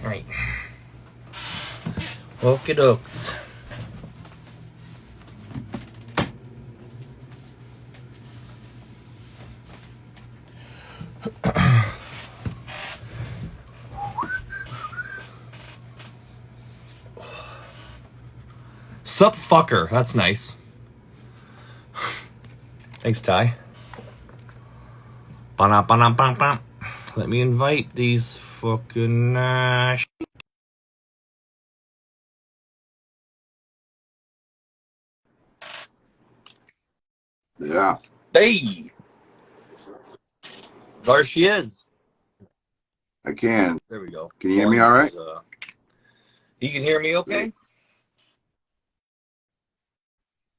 Alright. Okie dokes. Sup fucker, that's nice. Thanks, Ty. Let me invite these fucking Yeah. Hey! There she is. I can. There we go. Can you hear me all right? You can hear me okay?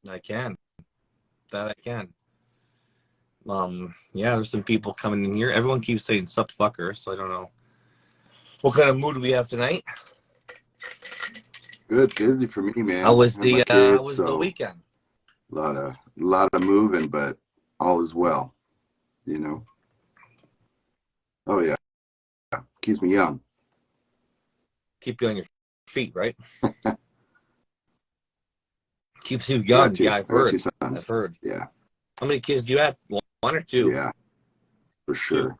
Good. I can. That I can. Yeah, there's some people coming in here. Everyone keeps saying sup fucker, so I don't know. What kind of mood do we have tonight? Good, busy for me, man. How was the weekend? A lot of moving, but all is well, you know. Oh yeah. Keeps me young. Keep you on your feet, right? Keeps you young. Yeah, I've heard. Yeah. How many kids do you have? One or two? Yeah, for sure.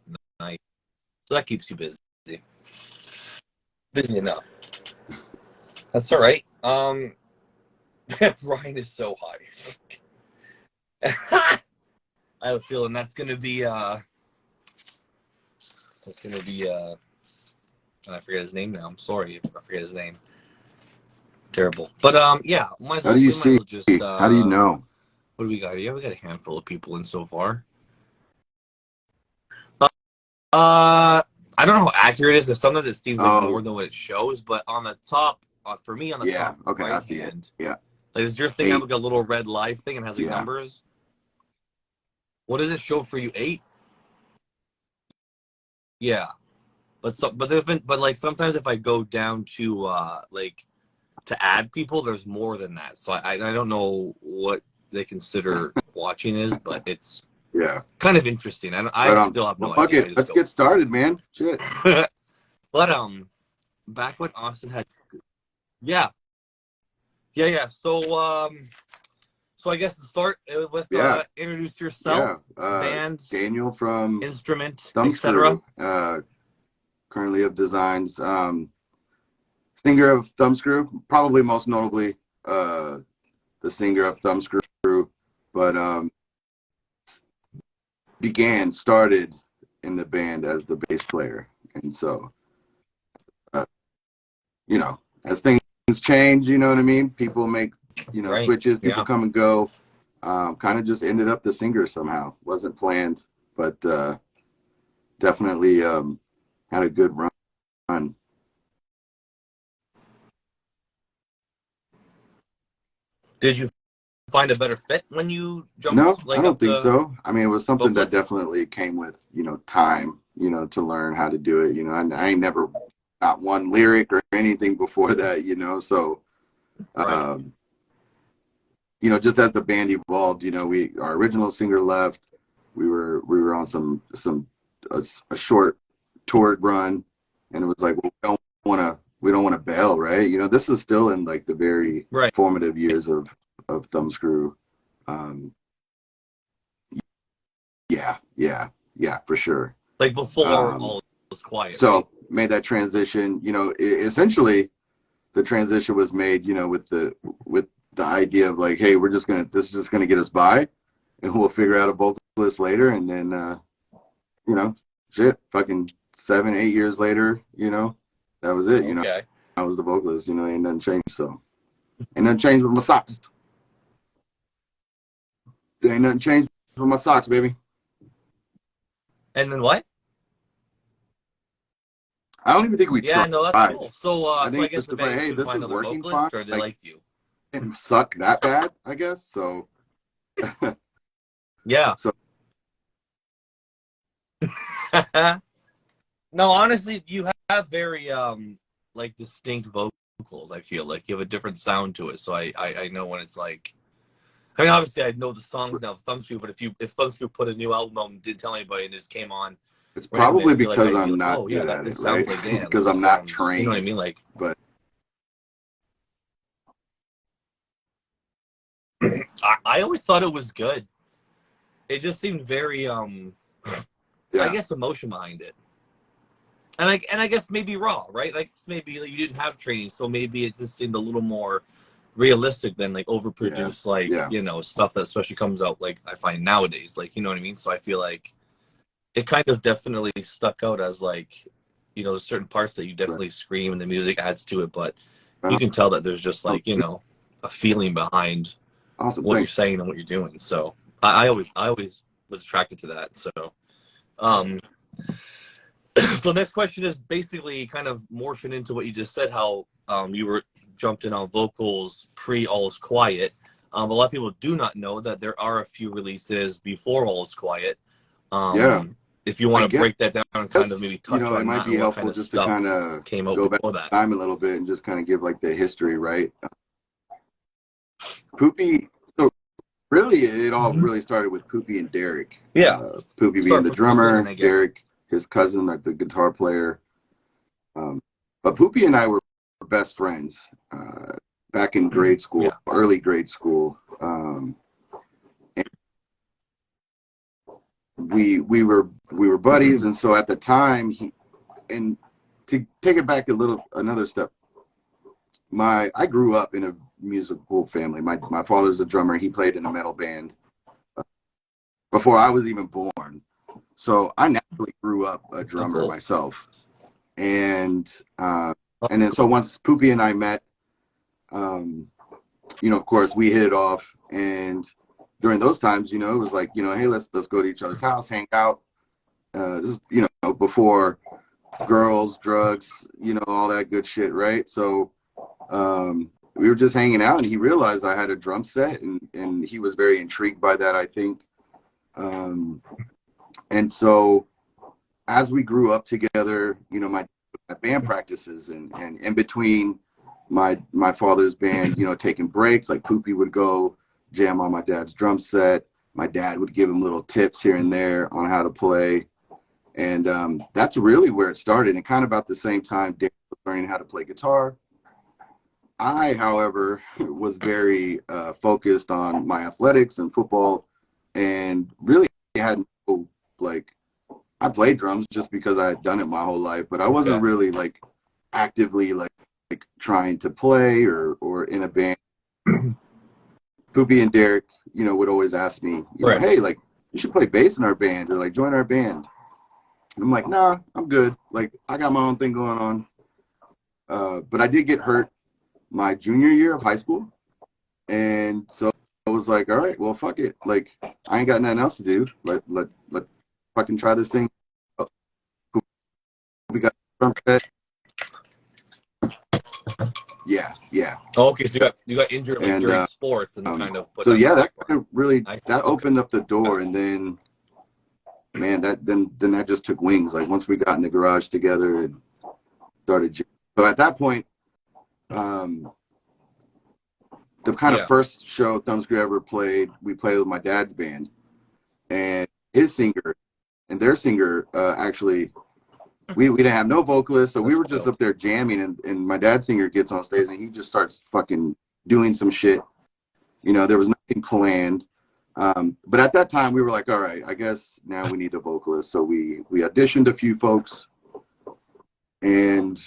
Two. Nice. So that keeps you busy. Busy enough. That's all right. Ryan is so high. I have a feeling that's gonna be I forget his name now. I'm sorry if I forget his name. Terrible. But yeah, How do you see? How do you know? What do we got here? We got a handful of people in so far. I don't know how accurate it is because sometimes it seems like more than what it shows. But on the top, for me, on the top okay, right I see hand, it. Yeah. Like, does your thing have like a little red live thing and has like numbers? What does it show for you? 8? Yeah. But like sometimes if I go down to like to add people, there's more than that. So I don't know what they consider watching is, but it's kind of interesting. I still have no idea. Let's get started, man. Shit. But back when Austin had yeah. So I guess to start with introduce yourself, band, Daniel from instrument, Thumbscrew, etc. Currently of designs, singer of Thumbscrew, probably most notably the singer of Thumbscrew, but started in the band as the bass player, and so you know, as things change, you know what I mean, people make switches, people come and go. Kind of just ended up the singer somehow. Wasn't planned, but definitely had a good run. Did you find a better fit when you jumped? No, I don't think so. I mean, it was something that definitely came with time, to learn how to do it. I ain't never got one lyric or anything before that, so just as the band evolved, our original singer left, we were on a short toured run, and it was like, well, we don't want to bail, right? This is still in like the very formative years of Thumbscrew. Yeah, for sure. Like before all was quiet. So made that transition, essentially the transition was made, with the idea of like, hey, this is just gonna get us by, and we'll figure out a vocalist later, and then fucking 7-8 years later, that was it. I was the vocalist, ain't nothing changed. So ain't nothing changed with my socks. There ain't nothing changed with my socks, baby. And then what? I don't even think we tried. Yeah, no, that's cool. So I guess the band hey, this is working fine. Or they liked you. Didn't suck that bad, I guess. So yeah. So no, honestly, you have very like distinct vocals. I feel like you have a different sound to it. So I know when it's like I mean, obviously, I know the songs now of Thumbscrew, but if Thumbscrew put a new album out and didn't tell anybody and just came on It's randomly, I probably feel like because I'd be I'm like, not oh yeah, good that at this it, right? sounds like Dan. Like Because this I'm not sounds, you know what I trained. mean? Like, But I always thought it was good. It just seemed very, I yeah, guess, emotion behind it. And I guess maybe raw, right? Like maybe you didn't have training, so maybe it just seemed a little more realistic than like yeah, overproduced, like yeah, stuff that especially comes out like I find nowadays, like you know what I mean. So I feel like it kind of definitely stuck out as like there's certain parts that you right. definitely scream and the music adds to it, but you can tell that there's just like a feeling behind Awesome, what you're thanks. saying and what you're doing. So I always was attracted to that. So um so next question is basically kind of morphing into what you just said, how you were jumped in on vocals pre All Is Quiet. A lot of people do not know that there are a few releases before All Is Quiet. Yeah, If you I want to break that down and kind of guess maybe touch it on might that be and what kind helpful of just to kind stuff of came out go back before in that. time a little bit and just kind of give like the history, right? Poopy. So really, it all really started with Poopy and Derek. Yeah. Poopy being Start the from the beginning, drummer, I guess. Derek, his cousin, like the guitar player. But Poopy and I were best friends back in grade school, Yeah. early grade school. And we were buddies, and so at the time, and to take it back another step, I grew up in a musical family. My father's a drummer. He played in a metal band before I was even born. So I naturally grew up a drummer myself. And then so once Poopy and I met, of course we hit it off. And during those times, it was like, hey, let's go to each other's house, hang out. This is, before girls, drugs, all that good shit, right? So we were just hanging out, and he realized I had a drum set, and he was very intrigued by that, I think. And so as we grew up together, my band practices and in between my father's band, taking breaks, like Poopy would go jam on my dad's drum set. My dad would give him little tips here and there on how to play. And that's really where it started. And kind of about the same time, Dave was learning how to play guitar. I, however, was very focused on my athletics and football, and really had no, like, I played drums just because I had done it my whole life, but I wasn't really like actively like trying to play or in a band. Poopy and Derek, would always ask me, hey, like, you should play bass in our band or like join our band. I'm like, nah, I'm good. Like, I got my own thing going on. But I did get hurt my junior year of high school. And so I was like, all right, well, fuck it. Like, I ain't got nothing else to do. Let fucking try this thing. We got drum set. Yeah. Oh, okay, so you got injured like during sports and kind of put so yeah, that part. kind of really that opened up the door, and then man, that just took wings. Like once we got in the garage together and started. So at that point, the kind of first show Thumbscrew ever played, we played with my dad's band, and his singer and their singer actually. We didn't have no vocalist, so we were just up there jamming, and my dad's singer gets on stage and he just starts fucking doing some shit. There was nothing planned. But at that time we were like, all right, I guess now we need a vocalist. So we auditioned a few folks, and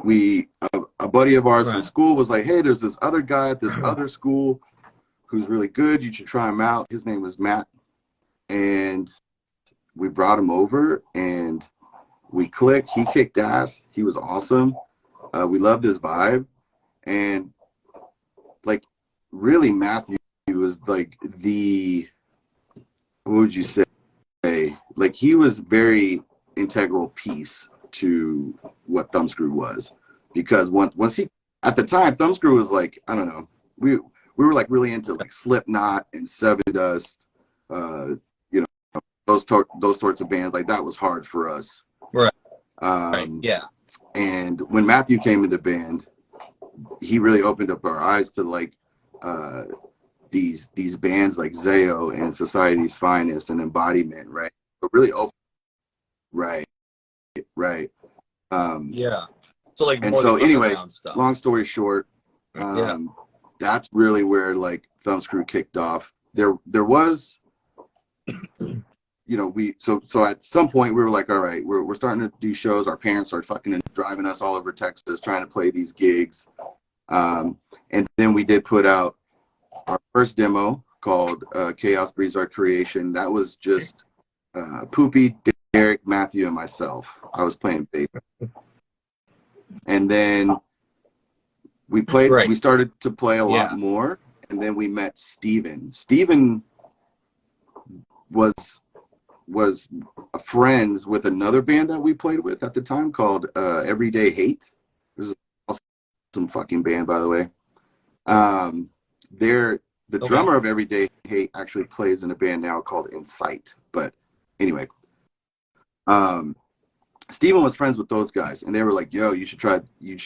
a buddy of ours from school was like, hey, there's this other guy at this other school who's really good. You should try him out. His name was Matt. And we brought him over and we clicked. He kicked ass. He was awesome. We loved his vibe. And like really Matthew was like what would you say? Like he was very integral piece to what Thumbscrew was. Because once he, at the time, Thumbscrew was like, I don't know, we were like really into like Slipknot and Seven Dust, those sorts of bands. Like that was hard for us. Right. Yeah. And when Matthew came in the band, he really opened up our eyes to like these bands like Zayo and Society's Finest and Embodiment, right? But really open, right. Yeah. So like And more so the anyway, underground stuff. long story short, that's really where like Thumbscrew kicked off. There was, you know, so at some point we were like, all right, we're starting to do shows. Our parents are fucking driving us all over Texas trying to play these gigs. And then we did put out our first demo called Chaos Breeds Our Creation. That was just Poopy, Derek, Matthew, and myself. I was playing bass. And then we started to play a lot more. And then we met Steven. Steven was friends with another band that we played with at the time called Everyday Hate. It was an awesome fucking band, by the way. The drummer of Everyday Hate actually plays in a band now called Insight. But anyway, Steven was friends with those guys, and they were like, yo, you should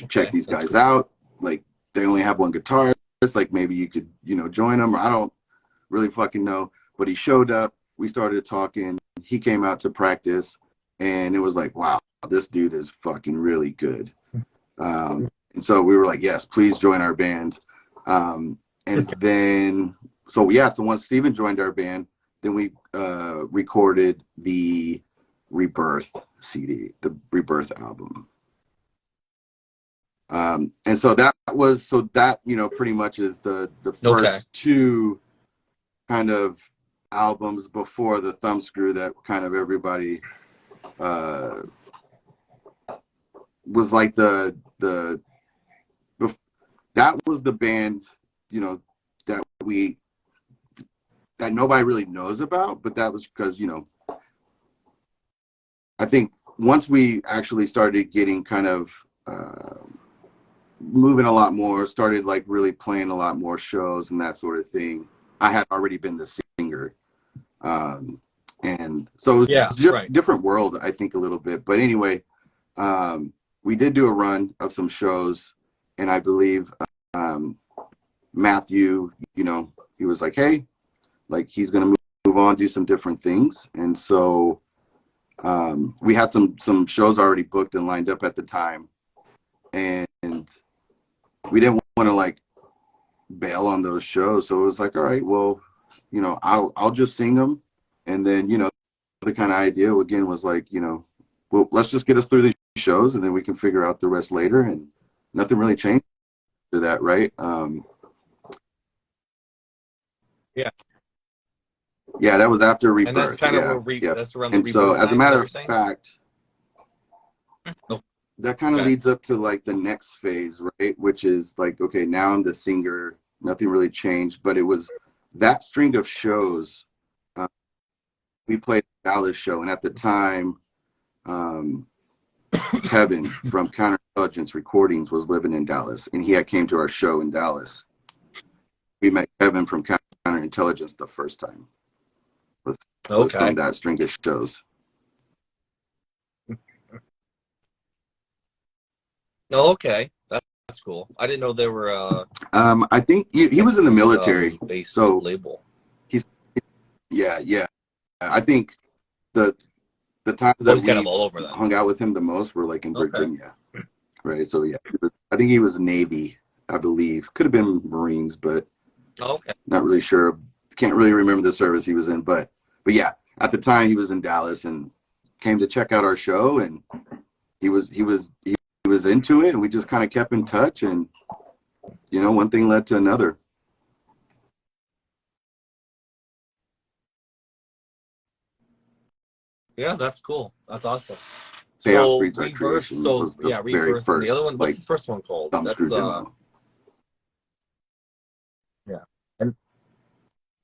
check these guys out. Like, they only have one guitarist. Like, maybe you could, you know, join them. I don't really fucking know. But he showed up. We started talking. He came out to practice, and it was like, wow, this dude is fucking really good. And so we were like, yes, please join our band. And then, so once Steven joined our band, then we recorded the Rebirth CD, the Rebirth album. And so that, you know, pretty much is the first two kind of albums before the Thumbscrew that kind of everybody was like that was the band, you know, that nobody really knows about, but that was because, you know, I think once we actually started getting kind of moving a lot more, started like really playing a lot more shows and that sort of thing, I had already been the singer. And so it was just different world, I think, a little bit. But anyway, we did do a run of some shows, and I believe Matthew, you know, he was like, hey, like, he's going to move on, do some different things. And so we had some shows already booked and lined up at the time, and we didn't want to like bail on those shows. So it was like, all right, well, you know, I'll just sing them. And then, you know, the kind of idea again was like, you know, well, let's just get us through these shows and then we can figure out the rest later. And nothing really changed after that, right? Yeah, that was after Rebirth. And that's kind of where that's around the and Rebirth so, as a time, matter of fact, Oh, that kind of leads up to like the next phase, right? Which is like, okay, now I'm the singer. Nothing really changed, but it was that string of shows. We played a Dallas show, and at the time, Kevin from Counterintelligence Recordings was living in Dallas, and he had came to our show in Dallas. We met Kevin from Counterintelligence the first time. Was from that string of shows. Oh, okay. That's cool. I didn't know there were I think he was in the military, so label. He's yeah. I think the times that we kind of all over that. hung out with him the most were like in Virginia, right? So yeah, I think he was Navy, I believe. Could have been Marines, but not really sure. Can't really remember the service he was in, but yeah, at the time he was in Dallas and came to check out our show, and he was into it, and we just kind of kept in touch, and you know, one thing led to another. Yeah, that's cool. That's awesome. So Rebirth. So yeah, Rebirth. The other one. What's the first one called? Thumbscrew demo.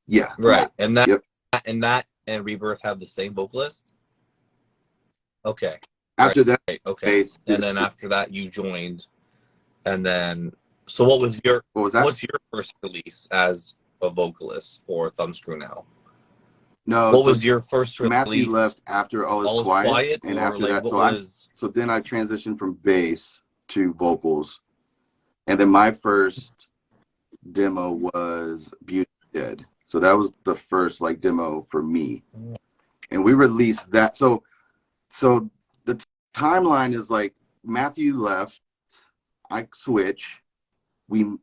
Yeah. Right. And that and Rebirth have the same vocalist. Okay. After that, and then after that, you joined, and then so what's your first release as a vocalist for Thumbscrew now? No. What was your first release? Matthew left after All Is Quiet, and after that, so then I transitioned from bass to vocals, and then my first demo was Beauty Dead. So that was the first like demo for me, and we released that. So the timeline is like Matthew left, I switch, we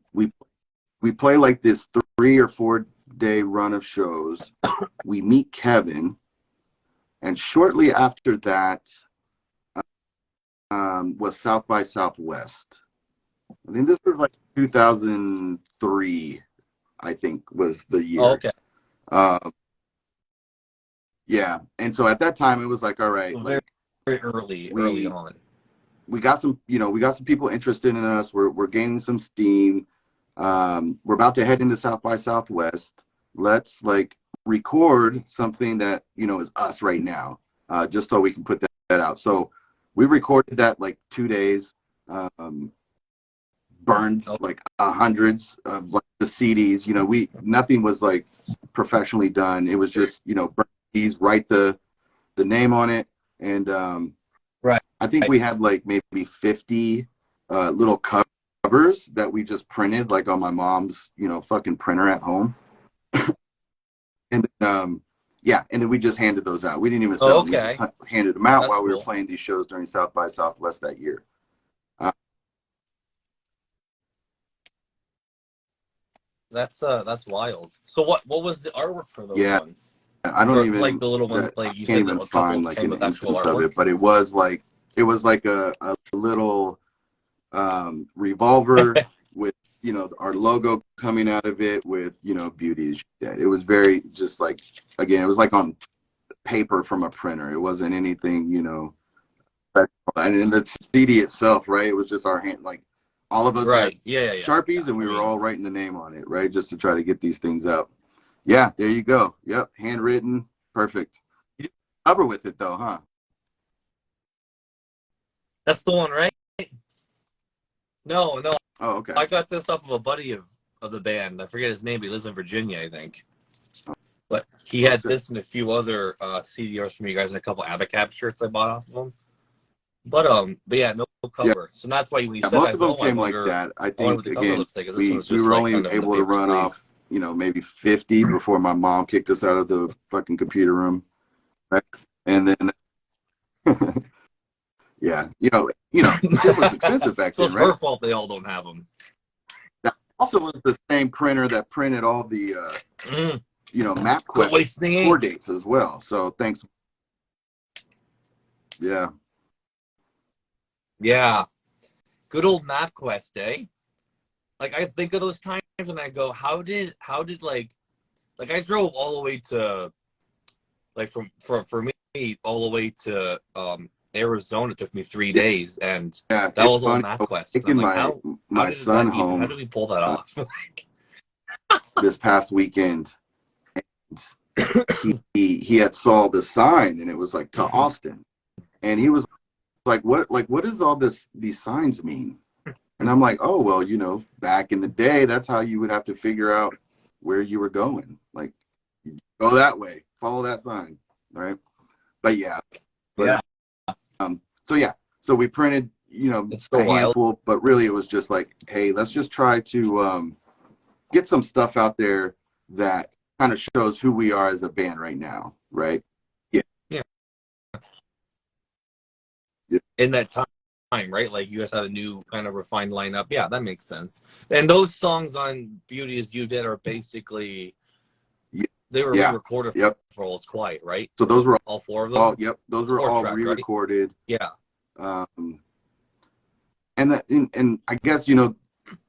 play like this 3 or 4 day run of shows. We meet Kevin, and shortly after that was South by Southwest. I think this is like 2003, I think was the year. Oh, okay. Yeah, and so at that time it was like, all right, Very, like very early on. We got some people interested in us. We're gaining some steam. We're about to head into South by Southwest. Let's like record something that is us right now, just so we can put that out. So we recorded that like 2 days. Burned like hundreds of like the CDs. Nothing was like professionally done. It was just burn these, write the name on it, and right. I think we had like maybe 50 little covers that we just printed like on my mom's fucking printer at home. And then and then we just handed those out. We didn't even sell them. We just handed them out while we were playing these shows during South by Southwest that year. That's wild. So what was the artwork for those ones? I don't even like the little ones. Like you said, can't even find like an instance of it, but it was like a little revolver with our logo coming out of it with Beauty is Dead. It was very just like, again, it was like on paper from a printer. It wasn't anything and in the CD itself, right, it was just our hand, like all of us had Sharpies, and we were all writing the name on it, right, just to try to get these things out. Yeah, there you go. Yep, handwritten, perfect. You didn't cover with it though, huh? That's the one, right? No. Oh, okay. I got this off of a buddy of the band. I forget his name, but he lives in Virginia, I think. But he had this and a few other CDRs from you guys and a couple Abacab shirts I bought off of him. But yeah, no cover. Yeah. So that's why when you said most of them came like that. I think again, we were only able to run off maybe 50 before my mom kicked us out of the fucking computer room. Right? And then yeah, it was expensive back then, right? It's her fault they all don't have them. That also was the same printer that printed all the MapQuest tour dates as well. So thanks. Yeah. Yeah. Good old MapQuest, eh? Like I think of those times and I go, how did like I drove all the way to like for me all the way to Arizona. It took me 3 days, and that was all MapQuest. Taking my son home. How did we pull that off? This past weekend, and he had saw the sign, and it was like to Austin, and he was like, what does all these signs mean? And I'm like, oh well, back in the day, that's how you would have to figure out where you were going. Like, you go that way, follow that sign, right? But yeah. So we printed, a handful, but really it was just like, hey, let's just try to get some stuff out there that kind of shows who we are as a band right now, right? Yeah. In that time, right? Like you guys had a new kind of refined lineup. Yeah, that makes sense. And those songs on Beauty Is You Dead are basically they were re-recorded for All's Quiet, right? So those were all 4 of them. Those were all re-recorded. Right? Yeah. And I guess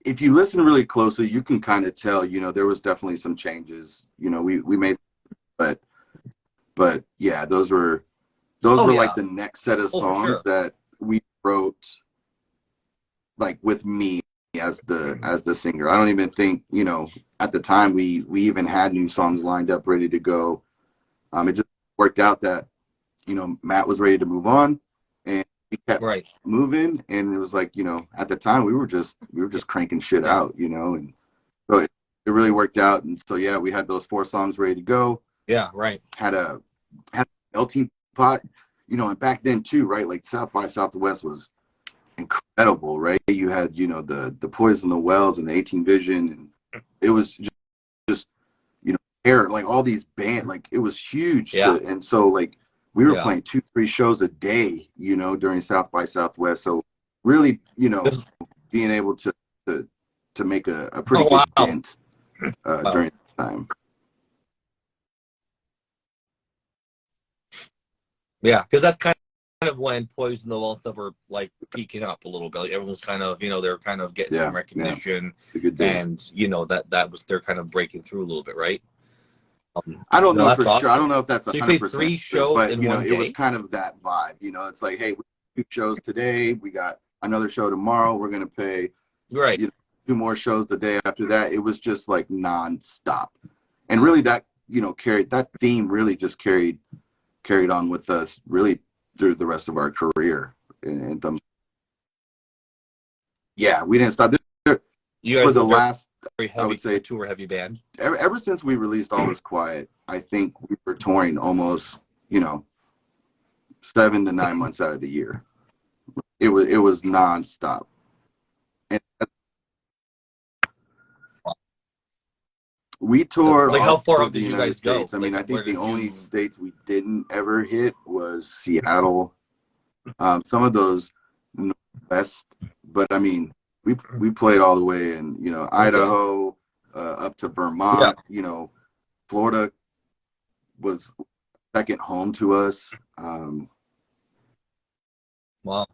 if you listen really closely, you can kind of tell there was definitely some changes. We made, but yeah, those were like the next set of songs that we wrote, like with me as the singer. I don't even think at the time we even had new songs lined up ready to go. It just worked out that Matt was ready to move on, and we kept moving, and it was like at the time we were just cranking shit out, and so it really worked out. And so yeah, we had those 4 songs ready to go. Yeah, right. Had an LT pot, and back then too, right? Like South by Southwest was incredible, right? You had the Poison the Wells and the 18 Vision, and it was just air, like all these bands, like it was huge. Yeah. And so like we were Yeah. playing 2-3 shows a day, you know, during South by Southwest. So really, you know, being able to make a pretty good dent during that time. Yeah, because that's kind of when Poison the Well stuff were like peaking up a little bit. Like everyone's kind of, you know, they're kind of getting some recognition, and you know that was they're kind of breaking through a little bit, right? I don't know for sure. I don't know if that's 100%. So you played 3 shows but in you know, one day? it was kind of that vibe. You know, it's like, hey, we 2 shows today. We got another show tomorrow. We're gonna play, right? You know, 2 more shows the day after that. It was just like nonstop, and really that, you know, that theme really just carried on with us really through the rest of our career. And yeah, we didn't stop. You guys was the last, very heavy, I would say, tour heavy band. Ever since we released All Is Quiet, I think we were touring almost, you know, 7 to 9 months out of the year. It was nonstop. And we tour. Like, how far up did you guys go? I mean, I think the only states we didn't ever hit was Seattle. Some of those Northwest, but I mean, we played all the way in, you know, Idaho, up to Vermont. Yeah. You know, Florida was second home to us. Wow.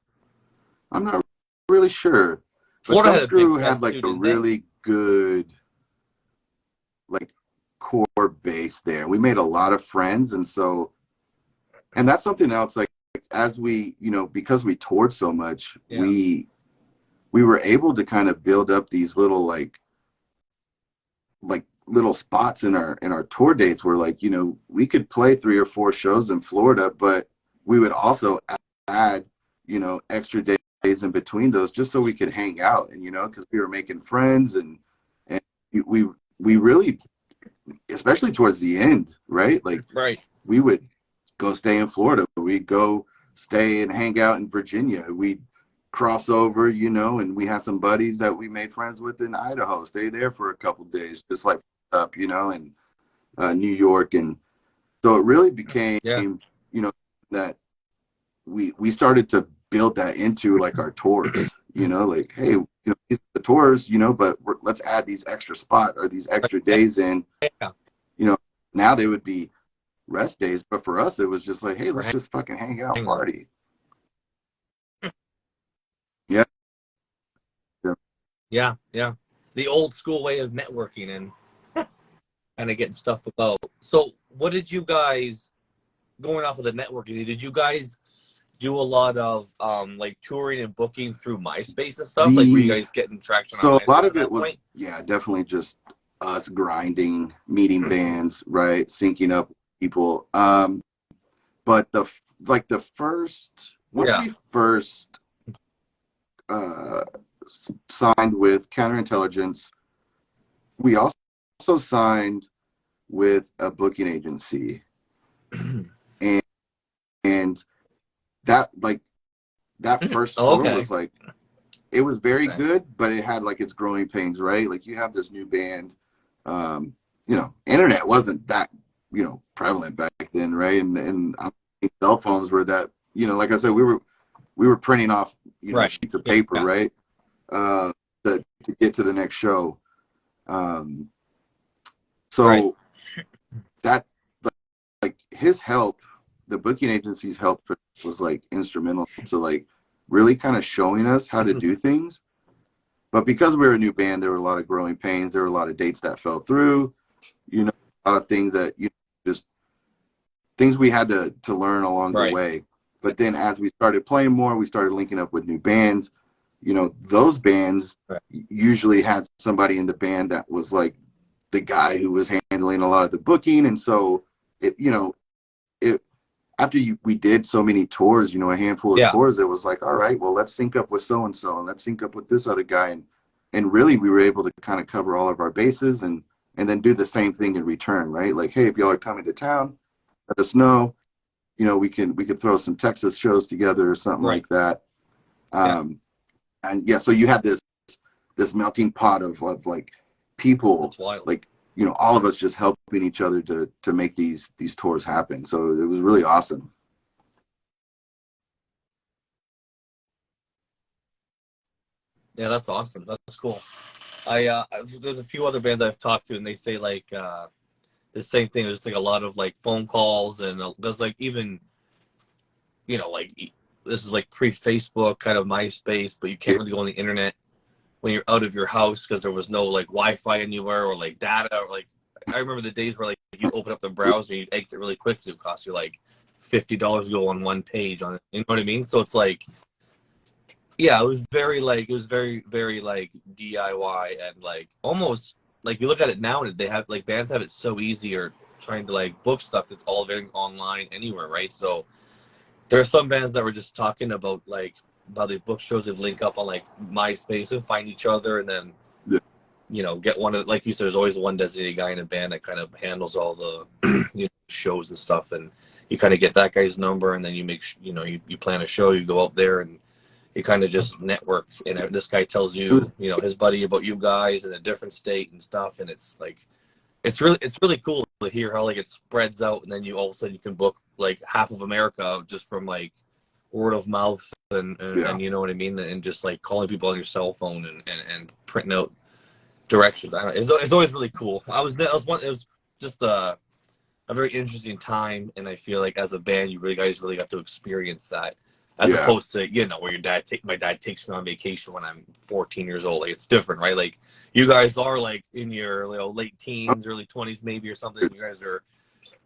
I'm not really sure. Florida Thumbscrew had like a really good, like, core base there. We made a lot of friends, and that's something else. Like, as we, you know, because we toured so much, we were able to kind of build up these little like little spots in our tour dates where, like, you know, we could play 3 or 4 shows in Florida, but we would also add, you know, extra days in between those just so we could hang out, and, you know, because we were making friends, and we really, especially towards the end, right? Like, we would go stay in Florida. We'd go stay and hang out in Virginia. We'd cross over, you know, and we had some buddies that we made friends with in Idaho. Stay there for a couple days, just like up, you know, and New York. And so it really became, you know, that we started to build that into like our tours, you know, like, hey, you know, these are the tours, you know, but let's add these extra spots or these extra days in. You know, now they would be rest days, but for us it was just like, hey, let's just fucking hang out, party. Yeah. The old school way of networking and kind of getting stuff about. So what did you guys, going off of the networking, did you guys do a lot of like touring and booking through MySpace and stuff? Like, were you guys getting traction on MySpace? So a lot of it was, definitely just us grinding, meeting bands, right? Syncing up people. But once we first signed with Counterintelligence, we also signed with a booking agency, and that first tour was like, it was very good, but it had like its growing pains, right? Like, you have this new band, you know, internet wasn't that, you know, prevalent back then, right? And cell phones were that, you know, like I said, we were printing off, you know, sheets of paper, right? To get to the next show. That, like, his help, the booking agency's help was like instrumental to like really kind of showing us how to do things. But because we were a new band, there were a lot of growing pains. There were a lot of dates that fell through, you know, a lot of things that, you know, just things we had to learn along the way. But then as we started playing more, we started linking up with new bands. You know, those bands usually had somebody in the band that was like the guy who was handling a lot of the booking. And so after we did so many tours, you know, a handful of tours, it was like, all right, well, let's sync up with so-and-so, and let's sync up with this other guy. And really, we were able to kind of cover all of our bases and then do the same thing in return, right? Like, hey, if y'all are coming to town, let us know. You know, we could throw some Texas shows together or something like that. And so you had this melting pot of like people, like all of us just helping each other to make these tours happen. So it was really awesome. Yeah, that's awesome. That's cool. There's a few other bands I've talked to, and they say like the same thing. There's like a lot of like phone calls, and there's like even like this is like pre-Facebook kind of MySpace, but you can't really go on the internet when you're out of your house because there was no like Wi-Fi anywhere or like data. Or like I remember the days where like you open up the browser and you exit really quick, so it costs you like $50 to go on one page on it. You know what I mean? So it's like, yeah, it was very very like DIY, and like almost like you look at it now and they have like bands have it so easy, or trying to like book stuff. It's all very online anywhere, right? So there are some bands that were just talking about like how they book shows and link up on like MySpace and find each other, and then get one of, like you said, there's always one designated guy in a band that kind of handles all the shows and stuff, and you kind of get that guy's number, and then you make you plan a show, you go out there and you kind of just network, and this guy tells you his buddy about you guys in a different state and stuff, and it's like it's really cool to hear how like it spreads out, and then you all of a sudden you can book like half of America just from like word of mouth and you know what I mean, and just like calling people on your cell phone and printing out directions. I don't know. It's always really cool. It was just a very interesting time, and I feel like as a band you guys really got to experience that. As opposed to, where my dad takes me on vacation when I'm 14 years old. Like, it's different, right? Like, you guys are like in your late teens, early 20s maybe or something. You guys are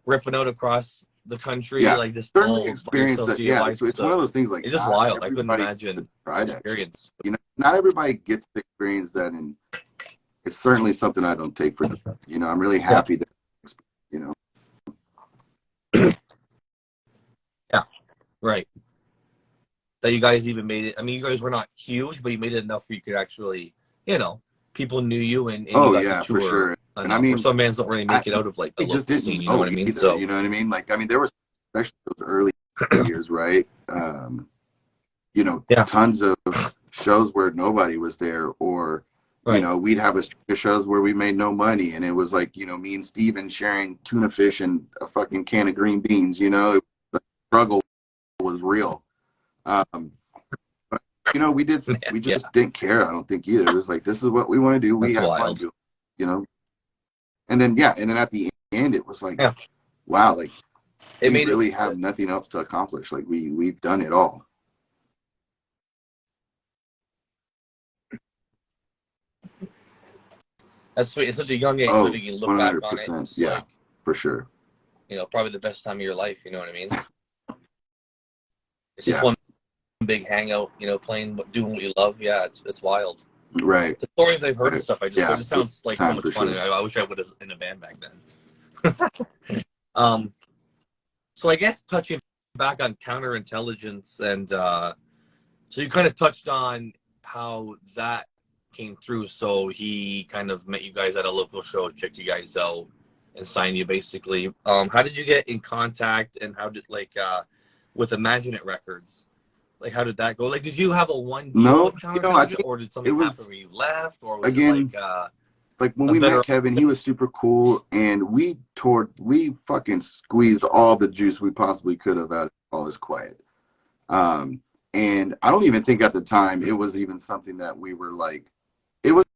ripping out across the country, like just certainly all experience that. Yeah, it's one of those things like it's just wild. I couldn't imagine experience. Not everybody gets to experience that, and it's certainly something I don't take for granted. I'm really happy that Yeah, right. That you guys even made it. I mean, you guys were not huge, but you made it enough where you could actually, people knew you, and you got to tour. For sure. And I mean, some bands don't really make it out of like the local scene. You know what I mean? Either, So you know what I mean? Like, I mean, there was, especially those early years, right? Tons of shows where nobody was there, or we'd have a string of shows where we made no money, and it was like me and Steven sharing tuna fish and a fucking can of green beans. The struggle was real. We just didn't care. I don't think either. It was like, this is what we want to do. We have fun doing, and then at the end it was like, wow, like we really have nothing else to accomplish. Like we've done it all. That's sweet. It's such a young age that you can look 100%, back on it. Yeah, like, for sure. Probably the best time of your life. You know what I mean? It's just one big hangout, doing what you love. Yeah, it's wild. Right. The stories I've heard and stuff, it just sounds like so much fun. Sure. I wish I would have in a band back then. So I guess touching back on counterintelligence, and so you kind of touched on how that came through. So he kind of met you guys at a local show, checked you guys out, and signed you basically. How did you get in contact, and how did with Imagine It Records? Like, how did that go? Like, did you have a one deal with counterintelligence, or did something happen when you left, or was it like when we met Kevin, he was super cool, and we fucking squeezed all the juice we possibly could have out of All Is Quiet. And I don't even think at the time it was even something that we were like, it wasn't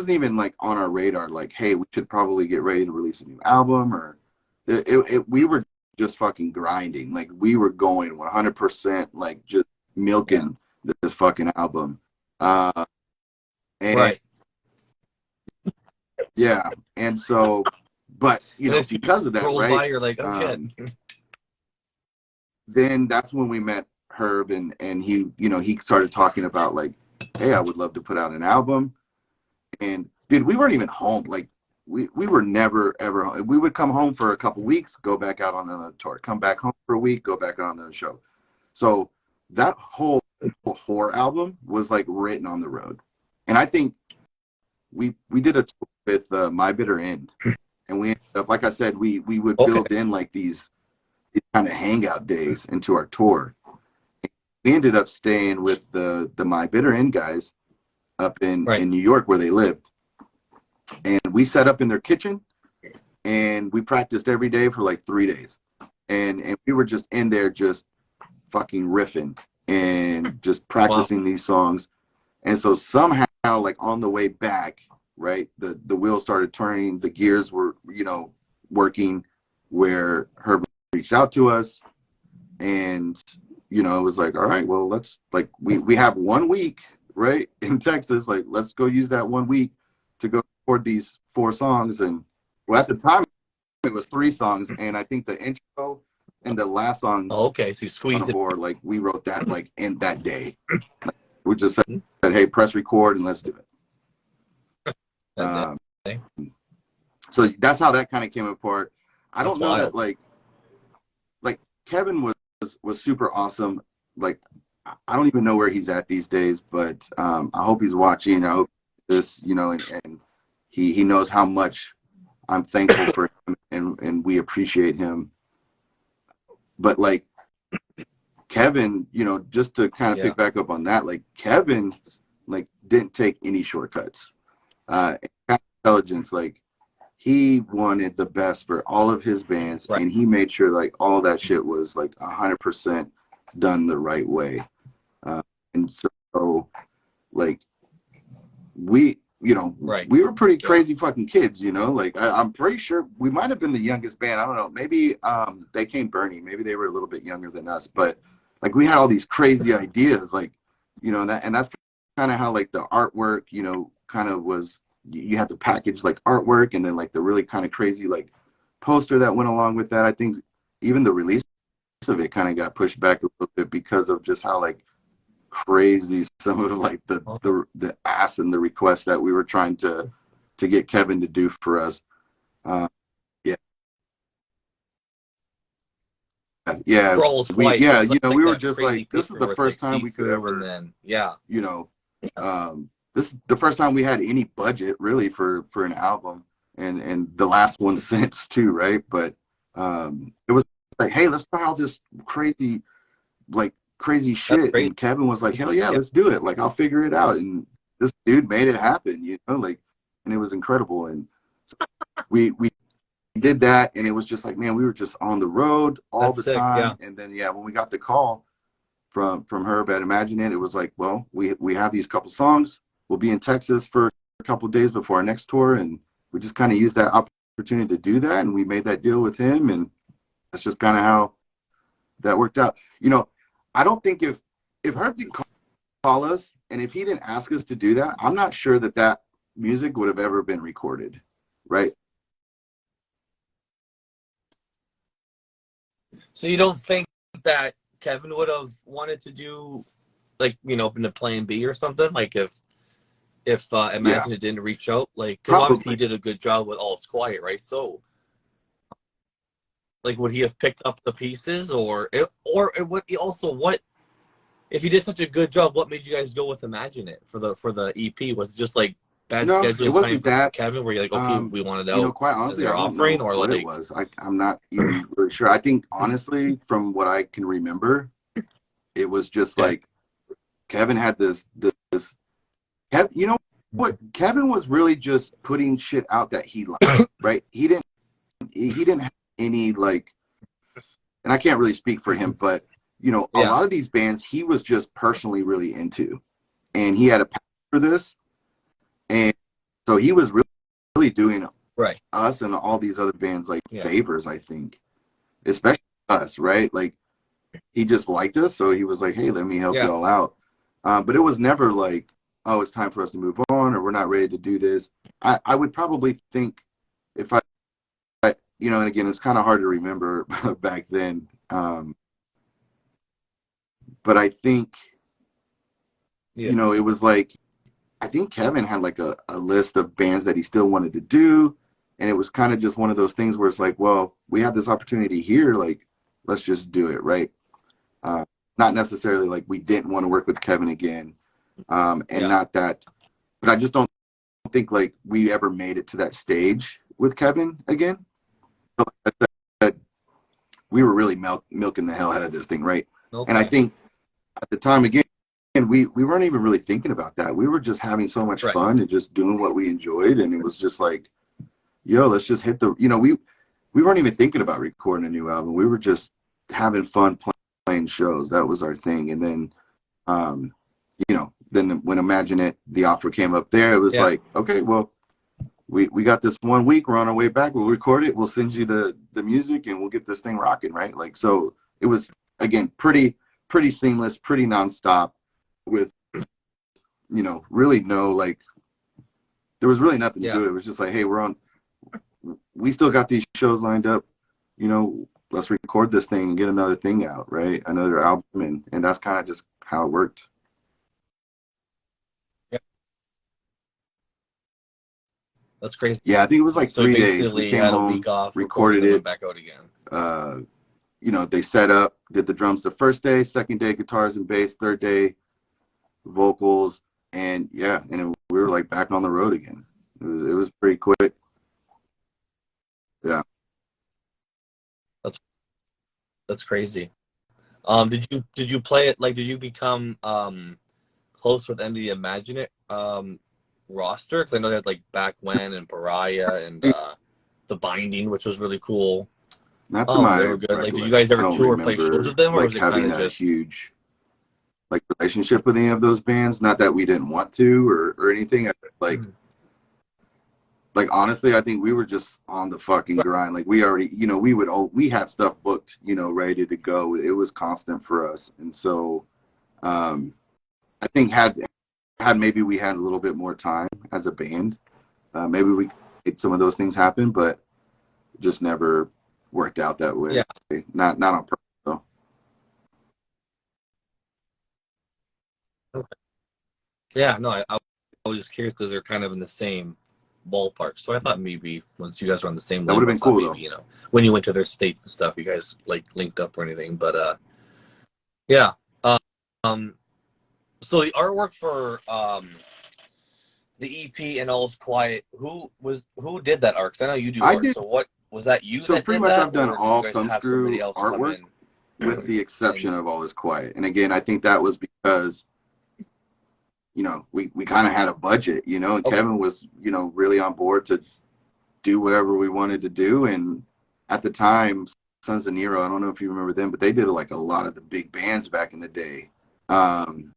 even like on our radar, like, hey, we should probably get ready to release a new album, or we were just fucking grinding. Like, we were going 100%, like, just milking this fucking album. And right. Yeah, and so, but because of that, right? By, you're like, oh shit. Then that's when we met Herb, and he, he started talking about like, hey, I would love to put out an album. And dude, we weren't even home. Like, we were never ever home. We would come home for a couple weeks, go back out on another tour, come back home for a week, go back on the show. So that whole horror album was like written on the road. And I think we did a tour with My Bitter End, and we ended up, like I said, we would build in like these kind of hangout days into our tour. We ended up staying with the My Bitter End guys up in New York, where they lived. And we set up in their kitchen, and we practiced every day for like 3 days. And we were just in there just fucking riffing and just practicing these songs. And so somehow, like on the way back, right, the wheels started turning, the gears were, you know, working, where Herb reached out to us, and, you know, it was like, all right, well, let's, like, we have 1 week, right, in Texas, like, let's go use that 1 week to go record these 4 songs. And well, at the time it was 3 songs, and I think the intro and the last song, okay, so you squeezed it, or like we wrote that like in that day. Like, we just said, hey, press record and let's do it. So that's how that kind of came apart. I don't know that like Kevin was super awesome. Like, I don't even know where he's at these days, but I hope he's watching. I hope this, you know, and he knows how much I'm thankful for him, and we appreciate him. But like Kevin, you know, just to kind of pick back up on that, like Kevin, like didn't take any shortcuts. Intelligence, like he wanted the best for all of his bands, and he made sure like all that shit was like 100% done the right way. And so like we, you know, we were pretty crazy fucking kids, you know, like I'm pretty sure we might have been the youngest band. I don't know. Maybe They Came Burning. Maybe they were a little bit younger than us, but like we had all these crazy ideas, like, you know, that's kind of how like the artwork, you know, kind of was, you had to package like artwork, and then like the really kind of crazy like poster that went along with that. I think even the release of it kind of got pushed back a little bit because of just how like crazy some of like the ass and the requests that we were trying to get Kevin to do for us. Yeah, you know, we were just like, this is the first time we could ever, you know, this is the first time we had any budget really for an album, and the last one since too, right? But it was like, hey, let's try all this crazy shit. And Kevin was like, hell yeah, let's do it. Like, I'll figure it out. And this dude made it happen, you know, like, and it was incredible. And so we did that, and it was just like, man, we were just on the road all the time. And then when we got the call from Herb at Imagine It was like, well, we have these couple songs. We'll be in Texas for a couple of days before our next tour, and we just kind of used that opportunity to do that, and we made that deal with him, and that's just kind of how that worked out. You know, I don't think if Herb didn't call us, and if he didn't ask us to do that, I'm not sure that music would have ever been recorded, right? So you don't think that Kevin would have wanted to do, like, you know, in a plan B or something? Like if Imagine It didn't reach out, like, because obviously he did a good job with All Is Quiet, right? So, like, would he have picked up the pieces, or what? Also, what if he did such a good job? What made you guys go with Imagine It for the EP? Was it just like bad scheduling? It wasn't time for Kevin, where you're like, okay, we wanted out. You know, quite honestly, I don't offering, know or what like it was. I'm not even really sure. I think honestly, from what I can remember, it was just like Kevin had this. You know what? Kevin was really just putting shit out that he liked, right? He didn't have any like, and I can't really speak for him, but you know, a lot of these bands he was just personally really into, and he had a passion for this, and so he was really doing us and all these other bands like favors, I think, especially us, right? Like, he just liked us, so he was like, hey, let me help you all out. But it was never like, oh, it's time for us to move on, or we're not ready to do this. I would probably think if I you know, and again, it's kind of hard to remember back then. But I think, you know, it was like, I think Kevin had like a list of bands that he still wanted to do. And it was kind of just one of those things where it's like, well, we have this opportunity here. Like, let's just do it. Right. Not necessarily like we didn't want to work with Kevin again. Not that, but I just don't think like we ever made it to that stage with Kevin again. So like I said, we were really milking the hell out of this thing, right? Okay. And I think at the time, again, we weren't even really thinking about that. We were just having so much Right. fun and just doing what we enjoyed, and it was just like, yo, let's just hit the, we weren't even thinking about recording a new album. We were just having fun playing shows. That was our thing. And then, then when Imagine It, the offer came up there, it was Yeah. like, okay, well, we got this 1 week. We're on our way back. We'll record it. We'll send you the music, and we'll get this thing rocking, right? Like, so it was, again, pretty seamless, pretty nonstop with, really no, like, there was really nothing to it. It was just like, hey, we still got these shows lined up, let's record this thing and get another thing out, right? Another album. And that's kind of just how it worked. Yeah. That's crazy. Yeah, I think it was like so 3 days. We came had home, a week off, recorded it, went back out again. They set up, did the drums the first day, second day guitars and bass, third day vocals, and we were like back on the road again. It was pretty quick. Yeah. That's crazy. Did you play it, like, did you become close with any of the Imagine It roster? Because I know they had like Back When and Pariah and The Binding, which was really cool. Not to my they were good. Like, did you guys ever tour or play shows with them, or was it kind of just huge like relationship with any of those bands? Not that we didn't want to or anything. Like honestly, I think we were just on the fucking grind. Like we already, we had stuff booked, ready to go. It was constant for us, and so I think had maybe we had a little bit more time as a band, maybe we could make some of those things happen, but just never worked out that way. Yeah. Not on purpose though. Okay. Yeah, no, I was just curious because they're kind of in the same ballpark. So I thought maybe once you guys were on the same That level, would have been cool maybe, though. when you went to their states and stuff, you guys like linked up or anything. But yeah. Um, so the artwork for the EP and All's Quiet, who did that art? Because I know you do I art. did. So what was that, you So that pretty did much that, I've done or did all you guys have somebody Thumbscrew else come artwork, in? with the exception of All Is Quiet. And again, I think that was because, we kind of had a budget, and Okay. Kevin was, really on board to do whatever we wanted to do. And at the time, Sons of Nero, I don't know if you remember them, but they did like a lot of the big bands back in the day. And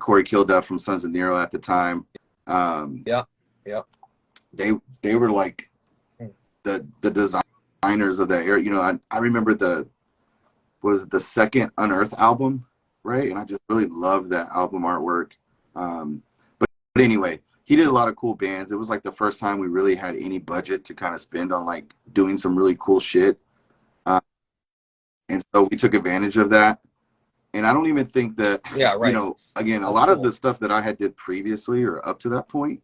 Corey Kilduff from Sons of Nero at the time. Yeah. They were like the designers of that era. I remember was the second Unearth album, right? And I just really loved that album artwork. But anyway, he did a lot of cool bands. It was like the first time we really had any budget to kind of spend on like doing some really cool shit. And so we took advantage of that. And I don't even think that, right. Again, That's a lot of cool. the stuff that I had did previously or up to that point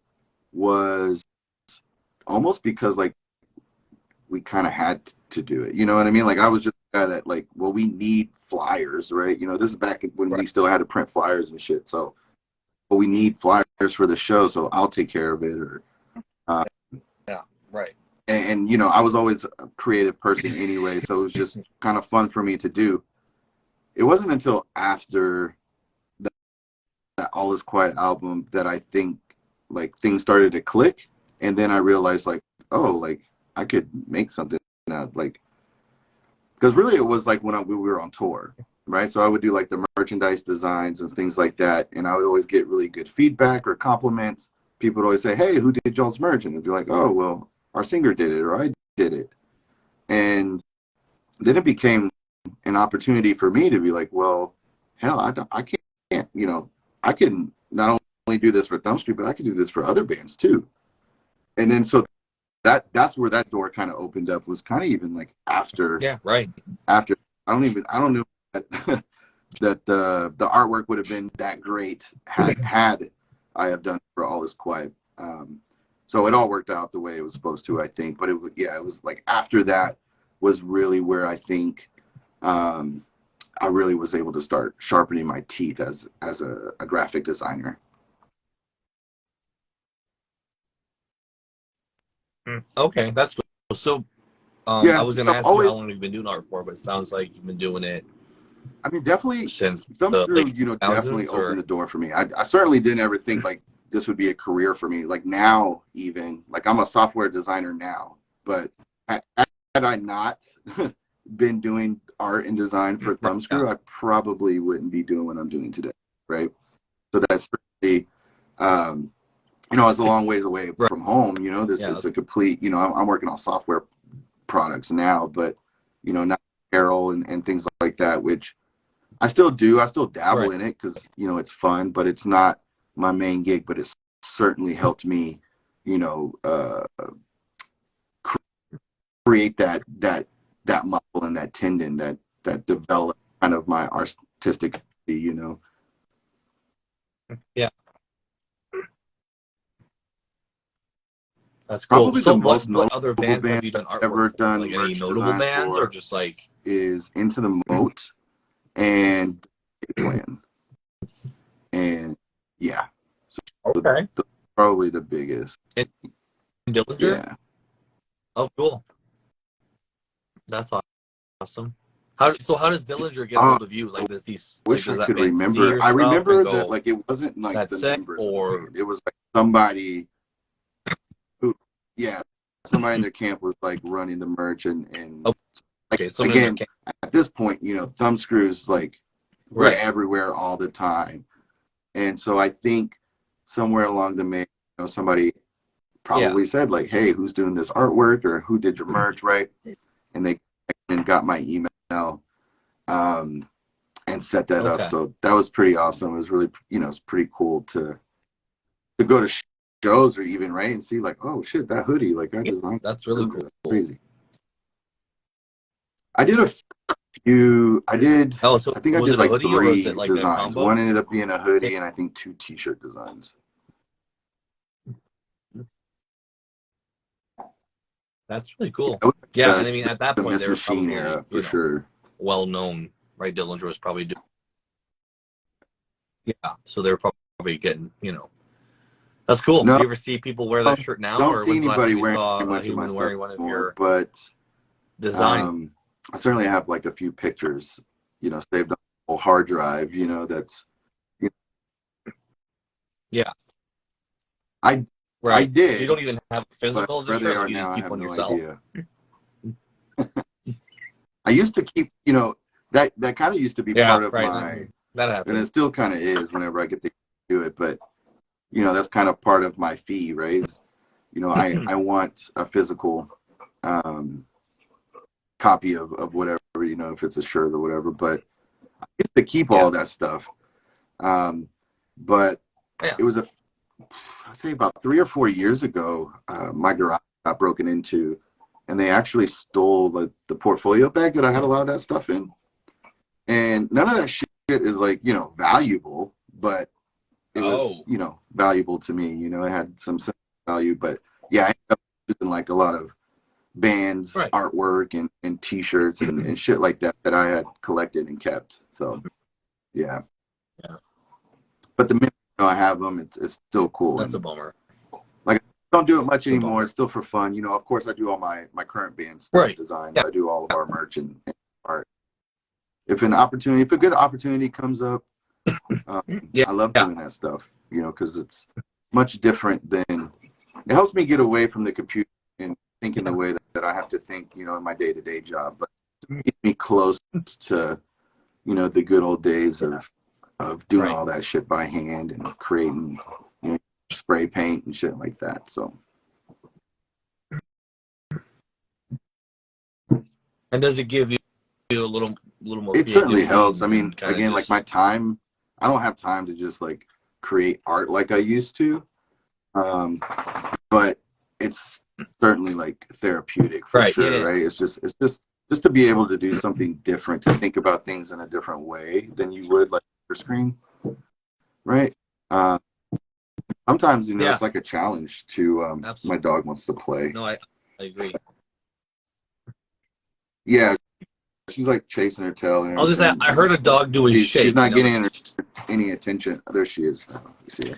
was almost because like we kind of had to do it. You know what I mean? Like I was just a guy that like, well, we need flyers, right? This is back when we still had to print flyers and shit. So, but we need flyers for the show, so I'll take care of it. Or Right. And I was always a creative person anyway, so it was just kind of fun for me to do. It wasn't until after that All Is Quiet album that I think like things started to click, and then I realized like, oh, like I could make something out, like, because really it was like when we were on tour, right? So I would do like the merchandise designs and things like that, and I would always get really good feedback or compliments. People would always say, hey, who did y'all's merch? And it'd be like, oh, well, our singer did it, or I did it. And then it became an opportunity for me to be like, well, hell, I can't, I can not only do this for Thumbscrew, but I can do this for other bands too. And then so that's where that door kind of opened up, was kind of even like after. Yeah, right. After I don't know that that the artwork would have been that great had I have done for All Is Quiet. So it all worked out the way it was supposed to, I think. But it was like after that was really where I think I really was able to start sharpening my teeth as a graphic designer. Okay, that's cool. So, Yeah, I was going to ask you always, how long you've been doing art for, but it sounds like you've been doing it I mean, definitely since the Thumbscrew, late you know, definitely 2000s, opened or the door for me. I certainly didn't ever think like this would be a career for me. Like now, even like I'm a software designer now, but had I not been doing art and design for yeah, Thumbscrew, I probably wouldn't be doing what I'm doing today, right? So that's certainly, um, you know, it's a long ways away right, from home. You know, this yeah, is a complete, you know, I'm working on software products now, but, you know, not apparel and things like that, which I still do. I still dabble right, in it because, you know, it's fun, but it's not my main gig, but it's certainly helped me, you know, create that muscle and that tendon that developed kind of my artistic, you know. yeah. That's cool. Probably the So most what notable other bands have band you I've done artwork ever for? done Like any merch notable design bands, or for just like is Into the Moat and Plan. And yeah, so okay, probably the biggest. and Dillinger? Yeah. Oh, cool. That's awesome. How does Dillinger get a Oh, hold of you? I Like, wish I does that could band see remember. your I stuff and remember that go, like it wasn't like "That's the sick," members of the or band. It was like somebody who, yeah, somebody in their camp was like running the merch and like okay, somebody in their again camp, at this point, you know, Thumbscrews like we're right? everywhere all the time, and so I think somewhere along the way, you know, somebody Yeah. probably said like, "Hey, who's doing this artwork or who did your merch?" Right, and they and got my email. Um, and set that up. Okay. So that was pretty awesome. It was really, you know, it's pretty cool to go to shows or even right and see like, oh shit, that hoodie, like I Yeah, designed. that's really That's cool. crazy. I did a few. Oh, so I think I was did it a like hoodie or was it three like a designs. combo? One ended up being a Sick. hoodie, and I think two T-shirt designs. That's really cool. That was Yeah, and I mean, at that the point, Miss they were Machine probably, era for sure. well known, right? Dillinger was probably doing, yeah. So they were probably getting, that's cool. Do No, you ever see people wear that shirt now, don't or see when's the last anybody time you wearing saw a much of my human stuff wearing one of anymore, your but designs? I certainly have like a few pictures, you know, saved on a whole hard drive, you know, that's Yeah, I right. So you did, don't even have a but physical of the where they shirt, like are you now, didn't I keep have one no yourself. idea. I used to keep, you know, that kind of used to be Yeah, part of right. my, That and it happens. still kind of is whenever I get to do it. But you know, that's kind of part of my fee, right? You know, I want a physical um, copy of whatever, you know, if it's a shirt or whatever. But I used to keep Yeah, all that stuff. But yeah. it was I'd say about 3 or 4 years ago, my garage got broken into, and they actually stole the portfolio bag that I had a lot of that stuff in. And none of that shit is like, you know, valuable, but it was, Oh, you know, valuable to me. You know, it had some value, but yeah, I ended up using like a lot of bands, right. artwork, and T-shirts and shit like that that I had collected and kept. So yeah, Yeah, but the minute you know, I have them, it's still cool. that's a And bummer. like, I don't do it much It's a anymore. bummer. It's still for fun. You know, of course, I do all my current band stuff, Right. designs. Yeah. I do all of our merch and art. If a good opportunity comes up, Yeah. I love Yeah. doing that stuff. You know, because it's much different than it helps me get away from the computer and thinking the Yeah. way that I have to think. You know, in my day-to-day job, but it keeps me close to you know the good old days Yeah. of doing Right. all that shit by hand and creating you know, spray paint and shit like that. So. And does it give you a little more It certainly creativity helps. I and mean, kind of again, like just my time, I don't have time to just like create art like I used to. Um, but it's certainly like therapeutic for right? Yeah. sure, Yeah. right? It's just to be able to do something different, to think about things in a different way than you would like your screen, right? Uh, sometimes you know Yeah. it's like a challenge to my Absolutely. dog wants to play. No, I agree. Yeah, she's like chasing her tail I was just saying, I heard a dog do his she's shake. not getting It's any attention. There she is. You see her.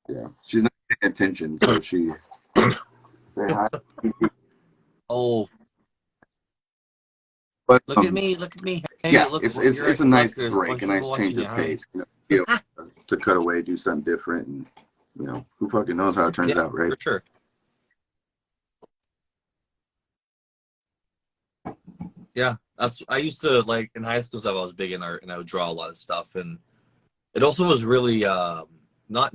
Yeah, she's not paying attention, so she say hi. oh But Look at me. Look at me. Hey, yeah, look. it's a nice There's break, bunch a of nice people change watching of you. pace. You know, be able to cut away, do something different, and you know, who fucking knows how it turns Yeah, out, right? for sure. Yeah, that's. I used to like in high school stuff. I was big in art, and I would draw a lot of stuff, and it also was really not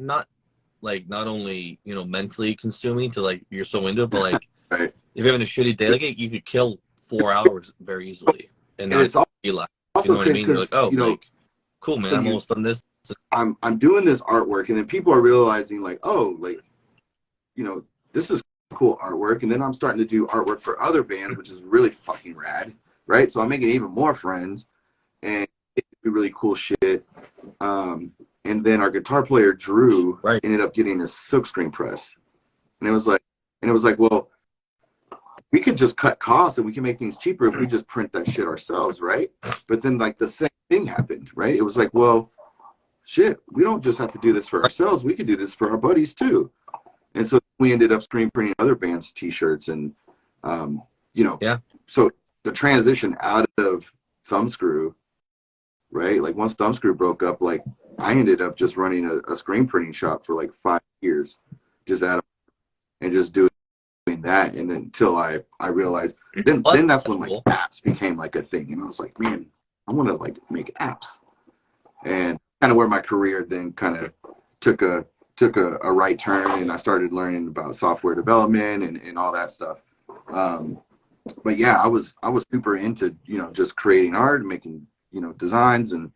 like not only mentally consuming to like you're so into it, but like Right. if you're having a shitty day, like you could kill 4 hours very easily and And not it's be left. You also know what I crazy mean? You're like, because oh, you know, like cool, man. so I'm almost done this. I'm doing this artwork, and then people are realizing like, oh, like you know, this is cool artwork, and then I'm starting to do artwork for other bands, which is really fucking rad, right? So I'm making even more friends, and it do really cool shit. And then our guitar player Drew Right. ended up getting a silkscreen press, and it was like, well, we could just cut costs and we can make things cheaper if we just print that shit ourselves, right? But then like the same thing happened, right? It was like, well, shit, we don't just have to do this for ourselves. We could do this for our buddies too. And so we ended up screen printing other bands' T-shirts, and Yeah. So the transition out of Thumbscrew, right? Like once Thumbscrew broke up, like I ended up just running a screen printing shop for like 5 years, just at and just doing that, and then until I realized, then that's when like cool. apps became like a thing, and I was like, man, I want to like make apps, and kind of where my career then kind of took a right turn, and I started learning about software development and all that stuff. But yeah, I was super into just creating art, making designs, and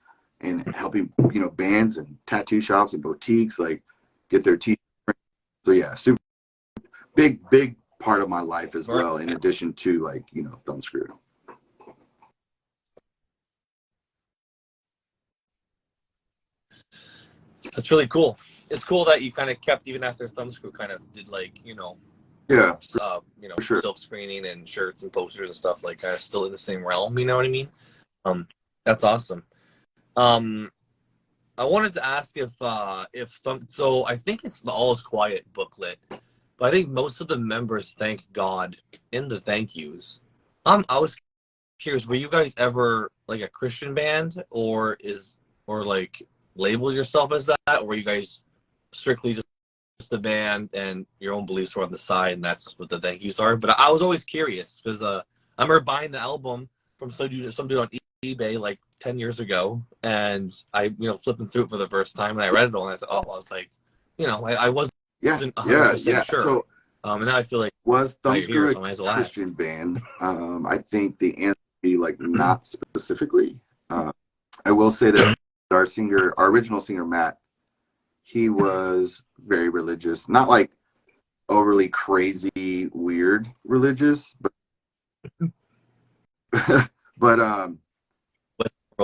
helping bands and tattoo shops and boutiques like get their t-shirts. So yeah, super big part of my life as well, in addition to like Thumbscrew. That's really cool. It's cool that you kind of kept even after Thumbscrew kind of did like Yeah, sure. silk screening and shirts and posters and stuff like kind of still in the same realm. You know what I mean? That's awesome. I wanted to ask if so I think it's the All Is Quiet booklet, but I think most of the members thank God in the thank yous. I was curious, were you guys ever like a Christian band, or like label yourself as that, or were you guys strictly just the band and your own beliefs were on the side, and that's what the thank yous are? But I was always curious because I remember buying the album from some dude on eBay like 10 years ago, and I flipping through it for the first time, and I read it all, and I thought, oh, I was like, I wasn't 100% sure. So and now I feel like was Thumbscrew so a Christian band? I think the answer would be like not specifically. I will say that our original singer Matt, he was very religious, not like overly crazy weird religious, but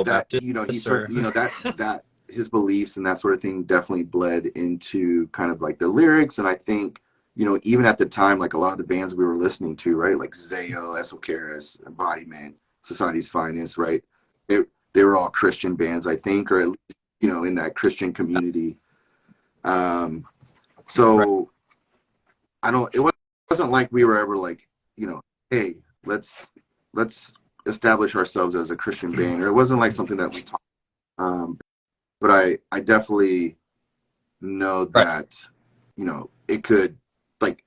that he started, that his beliefs and that sort of thing definitely bled into kind of like the lyrics. And I think even at the time, like a lot of the bands we were listening to, right, like Zayo, Esocaris, Embodiment, Society's Finest, right, they were all Christian bands, I think, or at least in that Christian community. So it wasn't like we were ever like hey, let's establish ourselves as a Christian band, or it wasn't like something that we talked. But I definitely know that it could, like,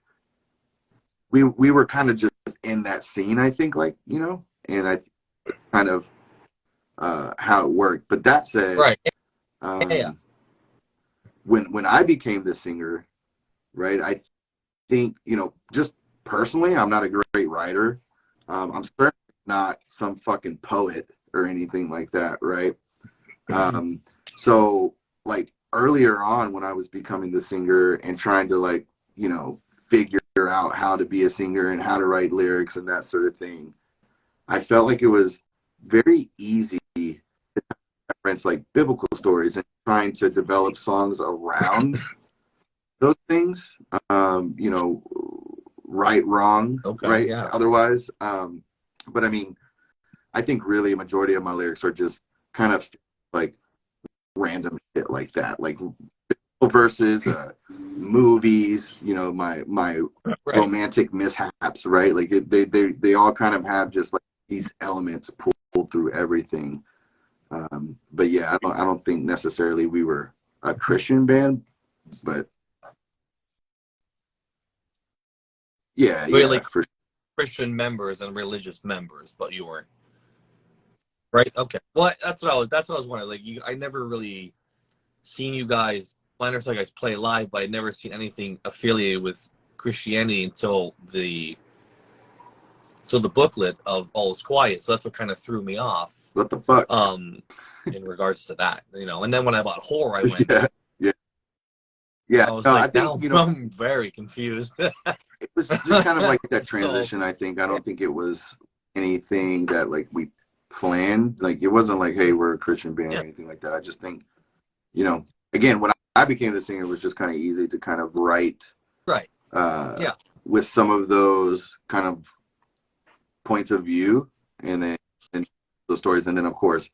we were kind of just in that scene, I think, like and I kind of how it worked. But that said, when I became the singer, right, I think just personally, I'm not a great writer. I'm certainly not some fucking poet or anything like that, right? So like earlier on, when I was becoming the singer and trying to like figure out how to be a singer and how to write lyrics and that sort of thing, I felt like it was very easy to reference like biblical stories and trying to develop songs around those things, right, wrong, right, yeah. Otherwise, but I mean, I think really a majority of my lyrics are just kind of like random shit like that, like verses, movies, my romantic mishaps, right? Like they all kind of have just like these elements pulled through everything. But yeah, I don't think necessarily we were a Christian band, but yeah, Were you yeah, like for Christian members and religious members, but you weren't, right? Okay. Well, that's what I was wondering. Like, I never really seen you guys. I understand you guys play live, but I'd never seen anything affiliated with Christianity until the booklet of All Is Quiet. So that's what kind of threw me off. what the fuck? In regards to that, you know. And then when I bought Horror, I went, yeah. I was No, like, I think, now I'm very confused. it was just kind of like that transition. I think I don't think it was anything that like we planned. Like it wasn't like, hey, we're a Christian band or anything like that. I just think, you know, again, when I became the singer, it was just kind of easy to kind of write, right? With some of those kind of points of view, and those stories, and then of course,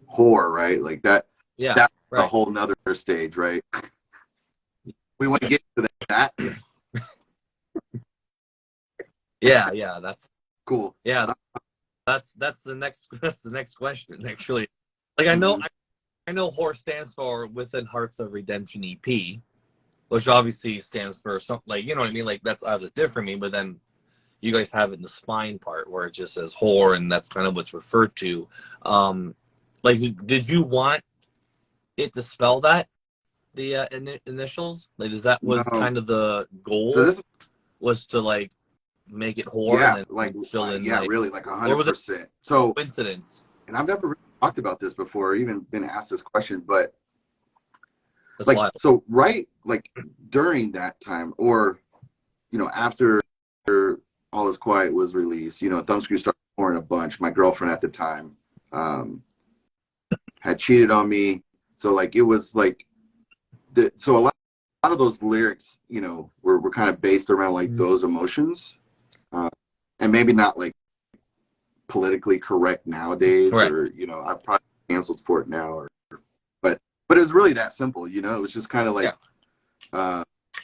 horror, right? Like that. Yeah, that's right. a whole nother stage, right? We want to get to that. Yeah, that's cool. Yeah, that's the next question, actually. Like I know horror stands for Within Hearts of Redemption EP, which obviously stands for something, like, you know what I mean? Like that's obviously different for me, but then you guys have it in the spine part where it just says horror, and that's kind of what's referred to. Like, did you want it to spell that, the initials? Like, was kind of the goal? So was to like make it horror, yeah, and then like fill in, yeah, like, really, like or was it 100%. So coincidence? And I've never really talked about this before, or even been asked this question, but That's like wild. So right, like during that time, or you know, after All Is Quiet was released, you know, Thumbscrew started touring a bunch. My girlfriend at the time had cheated on me, so like it was like so a lot of those lyrics, you know, were kind of based around like those emotions, and maybe not like politically correct nowadays, or you know, I've probably canceled for it now, or but it was really that simple, you know. It was just kind of like I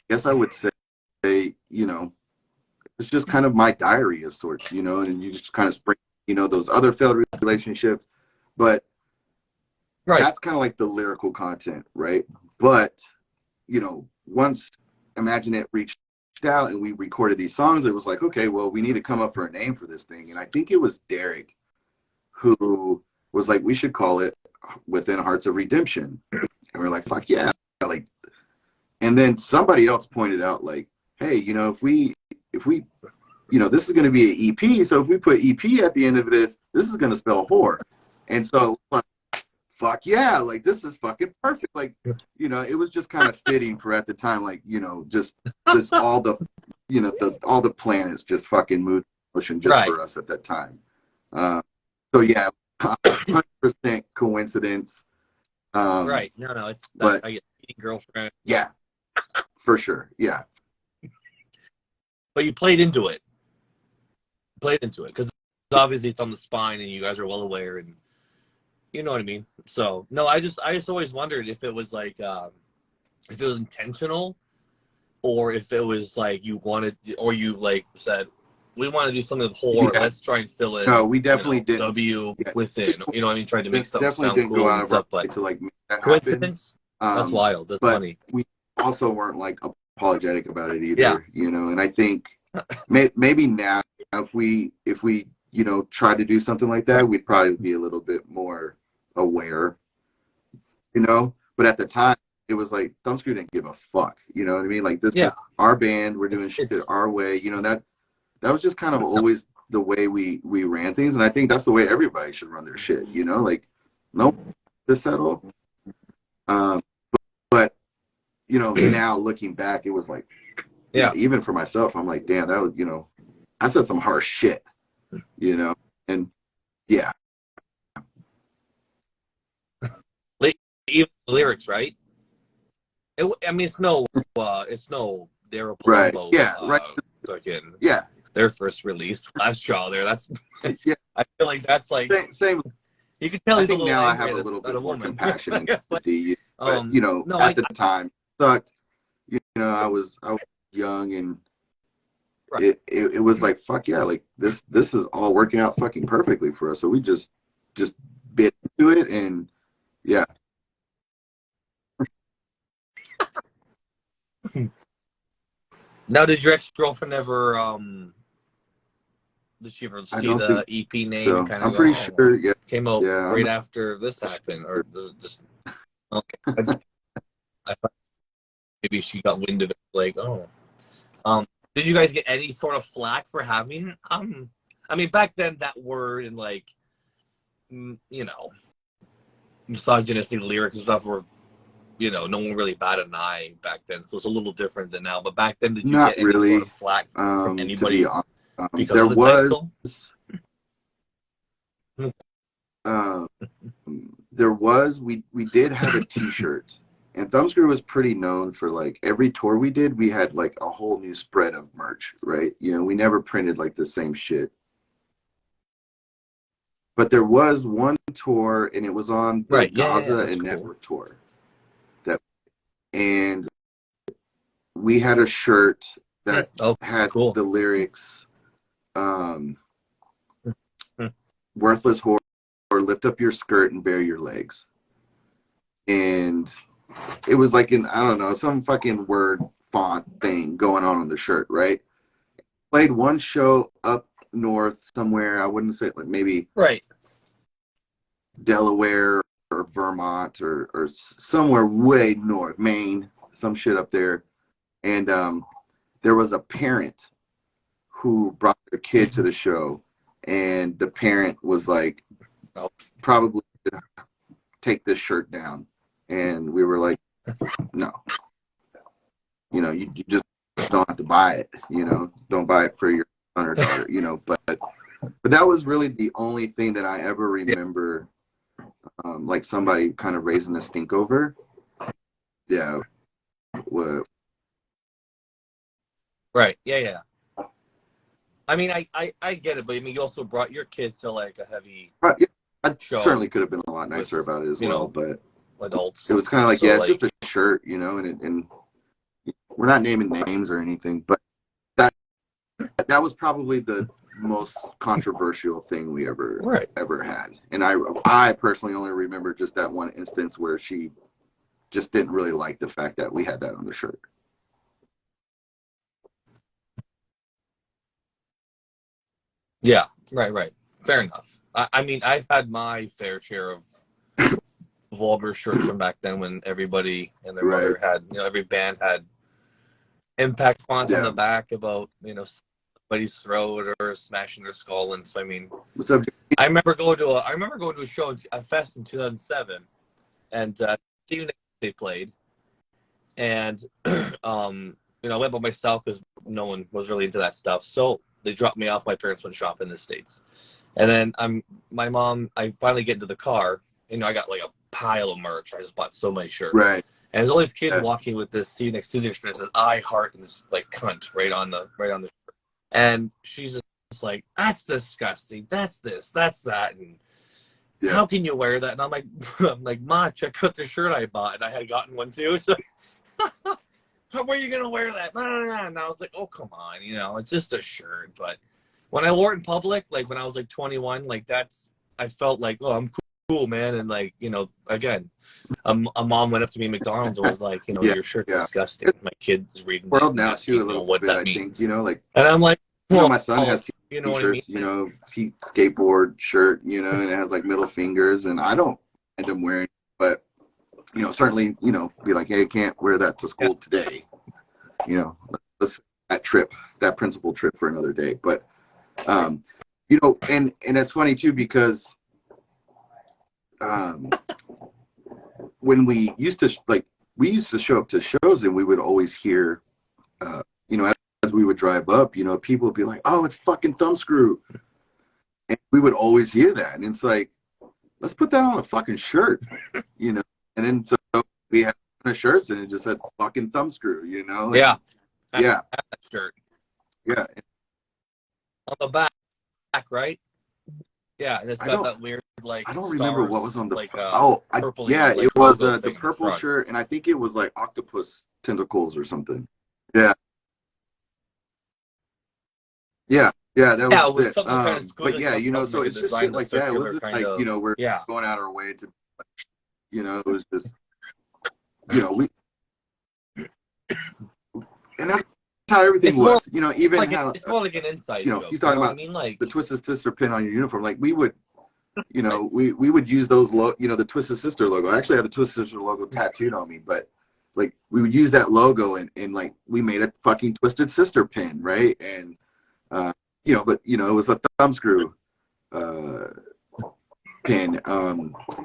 guess I would say, you know, it's just kind of my diary of sorts, you know, and you just kind of spring, you know, those other failed relationships, but that's kind of like the lyrical content, right? But you know, once Imagine It reached out and we recorded these songs, it was like, okay, well, we need to come up for a name for this thing. And I think it was Derek who was like, we should call it Within Hearts of Redemption. And we're like, fuck yeah. Like, and then somebody else pointed out, like, hey, you know, if we you know, this is going to be an EP, so if we put EP at the end of this is going to spell horror. And so, like, fuck yeah, like this is fucking perfect. Like, you know, it was just kind of fitting for at the time, like, you know, just all the, you know, all the planets just fucking moved in motion just for us at that time. So yeah, 100% coincidence. Right. No, it's but I get girlfriend. Yeah, for sure. Yeah. But you played into it. Because obviously it's on the spine, and you guys are well aware, and you know what I mean? So, no, I just always wondered if it was like, if it was intentional, or if it was like you wanted, or you like said, we want to do something with horror. Let's try and fill in. No, we definitely did. W within, you know what I mean? Tried to make something sound didn't cool go out and of stuff, our way but to like make that coincidence? Happen. That's wild. That's but funny. We also weren't like apologetic about it either, you know, and I think maybe now if we you know, try to do something like that, we'd probably be a little bit more aware, you know. But at the time, it was like Thumbscrew didn't give a fuck, you know what I mean? Like, this is our band, we're doing shit our way, you know. That was just kind of always the way we ran things, and I think that's the way everybody should run their shit, you know. Like, no to settle. But you know, now looking back, it was like, you know, even for myself, I'm like, damn, that was, you know, I said some harsh shit, you know, and yeah. Even the lyrics, right? I mean, it's no Daryl Palumbo, right? Yeah, right. Fucking their first release, Last Straw. There, that's I feel like that's like same. You can tell he's a little now I angry have a little bit more compassion and but, empathy, but you know, at the time, sucked. You know, I was young, and Right. it was like, fuck yeah, like this is all working out fucking perfectly for us. So we just bit into it, and yeah. Now, did your ex-girlfriend ever did she ever I see don't the think EP name and so. kind of I'm go, pretty oh, well, sure, yeah. came out Yeah, I'm right not after this happened, or just okay? I thought maybe she got wind of it, like, oh. Um, did you guys get any sort of flack for having I mean, back then that word and like you know, misogynistic lyrics and stuff were, no one really batted an eye back then, so it's a little different than now. But back then, did you not get any sort of really. flack from To be anybody honest, because there of the was title? um, we did have a T-shirt, and Thumbscrew was pretty known for, like, every tour we did, we had like a whole new spread of merch, right? We never printed like the same shit. But there was one tour, and it was on the Right. Yeah. Gaza That's and cool. Network tour. And we had a shirt that Oh, had cool. the lyrics, "Worthless whore, lift up your skirt and bare your legs." And it was like I don't know, some fucking word font thing going on the shirt, right? Played one show up north somewhere. I wouldn't say, like, maybe Right. Delaware or Vermont or somewhere way north, Maine, some shit up there. And there was a parent who brought their kid to the show, and the parent was like, Oh. probably take this shirt down. And we were like, no, you just don't have to buy it, don't buy it for your son or daughter, but that was really the only thing that I ever remember, like somebody kind of raising a stink over. Yeah. Right. Yeah. I mean, I get it, but I mean, you also brought your kid to like a heavy Yeah, I show certainly could have been a lot nicer with, about it as well, but adults. it was kind of like, So, yeah, it's like, just a shirt, and we're not naming names or anything, but that was probably the most controversial thing we ever had. And I personally only remember just that one instance where she just didn't really like the fact that we had that on the shirt. Yeah. Right. Fair enough. I mean, I've had my fair share of vulgar shirts from back then when everybody and their mother had, every band had impact font on the back about, somebody's throat or smashing their skull. And so, I mean, what's up? I remember going to a show, a fest in 2007, and they played, and I went by myself because no one was really into that stuff. So they dropped me off. My parents went shopping in the States, and then I finally get into the car. I got like a pile of merch. I just bought so many shirts. Right. And there's all these kids walking with this "See You Next Tuesday" shirt that says "I heart" and this like cunt right on the shirt. And she's just like, "That's disgusting. That's this. That's that." And how can you wear that? And I'm like, Ma, check out the shirt I bought. And I had gotten one too. So how are you gonna wear that? And I was like, oh, come on, it's just a shirt. But when I wore it in public, like when I was like 21, like I felt like, oh, I'm cool, man. And like, again, a mom went up to me at McDonald's and was like, your shirt's disgusting. My kid's reading world it now asking, too, a little what bit, that I means. think, like, and I'm like, well, my son has you know t-shirts, what I mean? skateboard shirt, and it has like middle fingers, and I don't end up wearing, but certainly, be like, hey, can't wear that to school today. Let's that principal trip for another day. But and it's funny too, because when we used to show up to shows, and we would always hear, as we would drive up, people would be like, oh, it's fucking Thumbscrew. And we would always hear that. And it's like, let's put that on a fucking shirt, And then so we had shirts, and it just said fucking Thumbscrew, And, yeah. Yeah. That shirt. Yeah. On the back, right? Yeah, and it's got that weird, like, I don't remember what was on the like, purple. like, it was logo the thing purple shirt, and I think it was like octopus tentacles or something. Yeah. Yeah, that Yeah, was it was it. something kind of But squishy, yeah, something else, so like a it's just design, shit the like that. It circular wasn't kind like, of. we're Yeah, going out of our way to, it was just, we, and that's how everything it's more was. Even like how, it's more like an inside joke. he's You talking know what I about mean? the Like, Twisted Sister pin on your uniform. Like we would, right. we would use those, the Twisted Sister logo. I actually have the Twisted Sister logo tattooed on me, but like we would use that logo and like we made a fucking Twisted Sister pin, right? And but it was a Thumbscrew pin.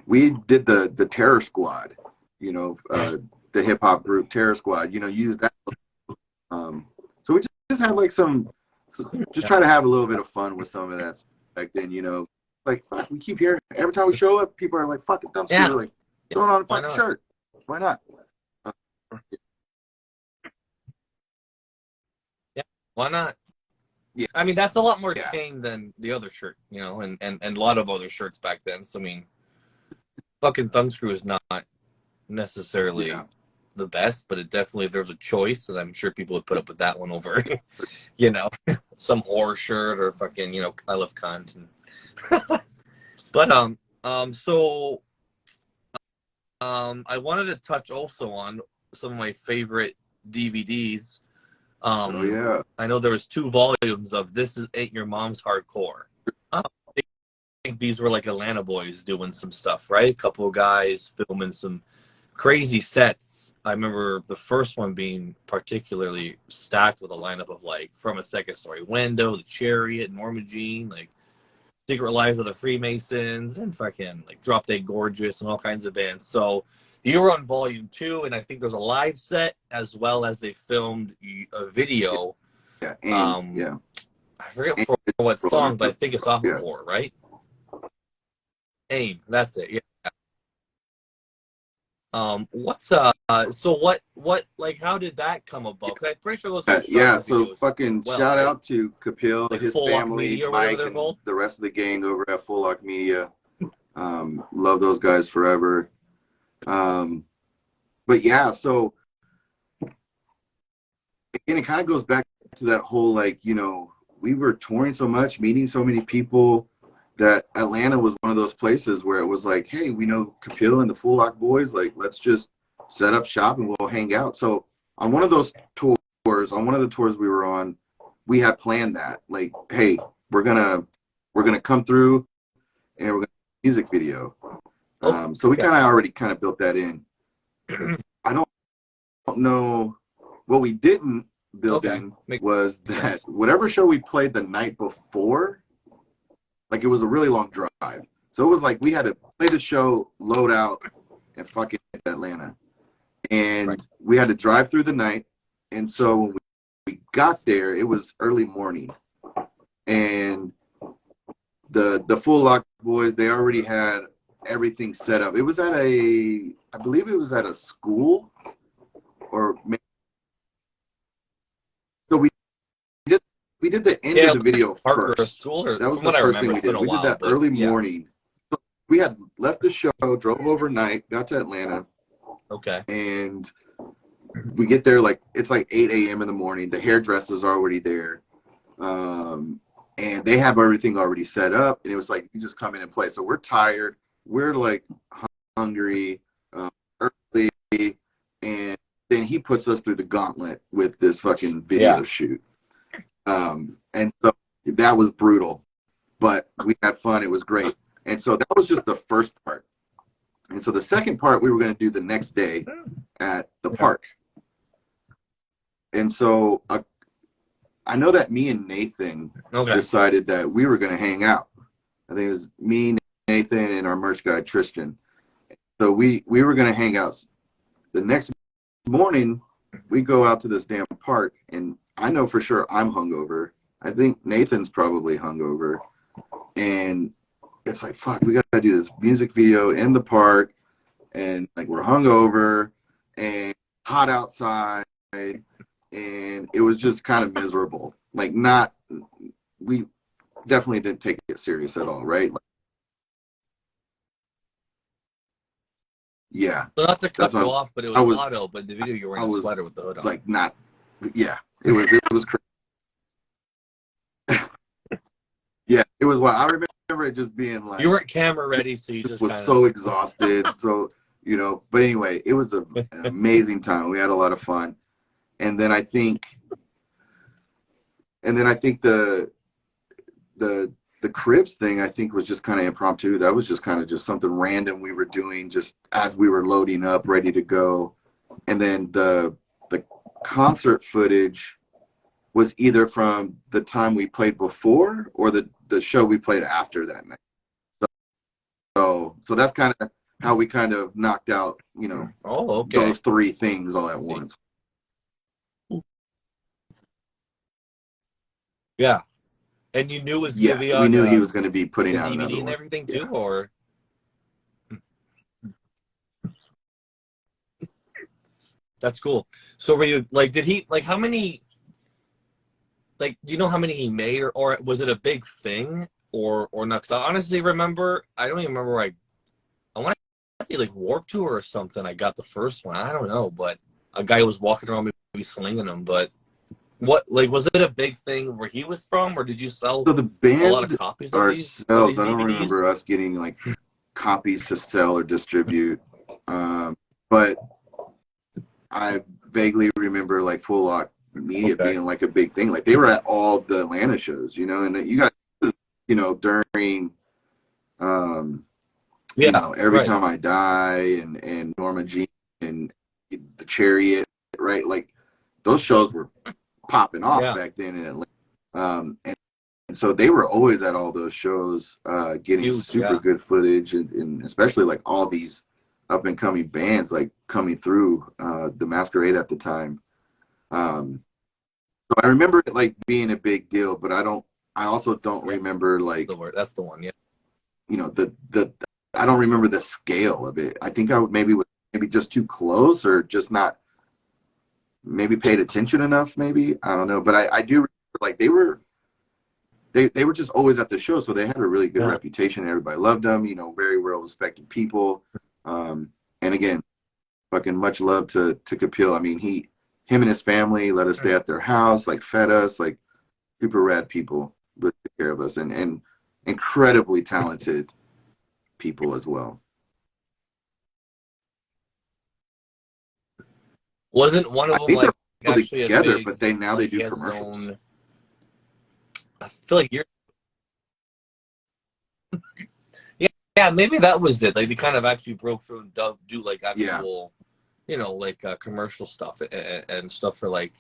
We did the Terror Squad, the hip hop group Terror Squad. Use that. So we just had like just try to have a little bit of fun with some of that back then. Like fuck, we keep hearing every time we show up, people are like fucking Thumbscrew. Yeah, We're like, throw it on a why fucking not? shirt. Why not? Yeah, why not? Yeah, I mean, that's a lot more yeah, tame than the other shirt, and a lot of other shirts back then. So I mean, fucking Thumbscrew is not necessarily yeah. the best, but it definitely, if there's a choice, and I'm sure people would put up with that one over, some horror shirt or fucking, I love cunt. But so I wanted to touch also on some of my favorite DVDs. Oh yeah. I know there was 2 volumes of This Is Ain't Your Mom's Hardcore. I think these were like Atlanta boys doing some stuff, right? A couple of guys filming some crazy sets. I remember the first one being particularly stacked with a lineup of like From a Second Story Window, The Chariot, Norma Jean, like Secret Lives of the Freemasons, and fucking like Drop Dead Gorgeous and all kinds of bands. So you were on volume 2, and I think there's a live set as well as they filmed a video. Yeah. Yeah. I forget And for what song, but I think it's off of Horror, right? Aim, that's it. Yeah. So what, like, how did that come about? 'Cause I'm pretty sure those were Yeah, so videos fucking well, shout right? out to Kapil, Like his Full Lock family, Media or whatever Mike, they're and called. the rest of the gang over at Full Lock Media. Love those guys forever. But yeah, so again, it kind of goes back to that whole, like, we were touring so much, meeting so many people, that Atlanta was one of those places where it was like, hey, we know Kapil and the Full Lock boys, like, let's just set up shop and we'll hang out. So on one of those tours, on one of the tours we were on, we had planned that, like, hey, we're gonna come through and we're gonna do a music video. So we kind of already built that in. I don't know what we didn't build in was that whatever show we played the night before, like, it was a really long drive. So it was like we had to play the show, load out, and fucking hit Atlanta. And we had to drive through the night. And so when we got there, it was early morning. And the Full Lock boys, they already had everything set up. It was at I believe it was at a school, or maybe, so we did the end of the video first. School, or that was from the what first I remember, thing we did. We did that early morning. So we had left the show, drove overnight, got to Atlanta. Okay. And we get there, like, it's like 8 a.m. in the morning. The hairdresser's already there. And they have everything already set up. And it was like, you just come in and play. So we're tired. We're like hungry, early. And then he puts us through the gauntlet with this fucking video shoot. And so that was brutal, but we had fun. It was great. And so that was just the first part. And so the second part we were going to do the next day at the park. And so I know that me and Nathan decided that we were going to hang out. I think it was me, Nathan, and our merch guy, Tristan. So we were going to hang out. The next morning, we go out to this damn park, and I know for sure I'm hungover. I think Nathan's probably hungover. And it's like, fuck, we got to do this music video in the park. And, like, we're hungover and hot outside. And it was just kind of miserable. Like, we definitely didn't take it serious at all, right? Like, yeah. So not to cut you off, but it was auto, but in the video you were in a sweater with the hood on. Like, it was crazy. Yeah, it was wild. I remember it just being like, You weren't camera ready, so you just just was kind so exhausted. So, you know, but anyway, it was an amazing time. We had a lot of fun. And then I think, the cribs thing, I think, was just kind of impromptu. That was just kind of just something random we were doing just as we were loading up, ready to go. And then the concert footage was either from the time we played before or the show we played after that night. So that's kind of how we kind of knocked out, you know, those three things all at once. Yeah. And you knew it was going to be on, we knew he was going to be putting out DVD another and one. everything too, or that's cool. So were you like, did he like how many? Like, do you know how many he made, or was it a big thing, or not? Because I honestly remember, I don't even remember where I want to say like Warped Tour or something. I got the first one. I don't know, but a guy was walking around maybe slinging them. But what, like, was it a big thing where he was from, or did you sell So the band a lot of copies of these ourselves, I don't DVDs? remember us getting like copies to sell or distribute, but I vaguely remember like Full Lock Media being like a big thing. Like they were at all the Atlanta shows, you know, and that you got, you know, during you know, Every Time I Die and Norma Jean and The Chariot, right? Like those shows were popping off back then in Atlanta. And so they were always at all those shows, getting super good footage, and especially like all these up and coming bands like coming through, the Masquerade at the time. So I remember it like being a big deal, but I also don't remember like that's the one, you know, I don't remember the scale of it. I think I was maybe just too close, or just not maybe paid attention enough, maybe. I don't know. But I do remember like they were just always at the show, so they had a really good reputation. Everybody loved them, you know, very well respected people. And again, fucking much love to Kapil. I mean, him and his family let us stay at their house, like fed us, like super rad people would take care of us, and incredibly talented people as well. Wasn't one of them like actually together, a big, but they like, do commercials. I feel like yeah, maybe that was it. Like they kind of actually broke through and do like actual, you know, like commercial stuff and stuff for like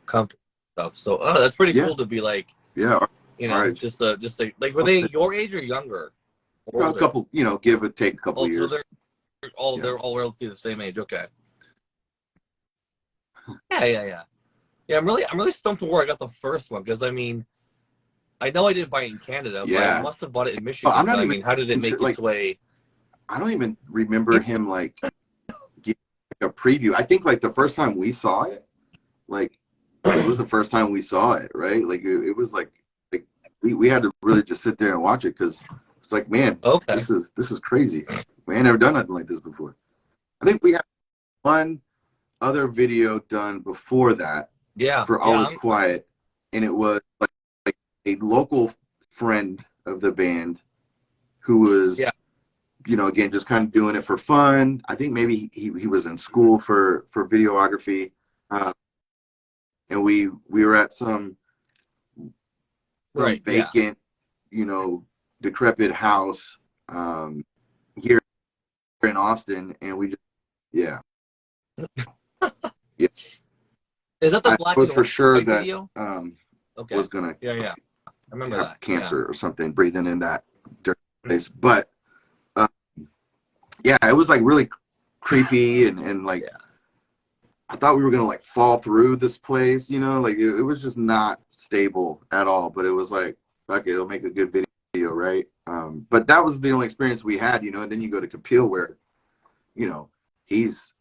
company stuff. So that's pretty cool to be like, you know, just like were they your age or younger? A couple, you know, give or take a couple years. So they're all relatively the same age. Okay. Yeah. I'm really stumped to where I got the first one, because I mean, I know I didn't buy it in Canada, but I must have bought it in Michigan. I'm not I mean, how did it make its way? I don't even remember him like giving a preview. I think like the first time we saw it, like it was the first time we saw it, right? Like it was like we had to really just sit there and watch it, because it's like, man, this is crazy. We ain't never done nothing like this before. I think we had one other video done before that. For All Is Quiet, and it was like a local friend of the band who was, you know, again, just kind of doing it for fun. I think maybe he was in school for videography, and we were at some vacant, you know, decrepit house here in Austin, and we just Is that the black? I was for sure that video? Was gonna I remember have that cancer or something, breathing in that dirty place. But it was like really creepy, and like I thought we were gonna like fall through this place, you know, like it was just not stable at all. But it was like, fuck it, it'll make a good video, right? But that was the only experience we had, you know. And then you go to Kapil, where, you know, he's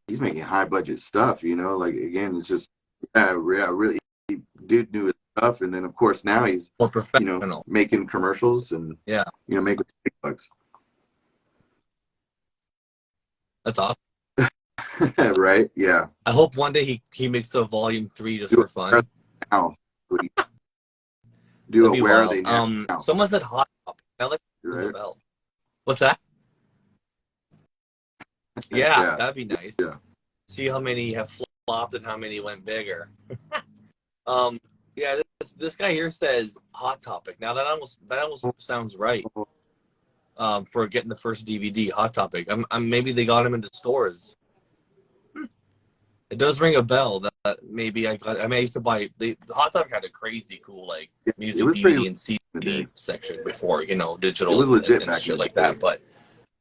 making high budget stuff, you know. Like again, it's just really, dude knew his stuff. And then of course now he's you know, making commercials and you know, making big bucks. That's awesome. Right? Yeah. I hope one day he makes a volume 3 just for fun. Now. do That'd a be Where Are wild. They Now. Someone said hot topic. I like Right? Isabel. What's that? Yeah, Yeah. that'd be nice. Yeah. See how many have flopped and how many went bigger. Yeah, this guy here says hot topic. Now that almost sounds right. For getting the first DVD, hot topic. Maybe they got him into stores. It does ring a bell that maybe I got. I mean, I used to buy the Hot Topic had a crazy cool like It music was pretty DVD and CD section before, you know, digital It was legit and back shit in like the that. day.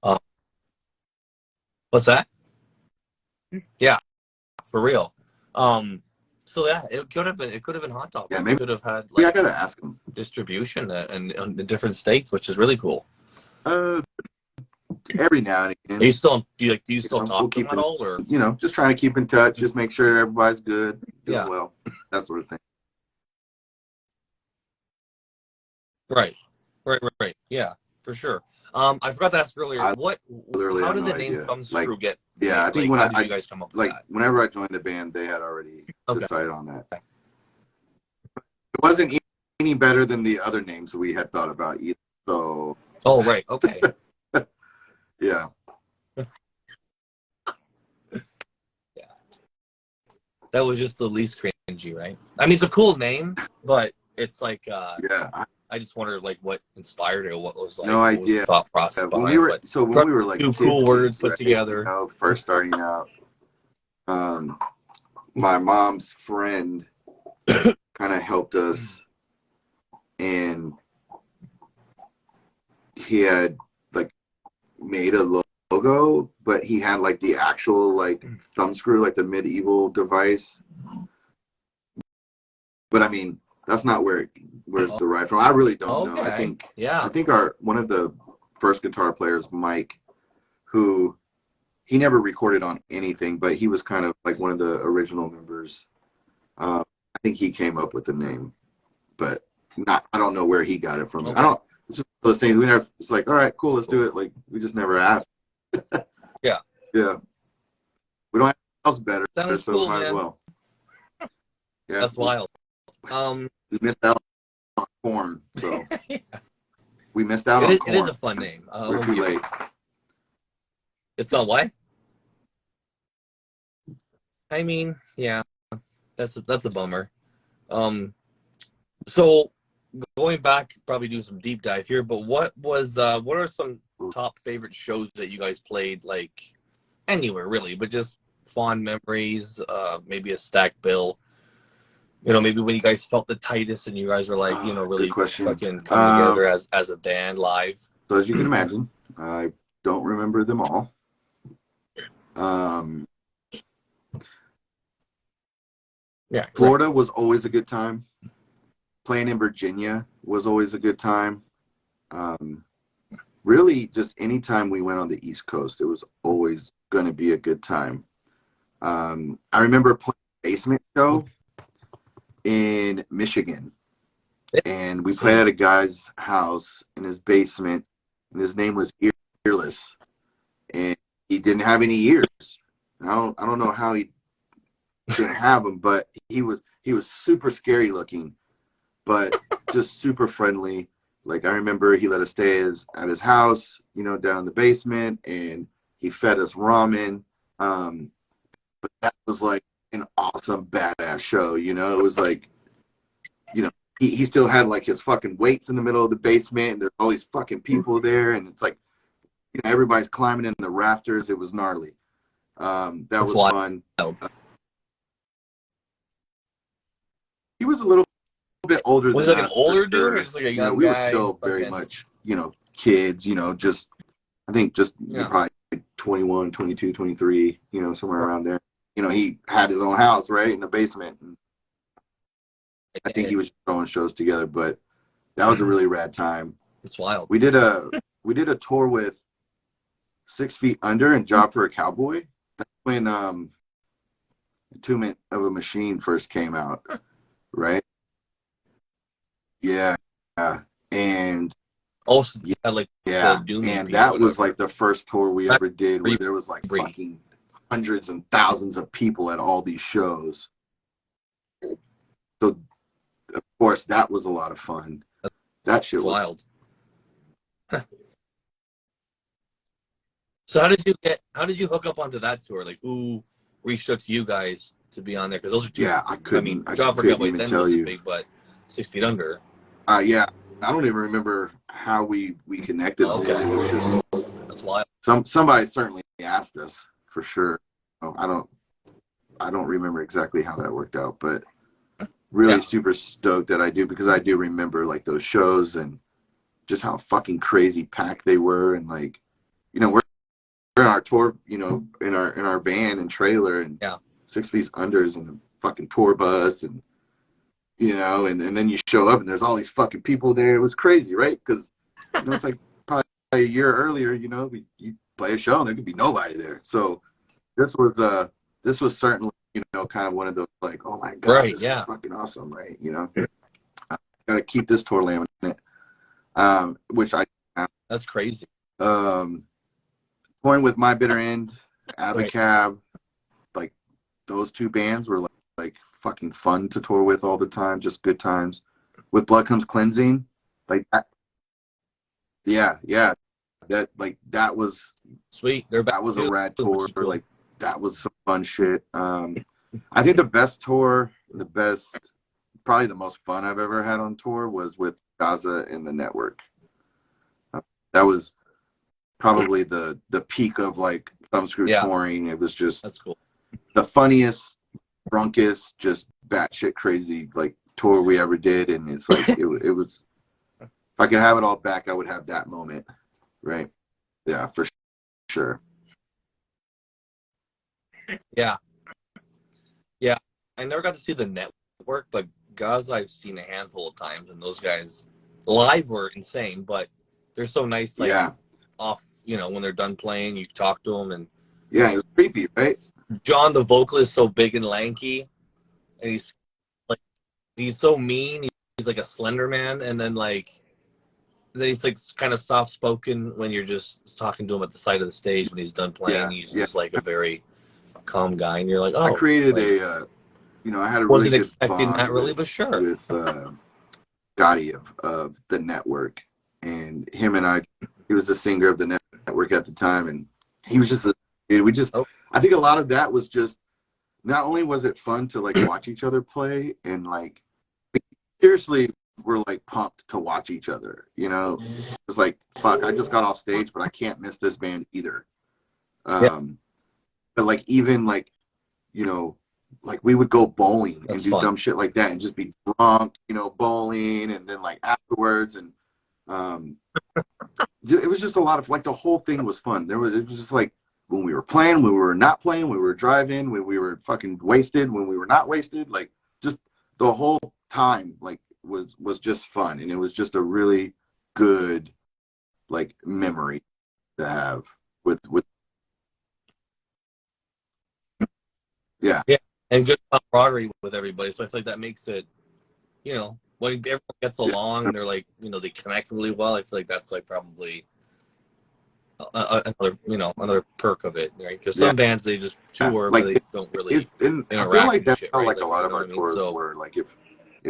But what's that? Yeah, for real. So yeah, it could have been Hot Topic. Yeah, It maybe. could have had Yeah, I like gotta ask him. distribution in different states, which is really cool. Every now and Are again. you still do you still we'll talk to keep them at all, or just trying to keep in touch, just make sure everybody's good, doing Yeah. well, that sort of thing. right? Yeah, for sure. I forgot to ask earlier. I literally How have did no the name idea. Thumbscrew Like, get? Yeah, I made? think Like, when how did you guys come up with that? whenever I joined the band, they had already Okay. decided on that. It wasn't any better than the other names we had thought about either. So Oh, right. Okay. yeah, That was just the least cringy, right? I mean, it's a cool name, but it's like yeah. I just wondered like what inspired it, or what was like No what was the idea. thought process When behind we were it. when we were like Two kids, cool words put right? together. First starting out. My mom's friend kind of helped us, and he had like made a logo, but he had like the actual like thumbscrew, like the medieval device. But I mean, that's not where it's derived from. I really don't know. Okay. I think one of the first guitar players, Mike, who he never recorded on anything, but he was kind of like one of the original members. I think he came up with the name, but I don't know where he got it from. Okay. It's just those things we never. It's like, all right, cool, let's do it. Like we just never asked. Yeah. Yeah. We don't have else better, Sounds so cool, might man. as well. Yeah. That's wild. We missed out on corn, so Yeah. we missed out on It corn. is a fun name. We're too late. It's on what? I mean, yeah, that's a bummer. So going back, probably do some deep dive here. But what are some top favorite shows that you guys played, like anywhere really, but just fond memories? Maybe a stacked bill. You know, maybe when you guys felt the tightest and you guys were like, really fucking coming together as a band live. So as you can imagine, I don't remember them all. Yeah, Florida was always a good time. Playing in Virginia was always a good time. Really, just any time we went on the East Coast, it was always going to be a good time. I remember playing a basement show in Michigan, and we played at a guy's house in his basement, and his name was Earless, and he didn't have any ears. I don't know how he didn't have them, but he was super scary looking, but just super friendly. Like I remember he let us stay at his house, down in the basement, and he fed us ramen. But that was like an awesome badass show, It was like, he still had like his fucking weights in the middle of the basement, and there's all these fucking people there, and it's like, everybody's climbing in the rafters. It was gnarly. That was fun. He was a little bit older than us. Was it like an older dude or just like a young guy? We were still very much, kids, just I think just probably 21, 22, 23, somewhere around there. He had his own house, right, in the basement. And I think he was throwing shows together, but that was a really rad time. It's wild. We did a tour with 6 Feet Under and Job for a Cowboy. That's when Entombment of a Machine first came out, right? Yeah. And also, like yeah, the Doom and EP that was like the first tour we ever did where there was like Free. fucking hundreds and thousands of people at all these shows. So course, that was a lot of fun. That shit It's was wild. So how did you hook up onto that tour? Like, who reached out to you guys to be on there? Because those are two. yeah. I mean, couldn't John Forget White even then tell wasn't you. big, but 6 Feet Under. Yeah, I don't even remember how we connected. Okay. It was just That's wild. somebody certainly asked us for sure. I don't remember exactly how that worked out, but really super stoked that I do, because I do remember like those shows and just how fucking crazy packed they were. And like, you know, we're in our tour, you know, in our van and trailer, and 6 Feet Under's in the fucking tour bus, and you know, and then you show up and there's all these fucking people there. It was crazy, right? Because you know, it's like probably a year earlier, you know, you play a show and there could be nobody there. So this was certainly, you know, kind of one of those like, oh my god, Right, this is fucking awesome, right? You know, I gotta keep this tour laminate, which I That's crazy. touring with My Bitter End, Abacab, like those two bands were like fucking fun to tour with all the time, just good times. With Blood Comes Cleansing, like that, that was Sweet. They're back. That was too, a rad which tour. is cool. Like that was some fun shit. I think the best tour, probably the most fun I've ever had on tour was with Gaza and the Network. That was probably the peak of like Thumbscrew touring. It was just That's cool. The funniest, drunkest, just batshit crazy like tour we ever did, and it's like it was. If I could have it all back, I would have that moment, right? Yeah, for sure. Yeah. I never got to see the Network, but Gaza I've seen a handful of times, and those guys live were insane. But they're so nice, like off, you know, when they're done playing, you talk to them, and it was creepy, right? John, the vocalist, so big and lanky, and he's so mean. He's like a slender man, and then he's like kind of soft spoken when you're just talking to him at the side of the stage. When he's done playing, he's just like a very calm guy, and you're like, oh. I created I had a really good expecting that really, but sure. With Scotty of the Network, and him and he was the singer of the Network at the time, and he was just I think a lot of that was just, not only was it fun to like watch each other play, and like seriously we're like pumped to watch each other, you know. It was like, fuck, I just got off stage, but I can't miss this band either. But like, even like, you know, like we would go bowling and do dumb shit like that and just be drunk, you know, bowling, and then like afterwards, and it was just a lot of like, the whole thing was fun. It was just like, when we were playing, when we were not playing, when we were driving, when we were fucking wasted, when we were not wasted, like just the whole time like was just fun, and it was just a really good like memory to have with and good camaraderie with everybody. So I feel like that makes it, you know, when everyone gets along and they're like, you know, they connect really well. I feel like that's like probably another perk of it, right? Because some bands, they just tour, like, but they don't really interact. I feel like that's how like a lot of our tours were. Like if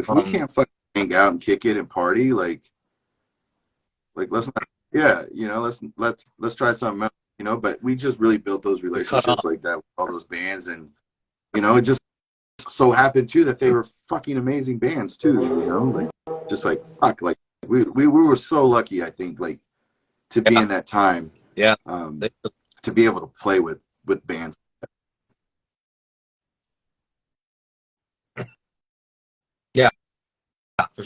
we can't fucking hang out and kick it and party, like let's try something else, you know. But we just really built those relationships like that with all those bands, and you know, it just so happened too that they were fucking amazing bands too, you know. Like just like fuck, like we were so lucky, I think, like to be in that time, to be able to play with bands.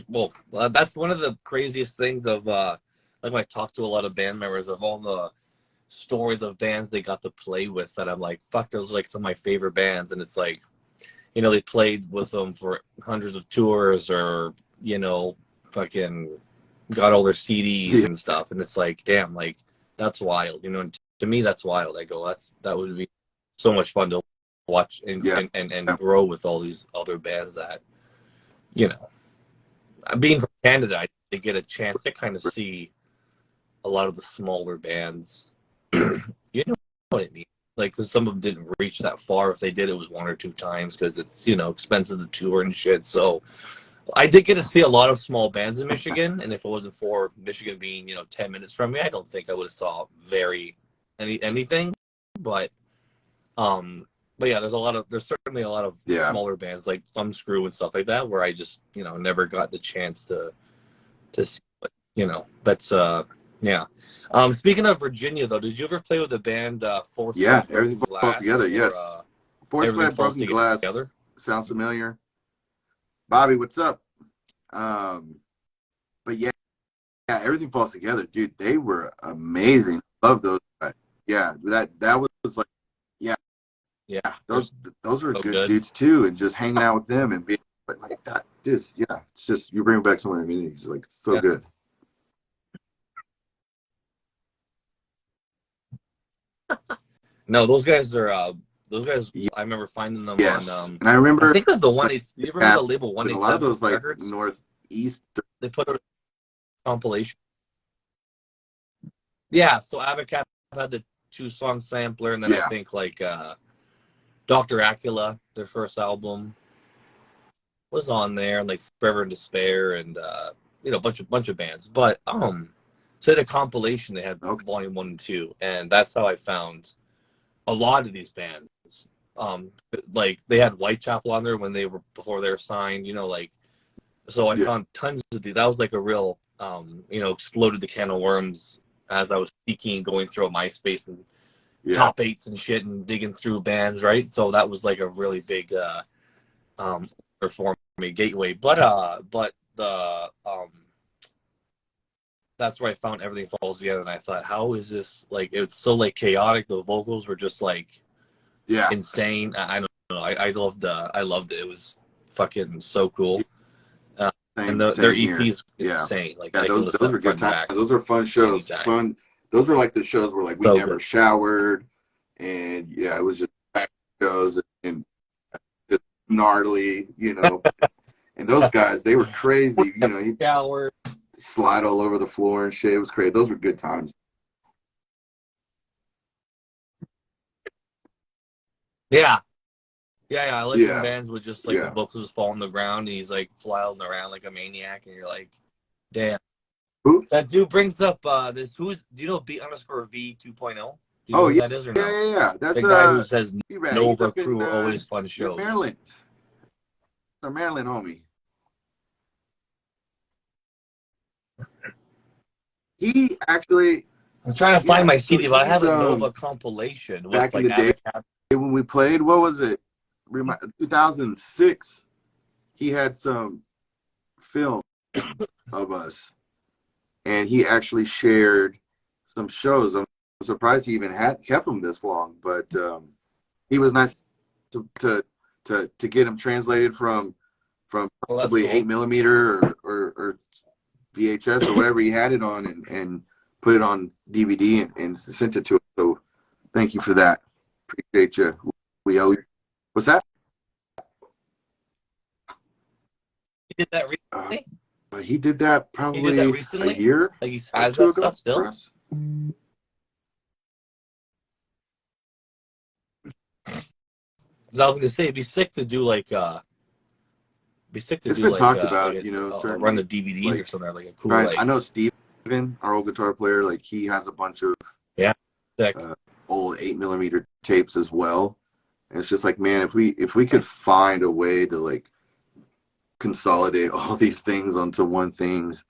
Well, that's one of the craziest things of like, when I talk to a lot of band members, of all the stories of bands they got to play with, that I'm like, fuck, those are like some of my favorite bands. And it's like, you know, they played with them for hundreds of tours, or, you know, fucking got all their CDs and stuff. And it's like, damn, like, that's wild, you know. And to me, that's wild. I go, that would be so much fun to watch and grow with all these other bands that, you know, being from Canada, I get a chance to kind of see a lot of the smaller bands. You know what I mean? Like, 'cause some of them didn't reach that far. If they did, it was one or two times, because it's, you know, expensive to tour and shit. So I did get to see a lot of small bands in Michigan, and if it wasn't for Michigan being 10 minutes from me, I don't think I would have saw anything. But but yeah, there's certainly a lot of smaller bands like Thumbscrew and stuff like that where I just never got the chance to see. But that's yeah. Speaking of Virginia though, did you ever play with a band Force Fed Everything Falls Together? Yes. Force Fed Broken Glass together? Sounds familiar. Bobby, what's up? But yeah, Everything Falls Together, dude. They were amazing. Love those guys. Yeah, that was like, those are good dudes too, and just hanging out with them and being like that, dude. Yeah, it's just you bring back so many meanings. Like it's so good. No, those guys are. Those guys, I remember finding them on. And I remember. I think it was the one. You remember the label 187? A lot of those like records? Northeast. They put out a compilation. Yeah, so Abacab had the 2-song sampler, and then I think like Dr. Acula, their first album, was on there, and like Forever in Despair, and a bunch of bands. But so the compilation they had volume 1 and 2, and that's how I found a lot of these bands. Like they had Whitechapel on there before they were signed, so I found tons of these. That was like a real exploded the can of worms as I was speaking, going through MySpace and top 8s and shit and digging through bands, right? So that was like a really big for me, gateway. But the that's where I found Everything Falls Together, and I thought, how is this like? It's so like chaotic. The vocals were just like insane. I don't know. I loved it. It was fucking so cool. And their EP's insane. Like those were good times. Those were fun shows. Anytime. Those were like the shows where like we never showered, and it was just shows and just gnarly, And those guys, they were crazy. He showered, slide all over the floor and shit. It was crazy. Those were good times. Yeah. I like when bands would just like the vocals just fall on the ground and he's like flailing around like a maniac, and you're like, damn. Who? That dude brings up this. Do you know B_V 2.0? Do you know who that is or no? Yeah. That's the guy who says Nova Crew are always fun shows. Maryland. Our Maryland homie. He actually. I'm trying to find my CD, but I have a Nova compilation with back in the day when we played. What was it? 2006. He had some film of us, and he actually shared some shows. I'm surprised he even kept them this long, but he was nice to get them translated from probably 8mm or VHS or whatever he had it on, and put it on DVD and sent it to us. So thank you for that. Appreciate you. We owe you. What's that? He did that recently? He did that probably a year. Like he has that stuff still? Because I was going to say, it'd be sick to do like it's been talked about, run the DVDs or something, like a cool. Right. I know Steven, our old guitar player, like he has a bunch of old 8mm tapes as well. And it's just like, man, if we could find a way to like consolidate all these things onto one things.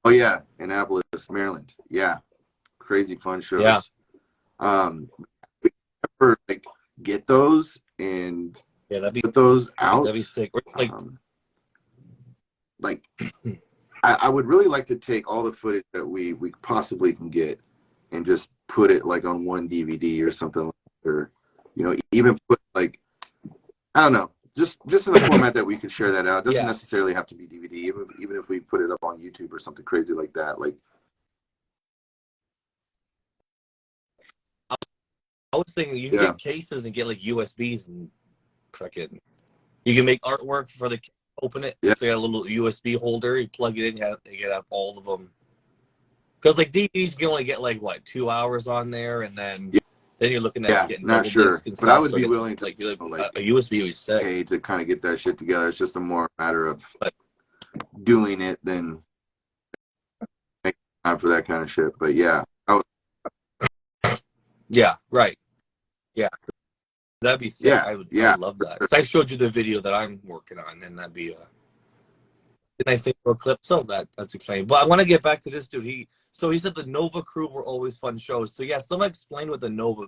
Oh yeah, Annapolis, Maryland. Yeah, crazy fun shows. Yeah. We never like get those and put those out. That'd be sick. Like I would really like to take all the footage that we possibly can get and just put it like on one DVD or something, or even put like, I don't know, just in a format that we could share that out. It doesn't necessarily have to be DVD, even if we put it up on YouTube or something crazy like that. Like, I was thinking you can get cases and get like USBs and fucking, you can make artwork for the, open it. It's like a little USB holder. You plug it in, you get up all of them. Because like DVDs, you can only get like 2 hours on there, and then then you're looking at Yeah, getting not double sure, disc and but I stuff. would So be I guess willing to like like a USB would be sick. pay to kind of get that shit together. It's just a more matter of But, doing it than making time for that kind of shit. But yeah, yeah, right. Yeah, that'd be sick. yeah, I would love that. sure. 'Cause I showed you the video that I'm working on, and that'd be a nice thing for a clip. So that's exciting. But I want to get back to this dude. He said the Nova crew were always fun shows. So yeah, someone explained what the Nova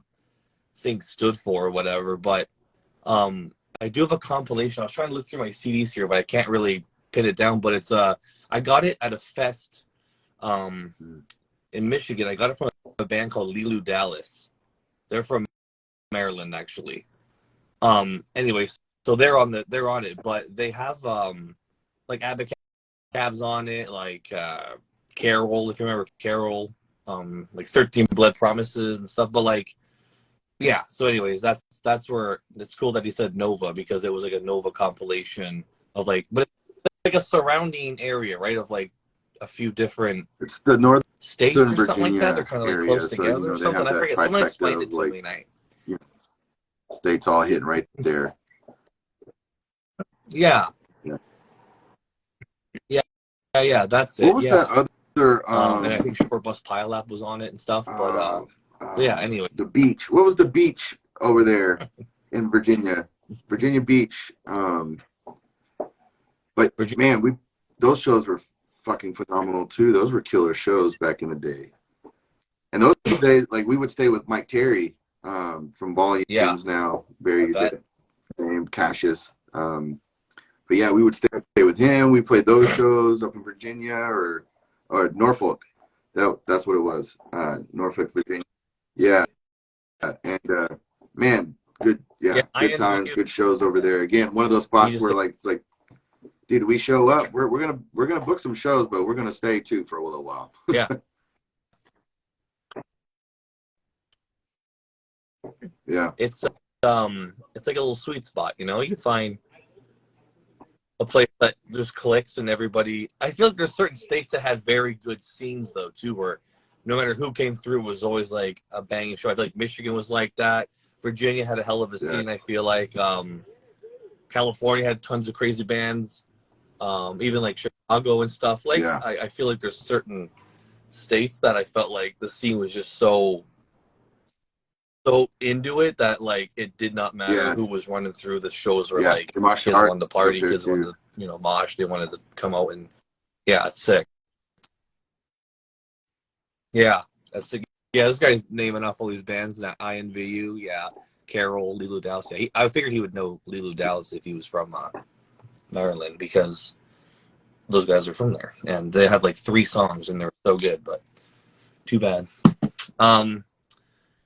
thing stood for or whatever. But I do have a compilation. I was trying to look through my CDs here, but I can't really pin it down. But it's I got it at a fest in Michigan. I got it from a band called Lilu Dallas. They're from Maryland, actually. Anyway, so they're on it, but they have like Abacabs on it, like Carol, if you remember Carol, like 13 Blood Promises and stuff. But like, yeah. So, anyways, that's where it's cool that he said Nova, because it was like a Nova compilation of like, but it's like a surrounding area, right? Of like a few different. It's the Northern states or something Virginia like that. They're kind of like area, close so together you know or they something. have I that forget. Someone explained trifecta it of to like me, and states all hitting right there. yeah. Yeah, that's it. What was Yeah. that other? And I think Short Bus Pileup was on it and stuff. But yeah. Anyway, the beach. What was the beach over there in Virginia? Virginia Beach. But man, those shows were fucking phenomenal too. Those were killer shows back in the day. And those days, like we would stay with Mike Terry from Volumes now, very named Cassius. But yeah, we would stay with him. We played those shows up in Virginia or Norfolk. That's what it was. Norfolk, Virginia. Yeah. And man, good times, good shows over there. Again, one of those spots where like it's like, dude, we show up. We're gonna book some shows, but we're gonna stay too for a little while. Yeah. Yeah. It's like a little sweet spot, you know. You find a place that just clicks and everybody. I feel like there's certain states that had very good scenes though too, where no matter who came through was always like a banging show. I feel like Michigan was like that. Virginia had a hell of a scene. I feel like California had tons of crazy bands. Even like Chicago and stuff. Like I feel like there's certain states that I felt like the scene was just so into it that like it did not matter who was running through. The shows were like kids wanted to party, kids wanted to mosh, they wanted to come out, and it's sick. Yeah, that's sick. Yeah, this guy's naming off all these bands now. INVU, Carol, Lilu Dallas. Yeah, I figured he would know Lilu Dallas if he was from Maryland, because those guys are from there, and they have like 3 songs and they're so good, but too bad.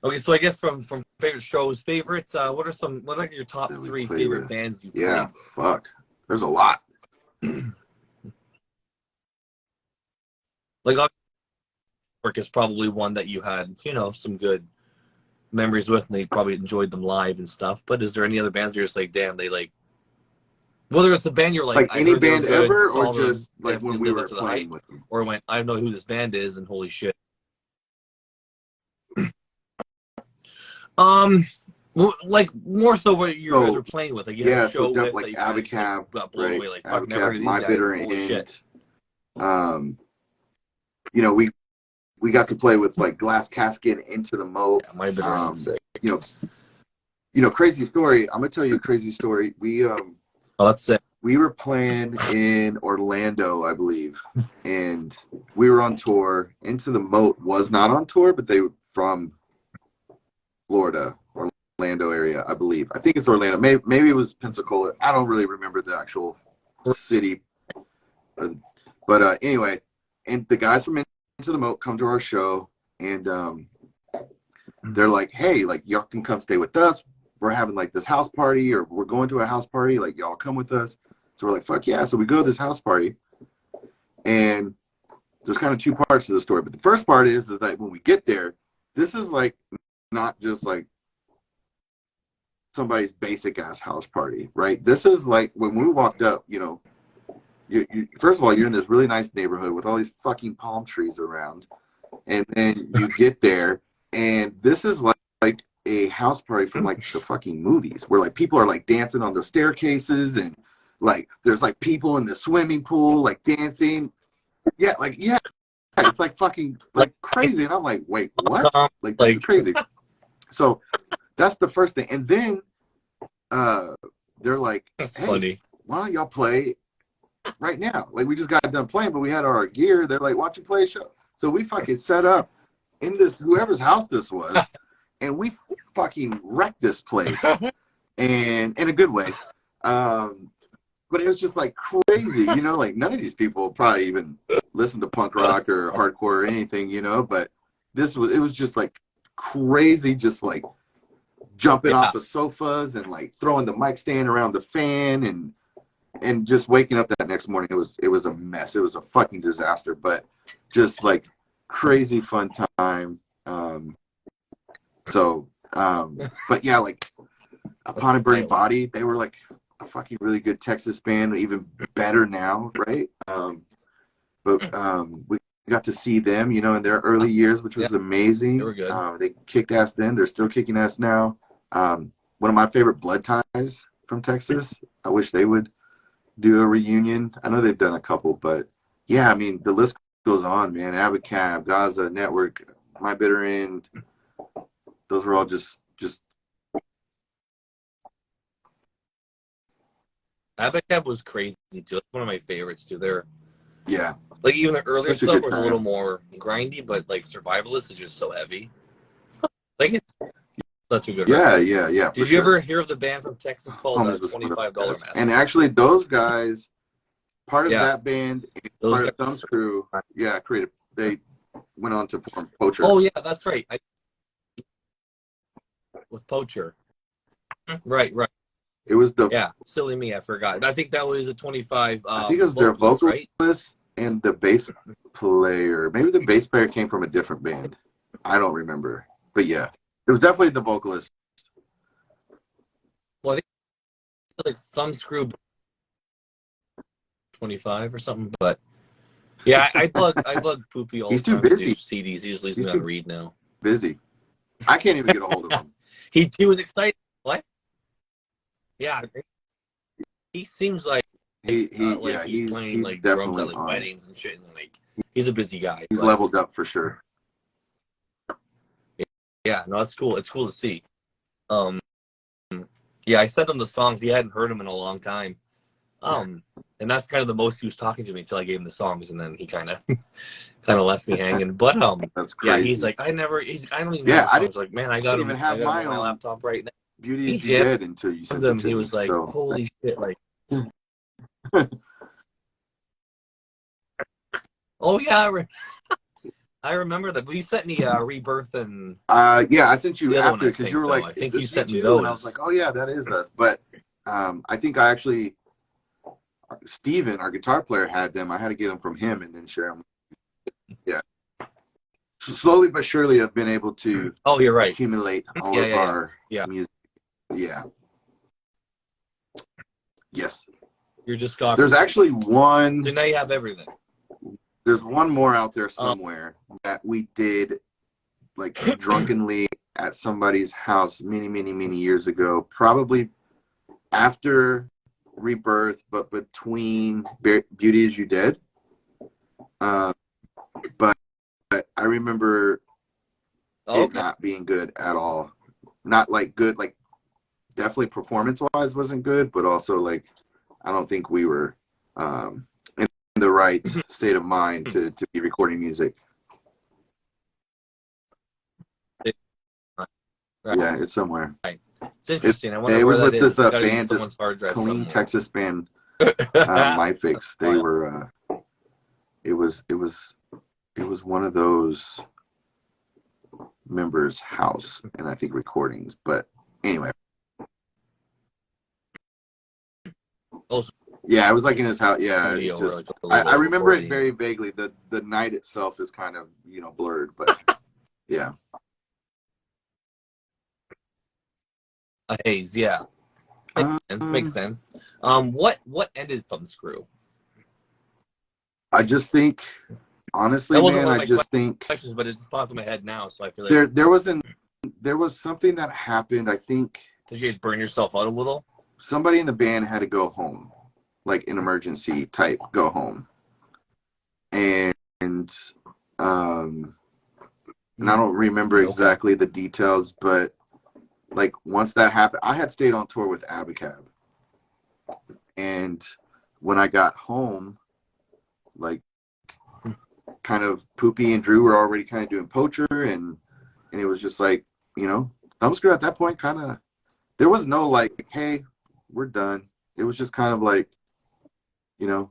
Okay, so I guess from favorite shows, favorites, what are your top 3 favorite bands you played with? Fuck. There's a lot. Like Work is probably one that you had, some good memories with, and they probably enjoyed them live and stuff. But is there any other bands where you're just like, damn, they like, whether it's a band you're like any band ever, or solid, just like when we were playing with them, or went, I know who this band is, and holy shit. Like more so what you guys were playing with, like you had a show with, like Abacab, got blown away, like fucking never heard of these My guys. Bitter Holy shit. We got to play with like Glass Casket, Into the Moat. Yeah, My Bitter sick. Crazy story. I'm gonna tell you a crazy story. That's sick. We were playing in Orlando, I believe, and we were on tour. Into the Moat was not on tour, but they were from Florida, Orlando area, I believe. I think it's Orlando. Maybe it was Pensacola. I don't really remember the actual city. But anyway, and the guys from Into the Moat come to our show, and they're like, hey, like, y'all can come stay with us. We're having like this house party, or we're going to a house party. Like, y'all come with us. So we're like, fuck yeah. So we go to this house party, and there's kind of 2 parts to the story. But the first part is that when we get there, this is like not just like somebody's basic ass house party, right? This is like when we walked up, you first of all, you're in this really nice neighborhood with all these fucking palm trees around, and then you get there, and this is like a house party from like the fucking movies, where like people are like dancing on the staircases, and like there's like people in the swimming pool like dancing. Yeah, like yeah, it's like fucking like crazy. And I'm like, wait, what? Like this is crazy. So that's the first thing. And then they're like, That's hey, funny. why don't y'all play right now? Like we just got done playing, but we had our gear. They're like, why don't you play a show? So we fucking set up in this whoever's house this was, and we fucking wrecked this place, and in a good way. But it was just like crazy, you know, like none of these people probably even listen to punk rock or hardcore or anything, you know, but it was just like crazy, just like jumping off of sofas and like throwing the mic stand around the fan, and just waking up that next morning. It was a mess. It was a fucking disaster, but just like crazy fun time. But yeah, like Upon a Burning Body, they were like a fucking really good Texas band, even better now, right? We got to see them, you know, in their early years, which was amazing. They were good. They kicked ass then. They're still kicking ass now. One of my favorite Blood Ties from Texas. I wish they would do a reunion. I know they've done a couple, but yeah, I mean, the list goes on, man. Abacab, Gaza, Network, My Bitter End. Those were all just Abacab was crazy too. That's one of my favorites too. They're like even the earlier Such a stuff good was a time. little more grindy, but like Survivalist is just so heavy. Like it's such a good record. Yeah. Did you ever hear of the band from Texas called $25 Master? And actually, those guys, part of Yeah. that band, and Those part of guys- Thumbscrew, they went on to form Poachers. Oh yeah, that's right. With Poacher. Right. It was Silly me, I forgot. I think that was a 25. I think it was their vocalist, right? And the bass player. Maybe the bass player came from a different band. I don't remember, but yeah, it was definitely the vocalist. Well, I think like Thumbscrew 25 or something, but yeah, I bug Poopy all the time. He's too busy. To do CDs. He just leaves me on read now. Busy. I can't even get a hold of him. He was excited. What? Yeah, he seems like he's playing like drums at like weddings and shit. And, like he's a busy guy. He's leveled up for sure. Yeah, no, that's cool. It's cool to see. Yeah, I sent him the songs. He hadn't heard them in a long time. And that's kind of the most he was talking to me until I gave him the songs, and then he kind of left me hanging. But that's crazy. Yeah, he's like, I don't even know the songs. Like, man, I got him on my laptop right now. Beauty is dead until you sent them. He was like, holy shit, like. Oh yeah, I remember that. But you sent me Rebirth and. Yeah, I sent you after because you were like, I think you sent me those. those. And I was like, oh yeah, that is us. But I think I actually, Steven, our guitar player, had them. I had to get them from him and then share them. Yeah. So slowly but surely, I've been able to. Oh, you're right. Accumulate all of our music. Yeah. Yes. You're just got. There's actually one. So now you have everything. There's one more out there somewhere that we did, like drunkenly at somebody's house many years ago. Probably after Rebirth, but between Beauty Is You Dead. But I remember it not being good at all. Not like good, like definitely performance-wise wasn't good, but also like I don't think we were in the right state of mind to be recording music. Yeah, it's somewhere. Right. It's interesting. I wonder it was where with that is. This band, this clean somewhere. Texas band, My Fix. They were. It was one of those members' house, and I think recordings. But anyway. Yeah, it was like in his house. Yeah, just, I remember it very vaguely. The night itself is kind of blurred, but yeah. A haze, yeah. Makes sense. What ended Thumbscrew? I just think, honestly, man, I just think questions, but it just popped in my head now, so I feel like there there was something that happened. I think Did you guys burn yourself out a little? somebody in the band had to go home, like an emergency type go home. And and I don't remember exactly the details, but like once that happened, I had stayed on tour with Abacab. And when I got home, like kind of Poopy and Drew were already kind of doing Poacher, and it was just like, you know, Thumbscrew at that point kind of, there was no like, hey, we're done. It was just kind of like, you know,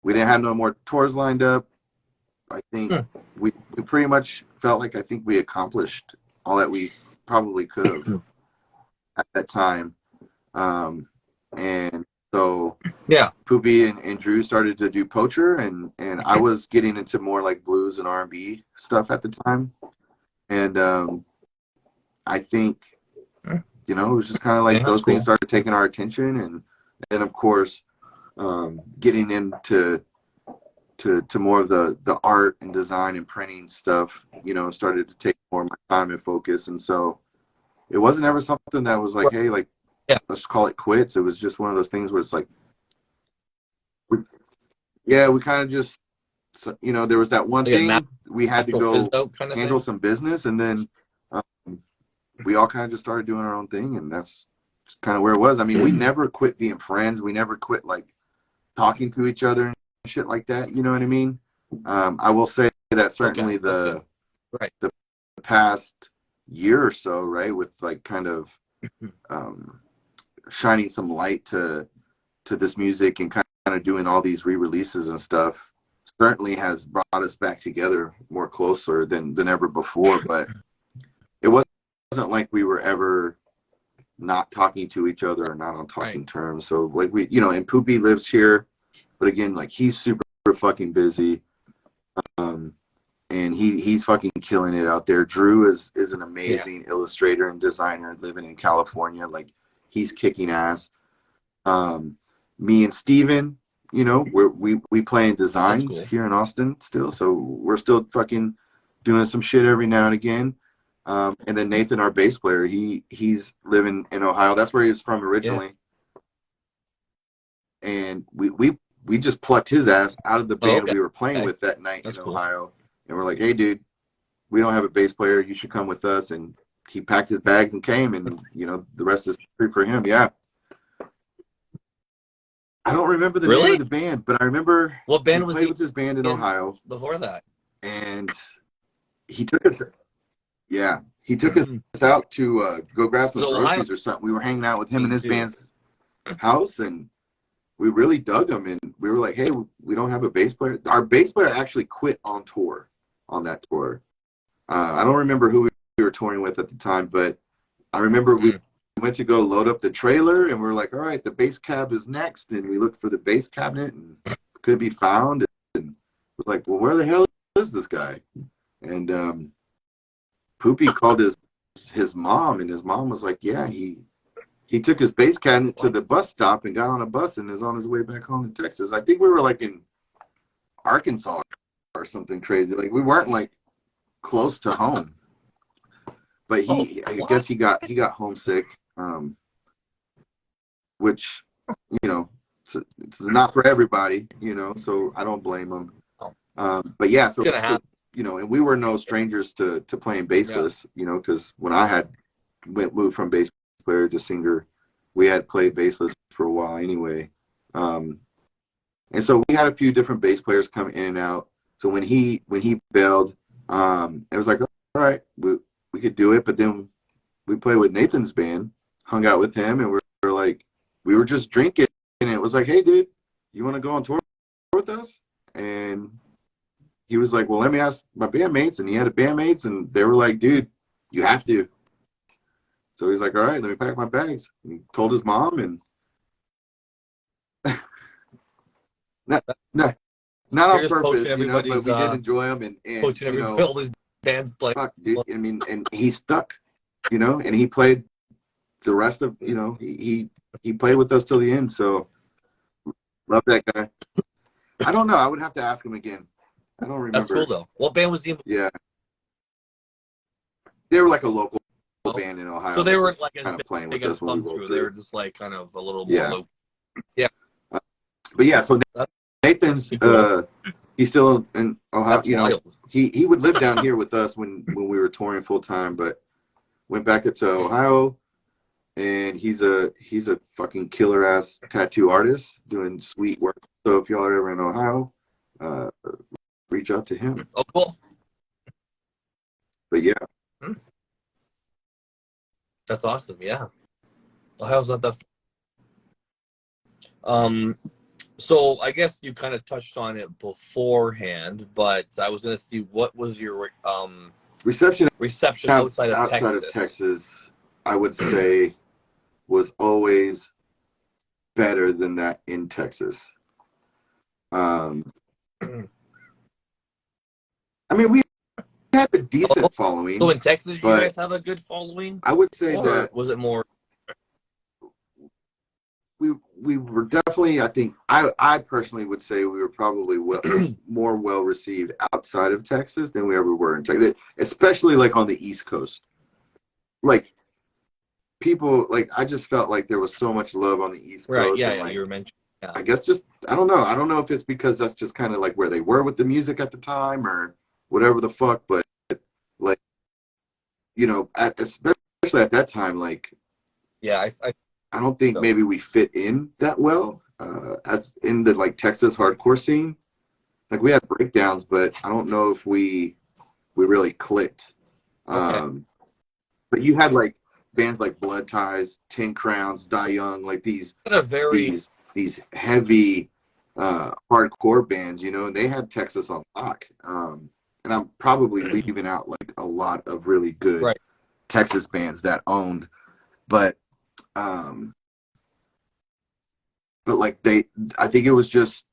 we didn't have no more tours lined up. I think we pretty much felt like I think we accomplished all that we probably could have at that time. And so yeah, Poopy and Drew started to do Poacher, and I was getting into more like blues and R&B stuff at the time. And I think, you know, it was just kind of like those things started taking our attention, and then of course getting into more of the art and design and printing stuff, you know, started to take more of my time and focus. And so it wasn't ever something that was like, hey, like, let's call it quits. It was just one of those things where it's like, we kind of just, you know, there was that one thing we had to go handle some business, and then we all kind of just started doing our own thing, and that's kind of where it was. I mean, we never quit being friends. We never quit like talking to each other and shit like that. You know what I mean? I will say that certainly the past year or so, right, with like kind of shining some light to this music and kind of doing all these re-releases and stuff, certainly has brought us back together more closer than ever before. But it wasn't like we were ever not talking to each other or not on talking terms. So like we, you know, and Poopy lives here, but again, like he's super fucking busy. And he's fucking killing it out there. Drew is an amazing illustrator and designer living in California. Like he's kicking ass. Me and Steven, you know, we play in designs here in Austin still. So we're still fucking doing some shit every now and again. And then Nathan, our bass player, he's living in Ohio. That's where he was from originally. Yeah. And we just plucked his ass out of the band we were playing with that night in Ohio. And we're like, hey, dude, we don't have a bass player. You should come with us. And he packed his bags and came, and, you know, the rest is free for him. Yeah. I don't remember the name of the band, but I remember what band was played with his band in Ohio before that. And he took us, he took us out to go grab some groceries or something. We were hanging out with him in his band's house, and we really dug him, and we were like, hey, we don't have a bass player. Our bass player actually quit on tour, on that tour. I don't remember who we were touring with at the time, but I remember we went to go load up the trailer, and we were like, all right, the bass cab is next. And we looked for the bass cabinet and couldn't be found. And we're like, well, where the hell is this guy? And Poopy called his mom, and his mom was like, yeah, he took his bass cabinet to the bus stop and got on a bus and is on his way back home to Texas. I think we were like in Arkansas or something crazy. Like we weren't like close to home, but I guess he got homesick, which, you know, it's not for everybody, you know, so I don't blame him. But yeah, so you know, and we were no strangers to playing bassless, you know, because when I had moved from bass player to singer, we had played bassless for a while anyway. And so we had a few different bass players come in and out. So when he bailed, it was like, all right, we could do it. But then we played with Nathan's band, hung out with him, and we were like, we were just drinking, and it was like, hey, dude, you want to go on tour with us? And he was like, well, let me ask my bandmates. And he had a bandmates, and they were like, dude, you have to. So he's like, all right, let me pack my bags. And he told his mom, and not on purpose, you know, but we did enjoy him, and poaching you know, all these bands play. Fuck, dude, I mean, and he stuck, you know, and he played the rest of, you know, he played with us till the end. So love that guy. I don't know. I would have to ask him again. I don't remember. That's cool though. What band was he? Yeah, they were like a local band in Ohio. So they weren't like kind as of playing big with as us when we Thumbscrew. rolled They through. were just like kind of a little more Yeah. low. Yeah. But yeah, so That's Nathan's cool. he's still in Ohio. That's You know, wild. he would live down here with us when we were touring full time, but went back up to Ohio, and he's a fucking killer ass tattoo artist doing sweet work. So if y'all are ever in Ohio, reach out to him. Oh, cool. But yeah, That's awesome. Yeah. Ohio's not that. So I guess you kind of touched on it beforehand, but I was gonna see what was your reception outside of outside of Texas. Texas, I would say, was always better than that in Texas. I mean, we had a decent following. So in Texas, you guys have a good following? I would say or that was it more? we were definitely, I think, I personally would say we were probably more well received outside of Texas than we ever were in Texas, especially like on the East Coast. Like people, like I just felt like there was so much love on the East Coast. Right, yeah, and, yeah, like, you were mentioning. Yeah. I guess just I don't know if it's because that's just kind of like where they were with the music at the time or whatever the fuck, but like, you know, especially at that time, like, yeah, I don't think maybe we fit in that well as in the like Texas hardcore scene. Like we had breakdowns, but I don't know if we really clicked. Okay. But you had like bands like Blood Ties, 10 Crowns, Die Young, like these heavy hardcore bands, you know, and they had Texas on lock. And I'm probably leaving out like a lot of really good Texas bands that owned, but like I think it was just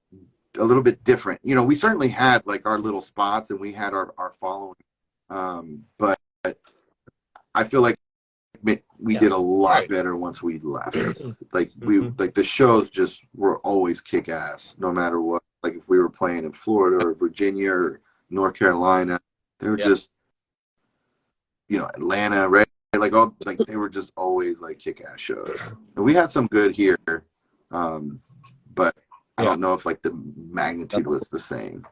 a little bit different. You know, we certainly had like our little spots and we had our following, but I feel like we did a lot better once we left. Like like the shows just were always kick ass, no matter what. Like if we were playing in Florida or Virginia or North Carolina, they were just, you know, Atlanta, right? Like all like they were just always like kick ass shows. And we had some good here, but I don't know if like the magnitude was the same.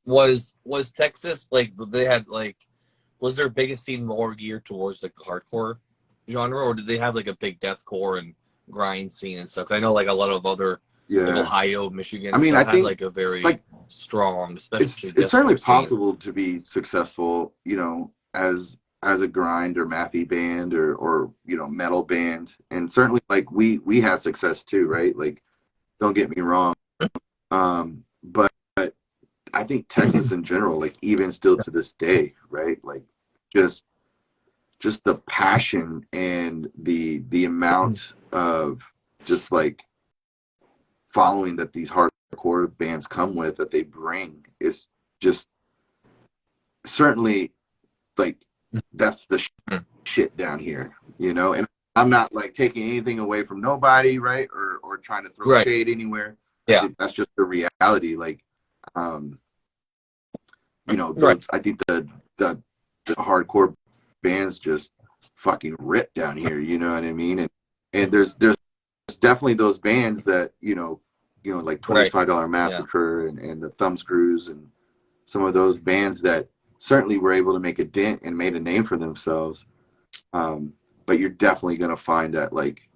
Was Texas like they had like was their biggest scene more geared towards like the hardcore genre, or did they have like a big deathcore and grind scene and stuff? I know like a lot of other like Ohio, Michigan, I mean, I think had like a very like, strong, especially it's certainly scene. possible to be successful, you know, as a grind or mathy band or you know, metal band, and certainly like we had success too, right? Like don't get me wrong, but I think Texas in general, like even still to this day, right? Like just the passion and the amount of just like following that these hardcore bands come with, that they bring, is just certainly like that's the shit down here, you know. And I'm not like taking anything away from nobody, right? Or trying to throw shade anywhere. Yeah, that's just the reality. Like, you know, I think the hardcore bands just fucking rip down here. You know what I mean? And there's definitely those bands that you know like $25 Massacre and the Thumbscrews and some of those bands that certainly were able to make a dent and made a name for themselves. But you're definitely gonna find that like,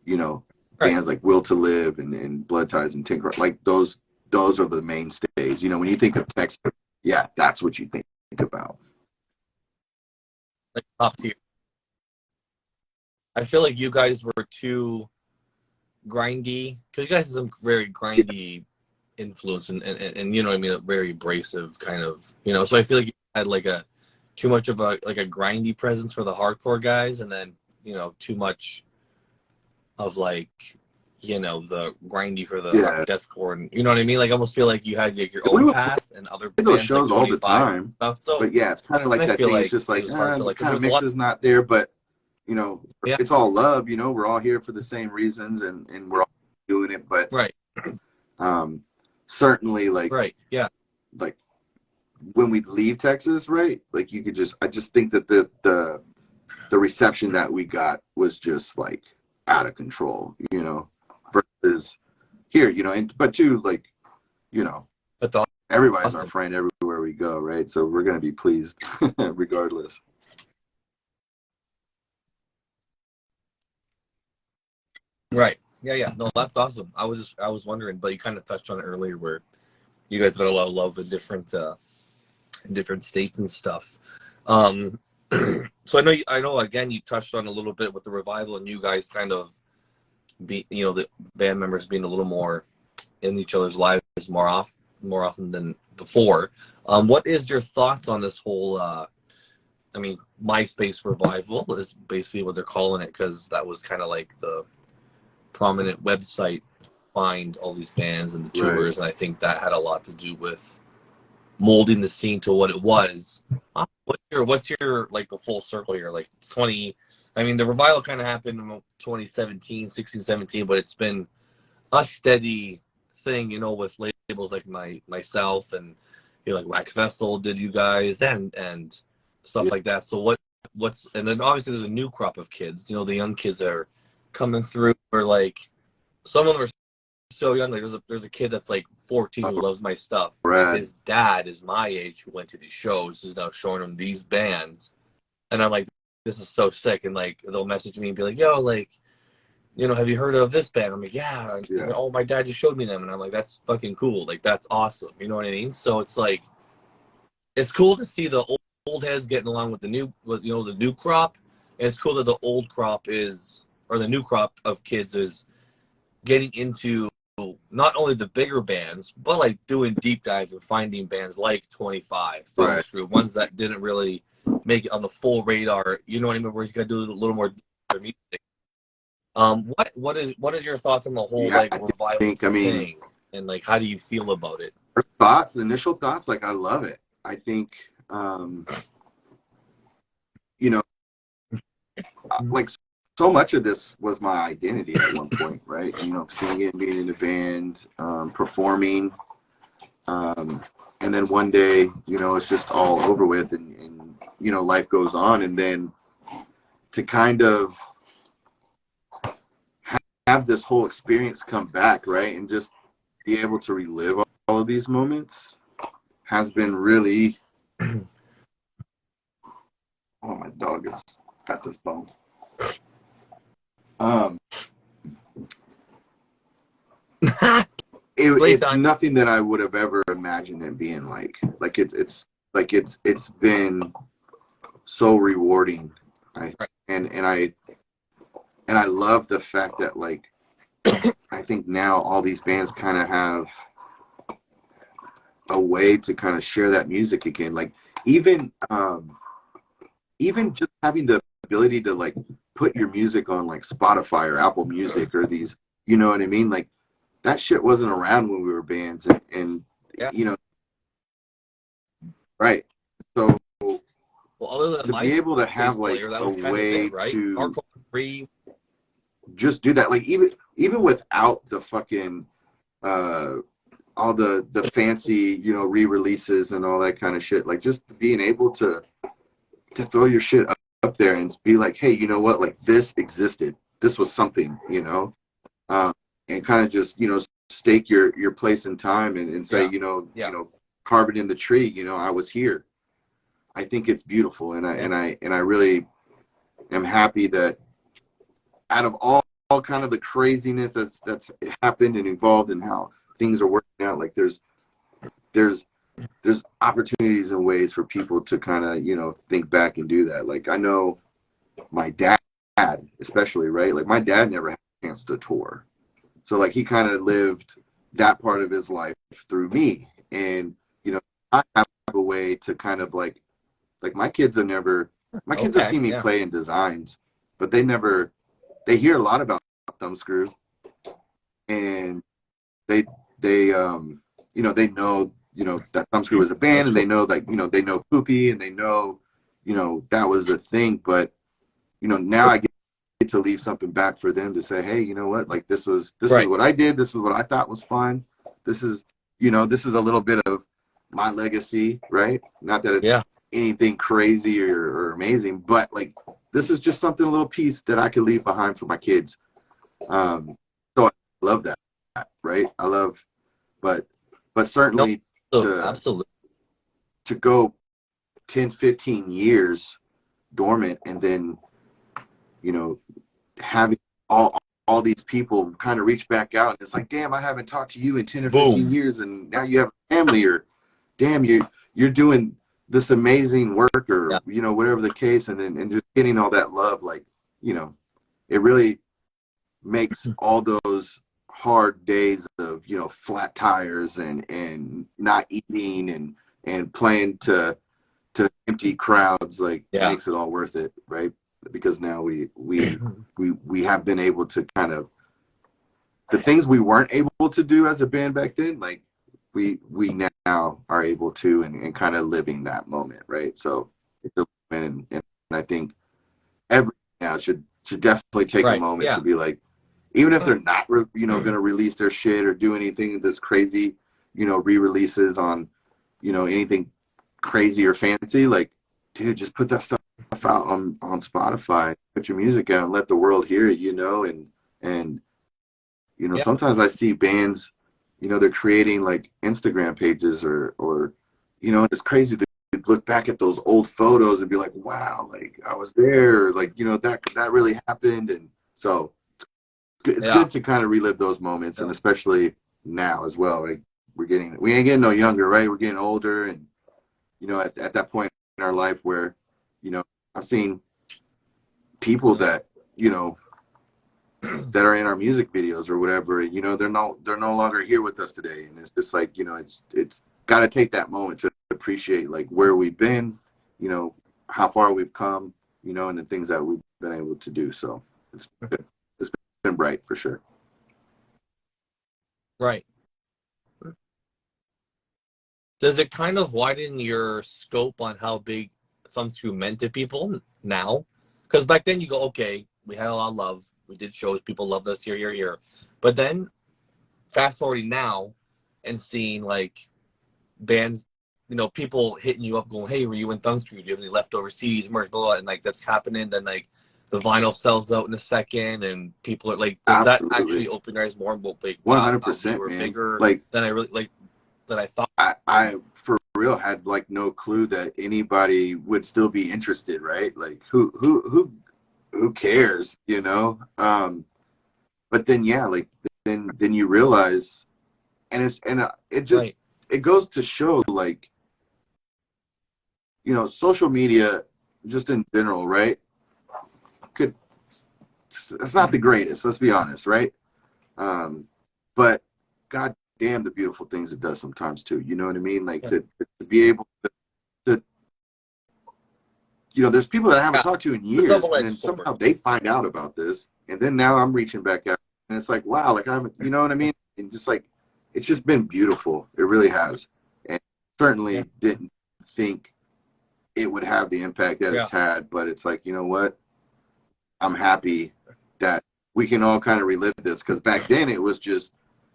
you know, bands like Will to Live and Blood Ties and Tinker, like those are the mainstays. You know, when you think of Texas, that's what you think about. Like top tier. I feel like you guys were too grindy, because you guys have some very grindy influence and you know what I mean, a very abrasive kind of, you know. So I feel like you had like a too much of a like a grindy presence for the hardcore guys, and then you know too much of like, you know, the grindy for the deathcore, and you know what I mean. Like I almost feel like you had like your own path, and other bands those shows like all the time. Stuff. So, but yeah, it's kind of like that thing. Like, it's just like kind of mix is not there, but you know, it's all love. You know, we're all here for the same reasons, and we're all doing it. But certainly, like like when we leave Texas, right? Like you could just, I just think that the reception that we got was just like out of control, you know, versus here, you know, and but too, like, you know, That's everybody's awesome. our friend everywhere we go, right? So we're gonna be pleased regardless. Right. Yeah, yeah. No, that's awesome. I was wondering, but you kind of touched on it earlier where you guys got a lot of love in different states and stuff. Um, so I know again you touched on a little bit with the revival and you guys kind of the band members being a little more in each other's lives more often than before. What is your thoughts on this whole MySpace revival is basically what they're calling it, because that was kind of like the prominent website to find all these bands and the tours, and I think that had a lot to do with molding the scene to what it was. What's your like the full circle here? Like the revival kind of happened in 2017, 16, 17, but it's been a steady thing, you know, with labels like myself and like Wax Vessel did you guys and stuff like that. So what's and then obviously there's a new crop of kids, the young kids that are coming through, or like some of them are so young. Like there's a kid that's like 14 who loves my stuff. Right. Like his dad is my age who went to these shows, is now showing him these bands, and I'm like, this is so sick. And like they'll message me and be like, yo, like, have you heard of this band? I'm like, yeah. Oh, my dad just showed me them, and I'm like, that's fucking cool. Like that's awesome. You know what I mean? So it's like, it's cool to see the old heads getting along with the new crop. And it's cool that the old crop the new crop of kids is getting into not only the bigger bands, but like doing deep dives and finding bands like 25, Thumbscrew, ones that didn't really make it on the full radar. You know what I mean? Where you got to do a little more music. What is your thoughts on the whole revival thing, and like how do you feel about it? Initial thoughts, like I love it. I think like so much of this was my identity at one point, right? Singing, being in a band, performing, and then one day, it's just all over with, and life goes on, and then to kind of have this whole experience come back, right, and just be able to relive all of these moments has been really. Oh, my dog has got this bone. It's nothing that I would have ever imagined it being like. Like it's been so rewarding. And I love the fact that like I think now all these bands kind of have a way to kind of share that music again. Like even just having the ability to like put your music on like Spotify or Apple Music or these, you know what I mean? Like that shit wasn't around when we were bands, and right. So other than to be able to have like a way to just do that, like even without the fucking all the fancy re-releases and all that kind of shit, like just being able to throw your shit up there and be like, hey, you know what, like this existed, this was something, and kind of just stake your place in time and say carve it in the tree, I was here. I think it's beautiful, and I really am happy that out of all kind of the craziness that's happened and involved in how things are working out, like there's opportunities and ways for people to kind of think back and do that. Like I know my dad especially, right? Like my dad never had a chance to tour, so like he kind of lived that part of his life through me, and I have a way to kind of like my kids have seen me play in designs, but they hear a lot about Thumbscrew, and they know that Thumbscrew is a band, and they know that they know Poopy, and they know that was a thing, but now I get to leave something back for them to say, hey, you know what, like this is what I did, this is what I thought was fun, this is a little bit of my legacy, right? Not that it's Yeah. anything crazy or amazing, but like this is just something, a little piece that I could leave behind for my kids. So I love that, right? I love, but certainly Absolutely. to go 10, 15 years dormant, and then, you know, having all these people kind of reach back out, and it's like, damn, I haven't talked to you in 10 or 15 Boom. years, and now you have a family, or damn, you're doing this amazing work, or Yeah. you know, whatever the case, and then and just getting all that love, like, you know, it really makes all those hard days of, you know, flat tires and not eating and playing to empty crowds, like, Yeah. makes it all worth it, right? Because now we have been able to kind of, the things we weren't able to do as a band back then, like we now are able to, and kind of living that moment, right? So it's a moment, and I think everyone now should definitely take a Right. moment Yeah. to be like, even if they're not you know, going to release their shit or do anything this crazy, you know, re-releases on, you know, anything crazy or fancy, like, dude, just put that stuff out on Spotify, put your music out and let the world hear it, you know. And you know, Yeah. sometimes I see bands, you know, they're creating like Instagram pages or you know, it's crazy to look back at those old photos and be like, wow, like I was there, like, you know, that really happened. And so it's Yeah. good to kind of relive those moments, and Yeah. especially now as well. Like we ain't getting no younger, right? We're getting older, and you know, at that point in our life where, you know, I've seen people that, you know, that are in our music videos or whatever, you know, they're no longer here with us today. And it's just like, you know, it's got to take that moment to appreciate like where we've been, you know, how far we've come, you know, and the things that we've been able to do. So it's been bright for sure. Right. Does it kind of widen your scope on how big Thumbscrew meant to people now? Because back then you go, okay, we had a lot of love. We did shows. People loved us here. But then fast forwarding now and seeing like bands, you know, people hitting you up going, hey, were you in Thumbscrew? Do you have any leftover CDs, merch, blah, blah, and like that's happening. Then like the vinyl sells out in a second and people are like, does that actually open your eyes more about like, wow, we 100%, were man. bigger Like than I really like than I thought. I for real had like no clue that anybody would still be interested, right? Like who cares, you know? But then yeah, like then you realize, and it just Right. it goes to show, like, you know, social media just in general, right? It's not the greatest, let's be honest, right? But god damn the beautiful things it does sometimes too, you know what I mean? Like Yeah. to be able to, you know, there's people that I haven't Yeah. talked to in The years, and double-edged then sword. somehow they find out about this, and then now I'm reaching back out, and it's like, wow, like I'm, you know what I mean? And just like, it's just been beautiful. It really has, and certainly didn't think it would have the impact that it's had, but it's like, you know what? I'm happy that we can all kind of relive this, because back then it was just,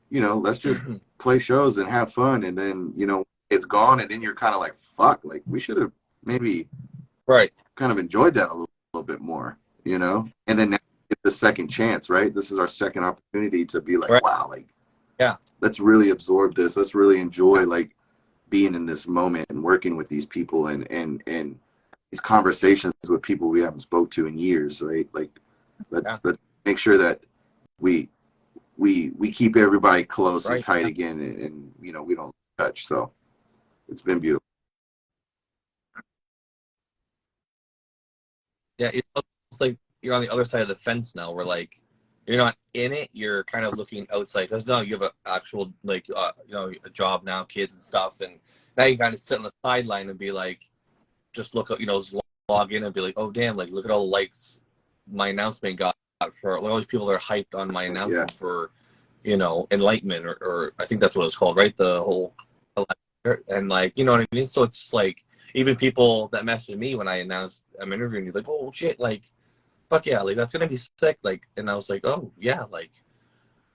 you know, let's just play shows and have fun, and then, you know, it's gone, and then you're kind of like, fuck, like we should have maybe Right. kind of enjoyed that a little bit more, you know. And then now it's the second chance, right? This is our second opportunity to be like, Right. wow, like, Yeah. let's really absorb this. Let's really enjoy like being in this moment and working with these people, and these conversations with people we haven't spoke to in years, right? Like let's make sure that we keep everybody close and tight again, and you know, we don't touch. So it's been beautiful. Yeah, it's like you're on the other side of the fence now. Where like you're not in it, you're kind of looking outside, because now you have an actual like you know, a job now, kids and stuff, and now you kind of sit on the sideline and be like, just look up, you know, just log in and be like, oh damn, like look at all the likes my announcement got for all these people that are hyped on my announcement for, you know, enlightenment, or I think that's what it's called, right? The whole, and like, you know what I mean? So it's like, even people that messaged me when I announced I'm interviewing you, like, oh shit, like, fuck yeah, like that's gonna be sick, like, and I was like, oh yeah, like,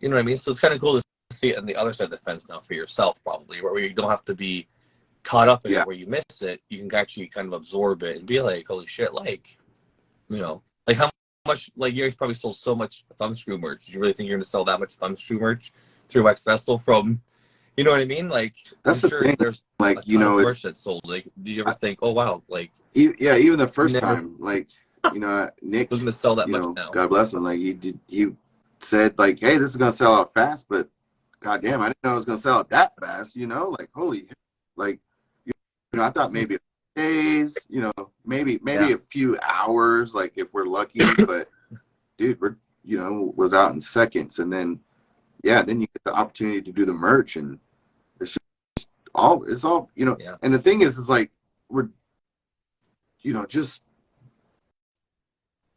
you know what I mean? So it's kind of cool to see it on the other side of the fence now for yourself, probably, where you don't have to be caught up in Yeah. it where you miss it, you can actually kind of absorb it and be like, holy shit, like, you know, like how much, like you guys probably sold so much Thumbscrew merch. Do you really think you're going to sell that much Thumbscrew merch through Wax Festival from, you know what I mean? Like, That's I'm the sure thing. there's Like, a you ton of know, merch it's, that's sold. Like, do you ever think, oh, wow, like, yeah, even the first never time, like, you know, Nick, was going to sell that you much know, now? God bless him, like he said like, hey, this is gonna sell out fast, but goddamn, I didn't know it was gonna sell out that fast, you know, like holy, like, you know, I thought maybe days, you know, maybe Yeah. a few hours, like if we're lucky, but dude, we're, you know, was out in seconds, and then yeah, then you get the opportunity to do the merch, and it's just it's all, you know, Yeah. and the thing is like we're, you know, just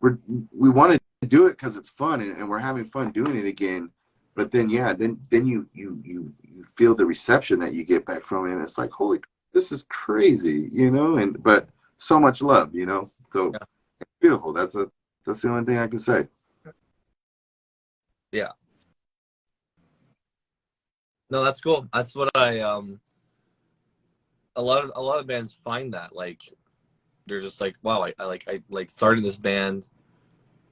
we want to do it because it's fun, and we're having fun doing it again. But then yeah, then you feel the reception that you get back from it, and it's like, holy, this is crazy, you know. And but so much love, you know. So Yeah. it's beautiful. That's the only thing I can say. Yeah. No, that's cool. That's what I a lot of bands find that, like, they're just like, wow, I like started this band.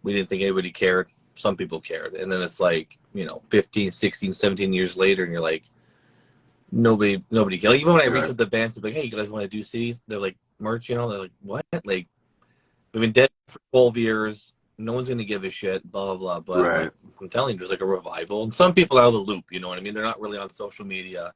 We didn't think anybody cared. Some people cared. And then it's like, you know, 15, 16, 17 years later, and you're like, nobody cared. Like, even when I reach Right. out to bands, I'm like, hey, you guys want to do CDs? They're like, merch, you know? They're like, what? Like, we've been dead for 12 years. No one's going to give a shit, blah, blah, blah. But I'm Right. like, I'm telling you, there's like a revival. And some people are out of the loop, you know what I mean? They're not really on social media.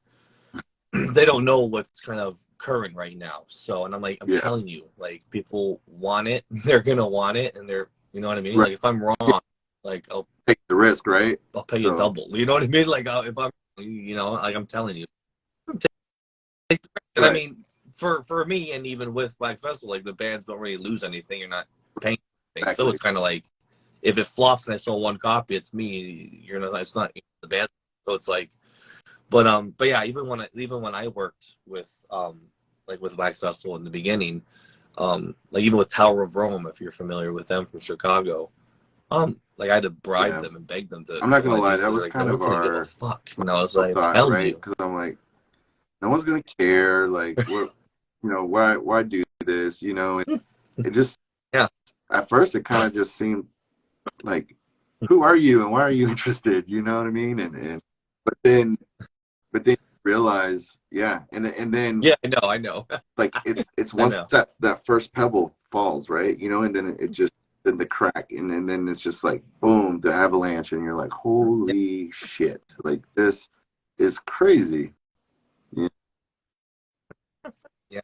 They don't know what's kind of current right now. So, and I'm like, I'm Yeah. telling you, like, people want it. They're going to want it. And they're, you know what I mean? Right. Like, if I'm wrong, like, I'll Take the risk, right? pay you double. You know what I mean? Like, if I'm, you know, like, I'm telling you. And Right. I mean, for me, and even with Wax Festival, like, the bands don't really lose anything. You're not paying anything. Exactly. So it's kind of like, if it flops and I sold one copy, it's me. You're not. It's not the band. So it's like, but yeah, even when I worked with like with Wax Festival in the beginning, like even with Tower of Rome, if you're familiar with them from Chicago, like I had to bribe Yeah. them and beg them to I'm not want gonna to lie, do that things. was Like, kind no of one's gonna give a our fuck. You know, I was like, I'm thought, telling right? you. Because I'm like, no one's gonna care. Like, we're, you know, why do this? You know, it just, Yeah. At first it kind of just seemed like, who are you and why are you interested? You know what I mean? And but then you realize, yeah, and then Yeah, I know. like it's I once know. that first pebble falls, right? You know, and then it just, then the crack, and then it's just like boom, the avalanche, and you're like, holy shit, like this is crazy. Yeah. Yeah,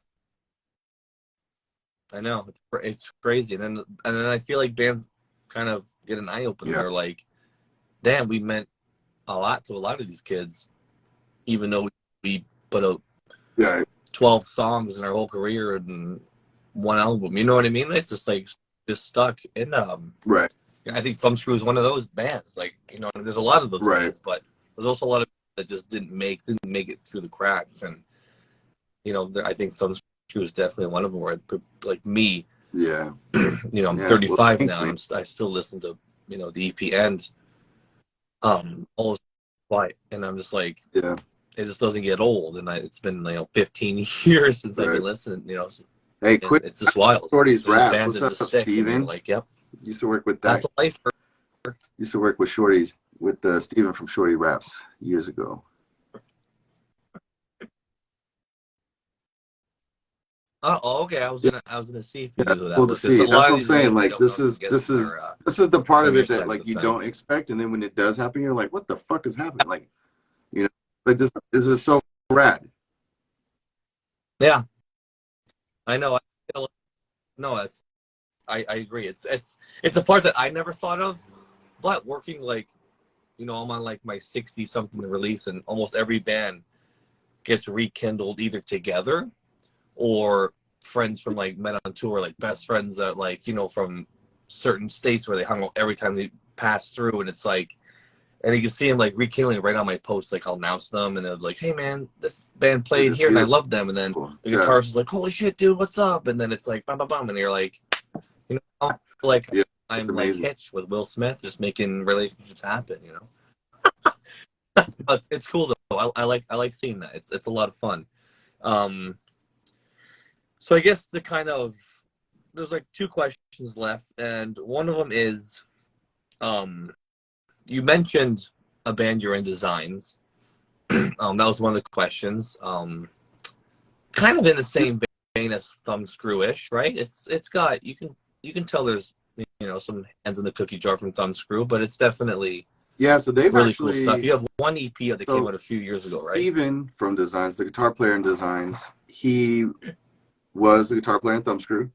I know. It's crazy. And then I feel like bands kind of get an eye opener. Yeah. They're like, damn, we meant a lot to a lot of these kids, even though we put out Yeah. 12 songs in our whole career and one album. You know what I mean? It's just like just stuck. And Right. I think Thumbscrew is one of those bands. Like, you know, there's a lot of those Right. bands, but there's also a lot of that just didn't make it through the cracks. And you know, I think Thumbscrew is definitely one of them. Where like me, Yeah. you know, I'm Yeah. 35 Thanks, now. man. I still listen to, you know, the EP and almost quiet, and I'm just like, Yeah. it just doesn't get old. And it's been, you know, 15 years since I've Right. been listening. You know, Hey, and quick, it's just wild. Shorty's There's Raps. bands What's that just up, stick, and you're Steven? like, yep, Used to work with that's that. life. Used to work with Shorty's, with Steven from Shorty Raps years ago. Oh, okay. I was gonna see if you Yeah, knew who that cool to was, because see. a That's lot what of I'm these saying. names I Like, don't know. So I'm guessing they're this is the part from of your it that side of like the you don't fence. expect, and then when it does happen, you're like, what the fuck is happening? Like, you know, like this is so rad. Yeah, I know. No, I agree. It's a part that I never thought of, but working, like, you know, I'm on like my 60 something release, and almost every band gets rekindled either together or friends from like men on tour, like best friends that, like, you know, from certain states where they hung out every time they pass through, and it's like, and you can see them like rekindling right on my post. Like, I'll announce them, and they're like, hey man, this band played It's here and I beautiful. love them. And then the Yeah. guitarist is like, holy shit, dude, what's up? And then it's like bum bum bum, and you're like, you know, like, Yeah, I'm it's like amazing. Hitch with Will Smith, just making relationships happen, you know. But it's cool though. I like seeing that. It's a lot of fun. So I guess there's like two questions left, and one of them is, you mentioned a band you're in, Designs. That was one of the questions. Kind of in the same vein as Thumbscrew-ish, right? It's got, you can tell there's, some hands in the cookie jar from Thumbscrew, but it's definitely Yeah, so they've really cool stuff. actually, You have one EP that came so out a few years ago, right? Steven from Designs, the guitar player in Designs, he was the guitar player in Thumbscrew,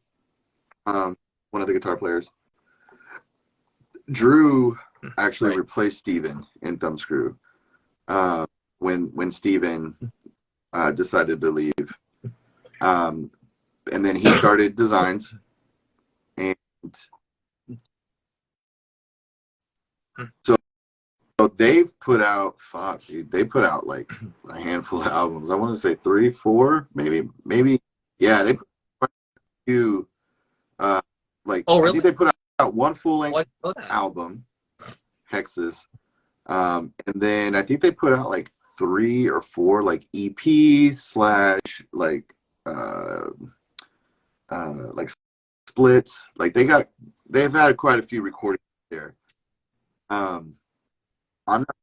one of the guitar players. Drew actually Right. replaced Steven in Thumbscrew when Steven decided to leave. And then he started Designs, and so they've put out, they put out like a handful of albums. I want to say 3, 4, maybe. Yeah, they put out a few. Like, Oh, I really? think they put out one full length What? Oh, that. album, Hexes, and then I think they put out like 3 or 4 like EPs slash like splits. Like they've had quite a few recordings there. I'm not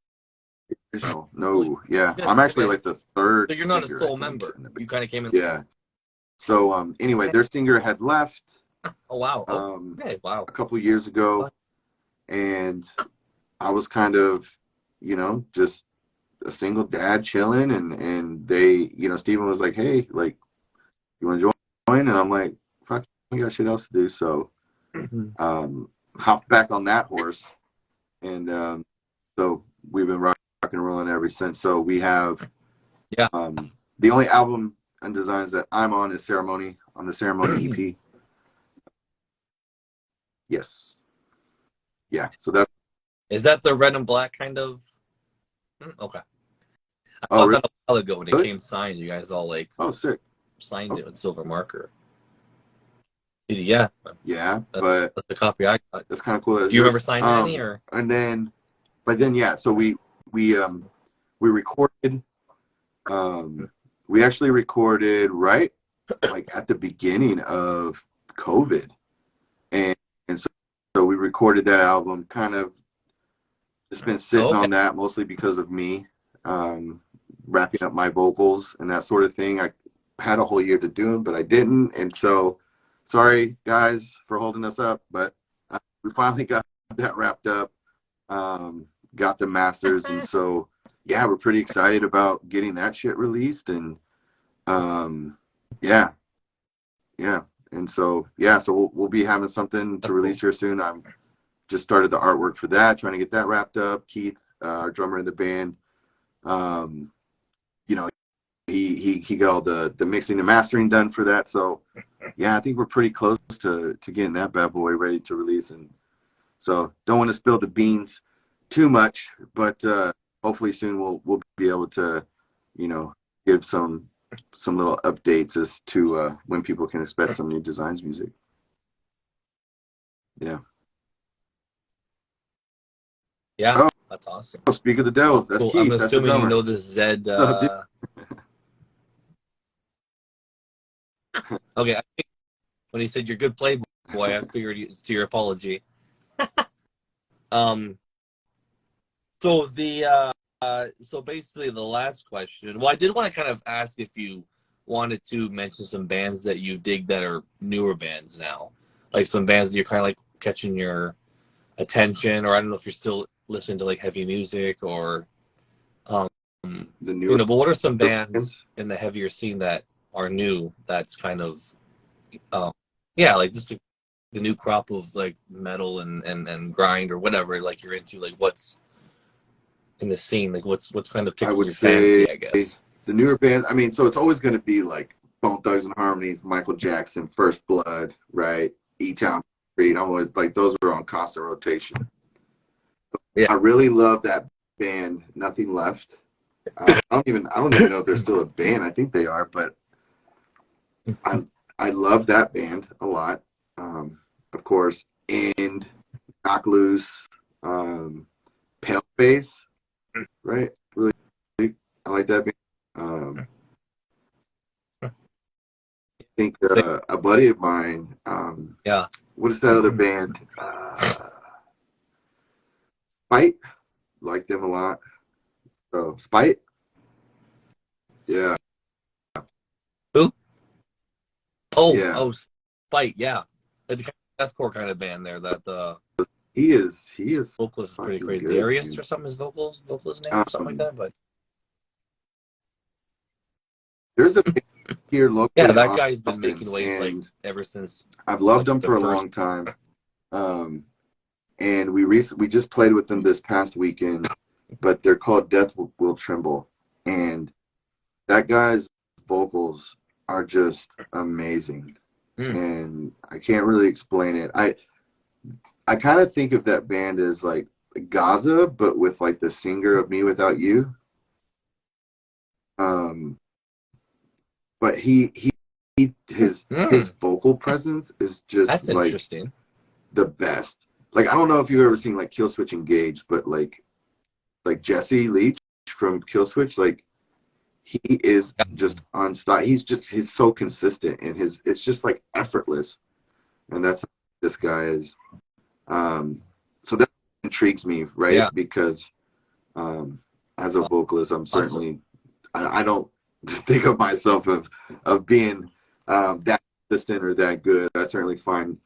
the original. No, yeah. I'm actually like the third So you're not a singer, sole I think, member. in the You band. kind of came in. Yeah. So anyway, their singer had left Oh, wow. Okay, wow. a couple years ago, and I was kind of, just a single dad chilling, and they, Steven was like, hey, like, you want to join? And I'm like, fuck, I got shit else to do. So hopped back on that horse, and so we've been rocking and rolling ever since. So we have the only album and Designs that I'm on is Ceremony, on the Ceremony EP. Yes. Yeah. So is that the red and black kind of? Okay. I thought really? that a while ago when it came signed, you guys all like sick. signed it with silver marker. Yeah. Yeah, but That's the copy I got. that's kind of cool. Do you remember signing any or? And then, yeah. So we recorded. We actually recorded right like at the beginning of COVID, and so we recorded that album. Kind of just been sitting on that mostly because of me wrapping up my vocals and that sort of thing. I had a whole year to do them, but I didn't, and so sorry guys for holding us up, but we finally got that wrapped up, got the masters, and so yeah, we're pretty excited about getting that shit released, and yeah, and so we'll be having something to release here soon. I'm just started the artwork for that, trying to get that wrapped up. Keith, our drummer in the band, he got all the mixing and mastering done for that. So yeah, I think we're pretty close to getting that bad boy ready to release. And so don't want to spill the beans too much, but hopefully soon we'll be able to, give some little updates as to when people can expect some new Designs music. Yeah. Yeah, oh, that's awesome. Speak of the devil. That's cool. Keith. I'm That's the assuming you drummer. know this Zed. Okay, I think when he said you're a good playboy, I figured it's to your apology. So so basically the last question. Well, I did want to kind of ask if you wanted to mention some bands that you dig that are newer bands now, like some bands that you're kind of like catching your attention, or I don't know if you're still listening to like heavy music or the newer, but what are some bands in the heavier scene that are new that's kind of like just the new crop of like metal and grind or whatever like you're into, like what's in the scene, like what's kind of tickling your fancy, I guess. The newer bands, I mean, so it's always going to be like Bone Thugs and Harmonies, Michael Jackson, First Blood, right? E-Town Street. I'm always like, those are on constant rotation. Yeah. I really love that band, Nothing Left. I don't even know if they're still a band. I think they are, but I love that band a lot. Of course, and Knock Loose, Pale Face, right? Really, I like that band. think a buddy of mine, Yeah. what is that other band? Spite, like them a lot. So Spite, yeah. Who? Oh, Yeah. Spite, yeah. Like the deathcore kind of band there. That the He is vocalist is pretty fucking crazy. good, Darius dude. or something, his vocalist name or something like that. But There's a band here locally yeah, in that guy's been Austin, making waves like and ever since I've loved like them the for a first. long time. And we just played with them this past weekend, but they're called Death Will Tremble, and that guy's vocals are just amazing. And I can't really explain it. I kind of think of that band as like Gaza, but with like the singer of Me Without You. But his vocal presence is just That's like interesting. the best. Like, I don't know if you've ever seen like Killswitch Engage, but like Jesse Leach from Killswitch, like he is just on style. He's so consistent, and it's just like effortless, and that's how this guy is. So that intrigues me, right? Yeah. Because as a vocalist, I'm certainly I don't think of myself of being that consistent or that good. I certainly find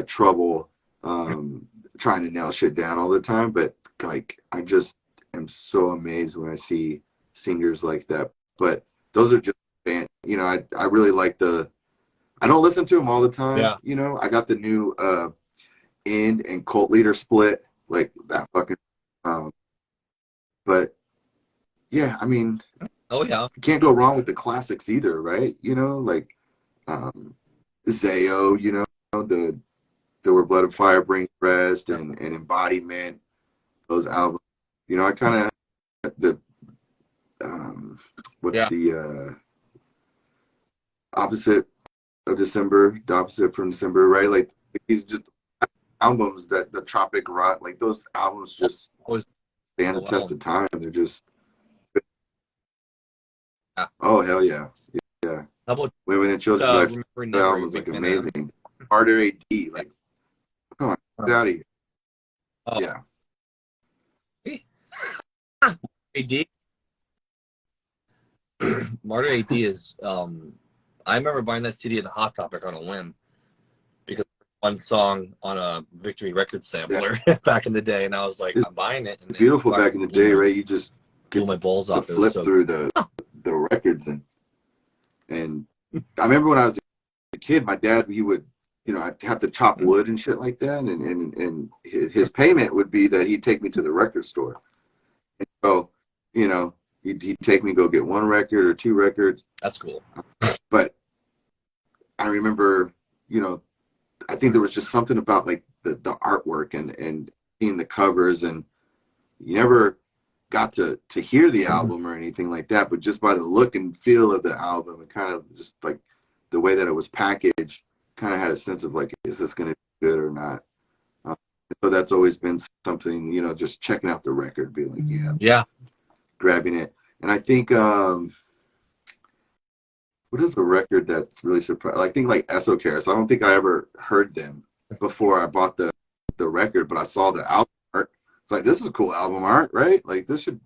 trouble trying to nail shit down all the time, but like I just am so amazed when I see singers like that. But those are just band, I really like I don't listen to them all the time. Yeah. I got the new End and Cult Leader split, like that fucking but yeah, I mean, oh yeah, you can't go wrong with the classics either, right? Like Zayo, the Where Blood and Fire Brings Rest and Embodiment, those albums. I kind of the what's the opposite of December, the opposite from December, right? Like these just albums that the Tropic Rot, like those albums just stand the test of time. They're just oh hell yeah. Yeah. How about Women and Children? That album was like amazing. Martyr AD, like come on, get out of here. Oh. Yeah. AD. Martyr AD is I remember buying that CD in Hot Topic on a whim because one song on a Victory Records sampler back in the day, and I was like, I'm buying it. And beautiful back in the day, right? You just blew my balls off. Flip through the records and I remember when I was a kid, my dad, he would, I'd have to chop wood and shit like that, and his payment would be that he'd take me to the record store. And so, he'd take me go get one record or two records. That's cool. But I remember, I think there was just something about like the artwork and seeing the covers, and you never got to hear the album or anything like that, but just by the look and feel of the album, and kind of just like the way that it was packaged, kind of had a sense of like, is this going to be good or not? So that's always been something, just checking out the record, being like, yeah, grabbing it. And I think, what is a record that's really surprised? I think like Esocaris. I don't think I ever heard them before I bought the record, but I saw the album art. It's like, this is a cool album art, right? Like this should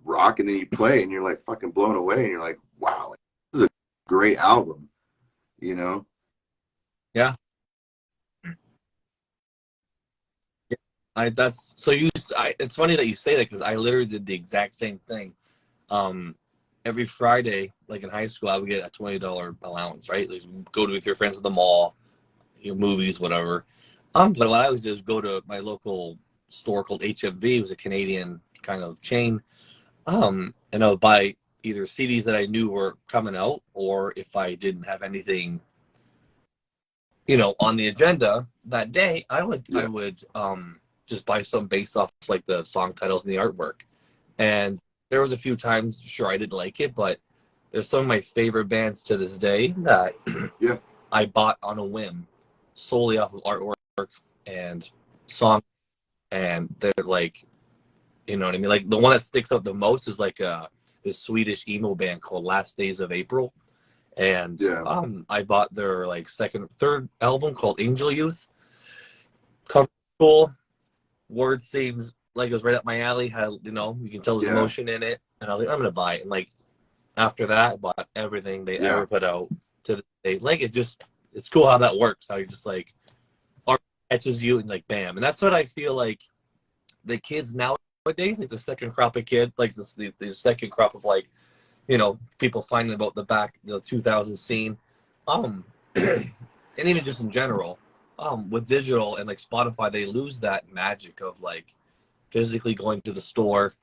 rock. And then you play and you're like fucking blown away, and you're like, wow, like, this is a great album, Yeah. It's funny that you say that because I literally did the exact same thing. Every Friday, like in high school, I would get a $20 allowance, right? Like go with your friends at the mall, movies, whatever. But what I always did was go to my local store called HFV. It was a Canadian kind of chain. And I would buy either CDs that I knew were coming out, or if I didn't have anything, on the agenda that day, I would just buy some based off like the song titles and the artwork. And there was a few times, sure, I didn't like it, but there's some of my favorite bands to this day that I bought on a whim, solely off of artwork and song. And they're like, you know what I mean? Like the one that sticks out the most is like this Swedish emo band called Last Days of April. and Yeah. I bought their like third album called Angel Youth. Cover cool, word seems like it was right up my alley. Had, you know, you can tell there's emotion in it, and I was like, I'm gonna buy it. And like after that, I bought everything they ever put out to the day. Like it's cool how that works. How you just like art catches you and like bam, and that's what I feel like the kids nowadays, like the second crop of kid, like the second crop of like, you know, people finding about the 2000 scene, and even just in general, with digital and like Spotify, they lose that magic of like physically going to the store,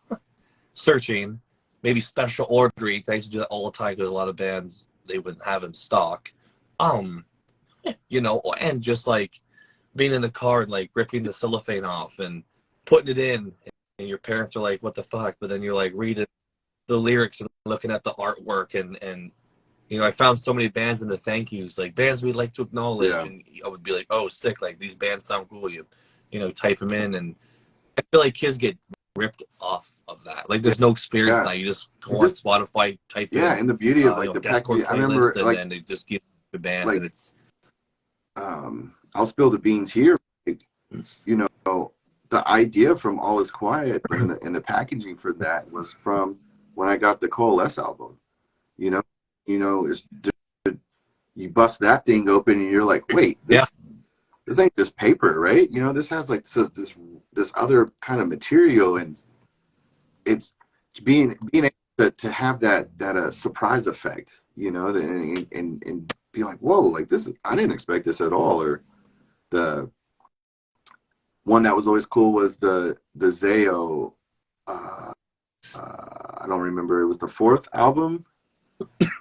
searching, maybe special ordering. I used to do that all the time because a lot of bands they wouldn't have in stock, you know, and just like being in the car and like ripping the cellophane off and putting it in, and your parents are like, "What the fuck?" But then you're like reading the lyrics and looking at the artwork, and you know, I found so many bands in the thank yous, like bands we'd like to acknowledge, and I would be like, "Oh, sick! Like these bands sound cool." You know, type them in, and I feel like kids get ripped off of that. Like there's no experience now. You just go on Spotify, type in, and the beauty of like the packaging. I remember, and like, then they just give the bands, like, and it's. I'll spill the beans here. Like, you know, the idea from All Is Quiet and the packaging for that was from when I got the Coalesce album. You know, it's you bust that thing open and you're like, wait, this ain't just paper, right? You know, this has like this other kind of material, and it's being able to have that surprise effect, you know, and be like, whoa, like this I didn't expect this at all. Or the one that was always cool was the Zayo. I don't remember. It was the fourth album.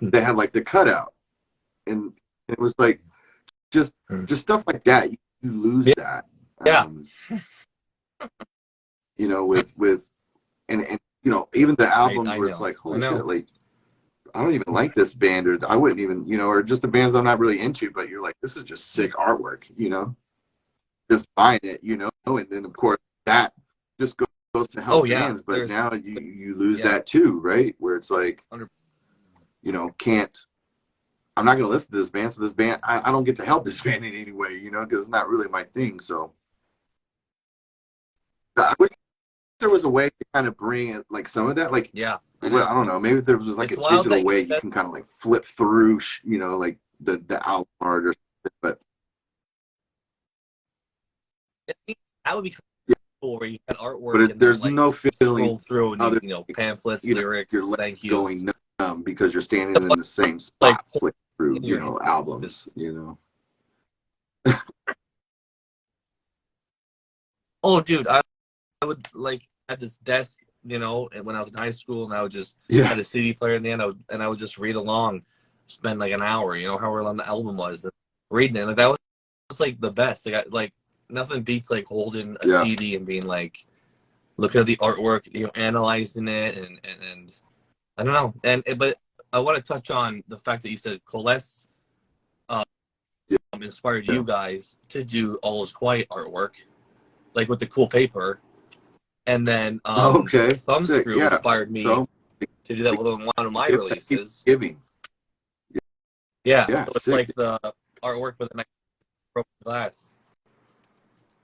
They had like the cutout, and it was like just stuff like that. You lose that. You know, with and you know, even the albums where it's like, holy shit, like I don't even like this band, or I wouldn't even, you know, or just the bands I'm not really into, but you're like, this is just sick artwork, you know, just buying it, you know, and then of course that just goes to help bands, but now you lose that too, right? Where it's like, you know, I'm not going to listen to this band, so this band, I don't get to help this band in any way, you know, because it's not really my thing. So I wish there was a way to kind of bring like some of that, like, I don't know, maybe there was like a digital way you can kind of like flip through, you know, like the album art or something, but that would be cool where you had artwork, but and there's then, like, no feeling scroll through and you know, pamphlets, lyrics, your thank yous, going numb because you're standing in the same spot, like, flick through, you know, albums, you know. Oh, dude, I would like at this desk, you know, when I was in high school, and I would just had a CD player in the end, I would just read along, spend like an hour, you know, however long the album was, reading it. Like that was like the best. Like nothing beats like holding a CD and being like, looking at the artwork, you know, analyzing it, and I don't know. But I want to touch on the fact that you said Coalesce inspired you guys to do All Is Quiet artwork, like with the cool paper. And then Thumbscrew inspired me to do that with one of my releases. Yeah, so it's like the artwork with a nice broken glass.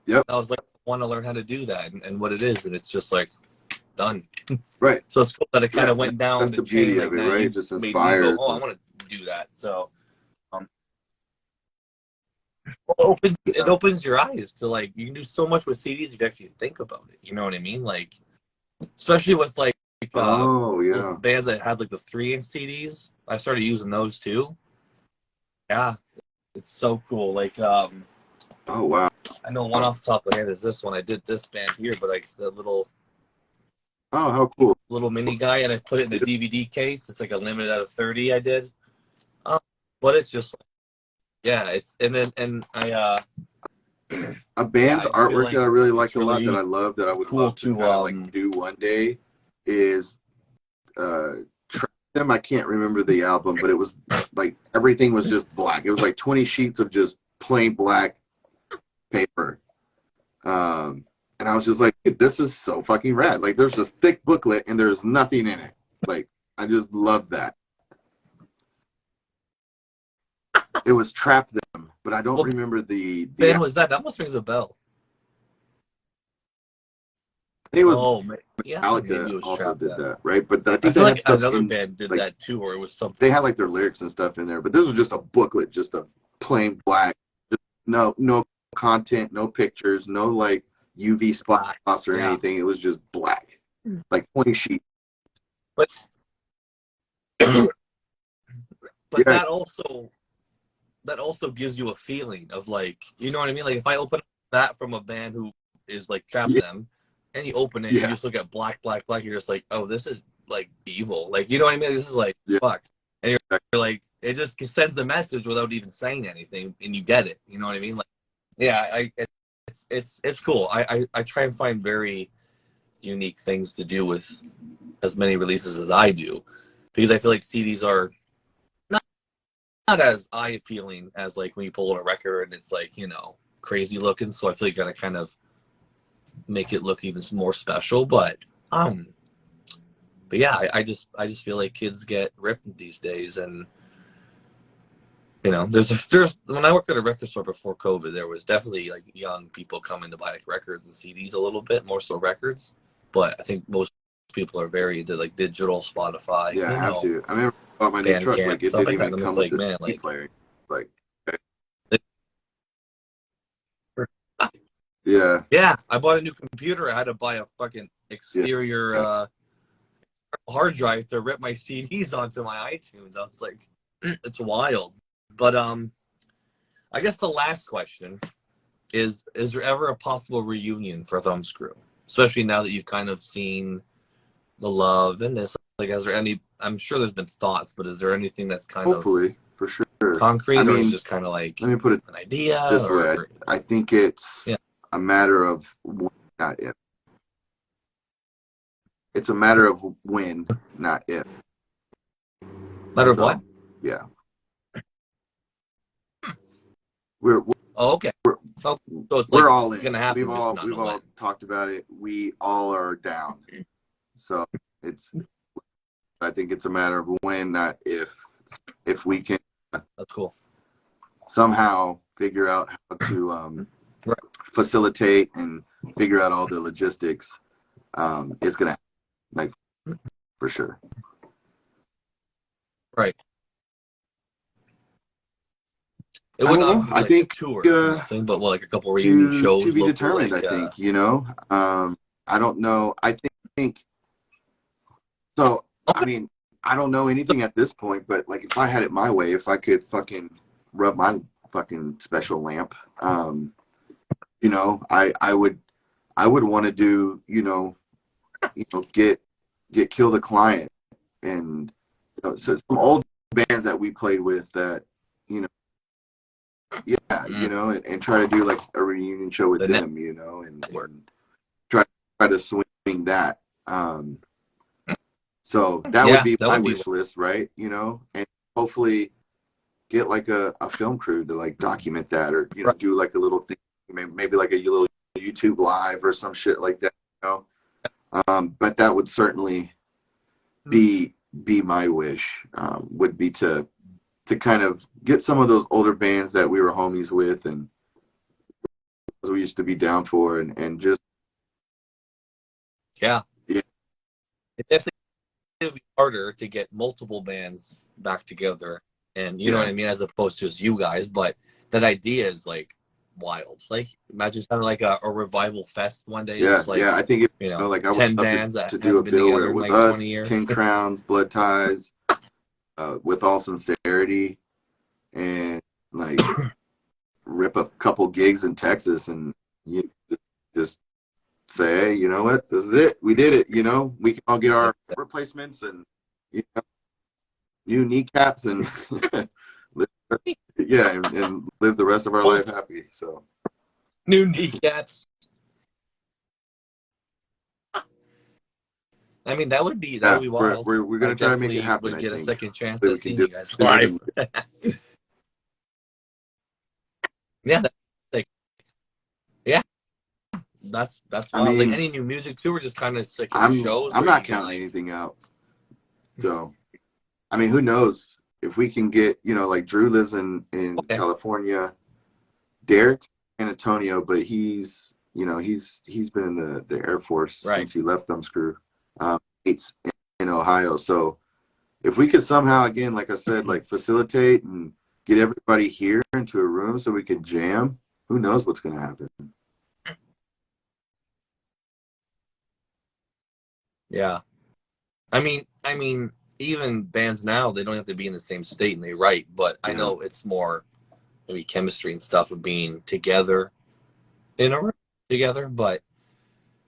Yep. I was like, I want to learn how to do that and what it is, and it's just like done. Right. So it's cool that it kind of went down that's the the beauty chain, of like, it, right? Just inspired. Go, I want to do that. So it opens your eyes to like, you can do so much with CDs if you actually think about it. You know what I mean? Like, especially with like those bands that had like the 3-inch CDs. I started using those too. Yeah, it's so cool. Like, oh wow. I know one off the top of my head is this one. I did this band here, but like the little. Oh, how cool! Little mini guy, and I put it in a DVD case. It's like a limited out of 30. I did, but it's just, it's and I a band's artwork like that I really like a lot, that I love, that I would cool love to kind of like do one day is them. I can't remember the album, but it was like everything was just black. It was like 20 sheets of just plain black paper. And I was just like, this is so fucking rad. Like, there's this thick booklet and there's nothing in it. Like, I just love that. It was Trap Them, but I don't What remember band was that? That almost rings a bell. I think it was Oh, yeah, maybe Metallica it was also Trap did Them. that, right? But I I think feel they had like stuff another in, band did like, that too, or it was something. they had like their lyrics and stuff in there, but this was just a booklet, just a plain black, just no content, no pictures, no like UV spots or Yeah, anything. It was just black, like 20 sheets. but but Yeah, that also gives you a feeling of like, you know what I mean? Like if I open that from a band who is like Trap yeah, Them, and you open it and you yeah, just look at black, black, black, you're just like, oh, this is like evil. Like, you know what I mean? This is like yeah. fuck. And you're like, it just sends a message without even saying anything, and you get it. You know what I mean? Like, yeah, it's cool. I try and find very unique things to do with as many releases as I do, because I feel like CDs are not as eye appealing as like when you pull out a record and it's like, crazy looking. So I feel like you gotta kind of make it look even more special. But yeah, I just feel like kids get ripped these days, and there's when I worked at a record store before COVID, there was definitely like young people coming to buy like records and CDs a little bit more so records, but I think most people are very into like digital Spotify, Yeah, I have to. I remember about my new truck, Bandcamp, like it stuff didn't like that. even And I'm come just with like, the man, CD player. Like, yeah, yeah, I bought a new computer. I had to buy a fucking yeah, exterior yeah. hard drive to rip my CDs onto my iTunes. I was like, it's wild. But I guess the last question is there ever a possible reunion for Thumbscrew? Especially now that you've kind of seen the love and this. Like, is there any? I'm sure there's been thoughts, but is there anything that's kind of Hopefully, for sure. I concrete, or is it mean, just kind of like let me put it an idea? this Or way. I think it's yeah, a matter of when, not if. It's a matter of when, not if. matter of what? So, yeah, we're Oh, okay. Oh, so it's like we're all in. gonna happen, just not We've know when. all talked about it. We all are down. So it's. I think it's a matter of when, not if. If we can That's cool. somehow figure out how to Right. facilitate and figure out all the logistics, it's gonna happen, like, for sure. Right. It I would don't know. obviously be I like a think tour or nothing, but like a couple reunion to shows, be local, determined. like I think I don't know. I think so. I okay. mean, I don't know anything at this point, but like if I had it my way, if I could fucking rub my fucking special lamp, I would want to do, get Kill the Client, and so some old bands that we played with that, you know yeah, and try to do like a reunion show with The them, network. and try to swing that. So that would Yeah, be that my would be wish list, right? And hopefully get like a film crew to like document that, or right. do like a little thing, maybe like a little YouTube live or some shit like that. But that would certainly be my wish. Would be to kind of get some of those older bands that we were homies with and we used to be down for, and just Yeah. yeah, It definitely would be harder to get multiple bands back together, and you know what yeah, I mean, as opposed to just you guys. But that idea is like wild. Like imagine something like a revival fest one day, yeah, just like yeah. I think like I would 10 love bands that to do haven't a been bill where together it in was like 20 us, years. 10 Crowns, Blood Ties, with all sincerity, and like rip a couple gigs in Texas, and just say, hey, you know what, this is it, we did it. We can all get our replacements and new kneecaps and yeah, and live the rest of our life happy. So New kneecaps. I mean, that would be yeah, wild. we're I gonna try to make it definitely happen. would I get a think second chance that at we can seeing do you it guys sooner live. than Yeah, like, yeah, that's I wild. Like mean, any new music too, or just kind of sticking to shows, I'm or you not can counting like, anything out. So I mean, who knows? if we can get, you know, like Drew lives in Okay. California, Derek's in San Antonio, but he's, you know, he's been in the Air Force Right. since he left Thumbscrew. It's in Ohio. So if we could somehow, again, like I said, like facilitate and get everybody here into a room so we can jam, who knows what's going to happen. Yeah. I mean, even bands now, they don't have to be in the same state and they write, but I Yeah. know it's more maybe chemistry and stuff of being together in a room together, but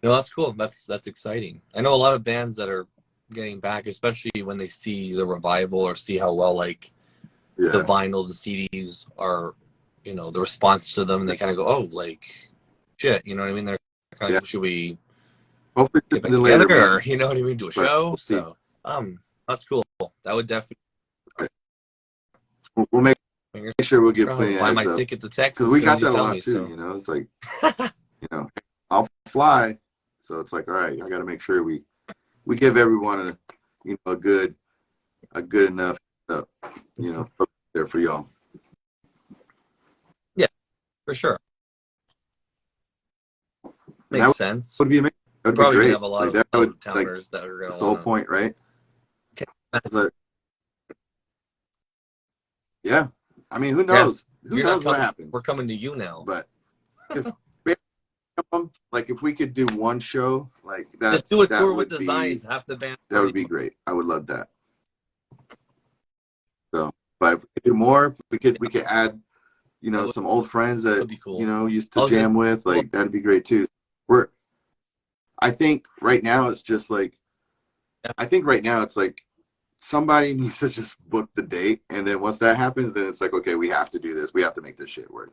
no, that's cool. That's exciting. I know a lot of bands that are getting back, especially when they see the revival or see how well like the Yeah. vinyls and CDs are, you know, the response to them, and they kind of go, oh, like shit, you know what I mean? They're kind of Yeah. like, should we Hopefully get back sooner than together, later, or man. you know what I mean, do a But show? we'll see. So, that's cool. That would definitely. We'll make sure we'll get I'll plenty of buy my heads up. ticket to Texas Because as we soon as got you that a tell lot me. too, So, you know. It's like, you know, I'll fly. So it's like, all right, I got to make sure we give everyone a, you know, a good enough, you know, there for y'all. yeah, for sure, And makes that sense. would be amazing. That would be Probably gonna great. have a lot Like of that out would, of like, towners that are that's gonna the whole want point, right? to. It's like, yeah. I mean, who Yeah, knows? Who you're not knows what coming. happens? We're coming to you now. But if, like, if we could do one show, like Just do a that tour with would Designs. be Half the band. that would be great. I would love that. So, but if we could do more, we could add, you know, some old friends that, Would be cool. you know, used I to was gonna jam with. say, Like that'd be great too. I think right now it's just like, yeah. I think right now it's like somebody needs to just book the date, and then once that happens, then it's like, okay, we have to do this. We have to make this shit work.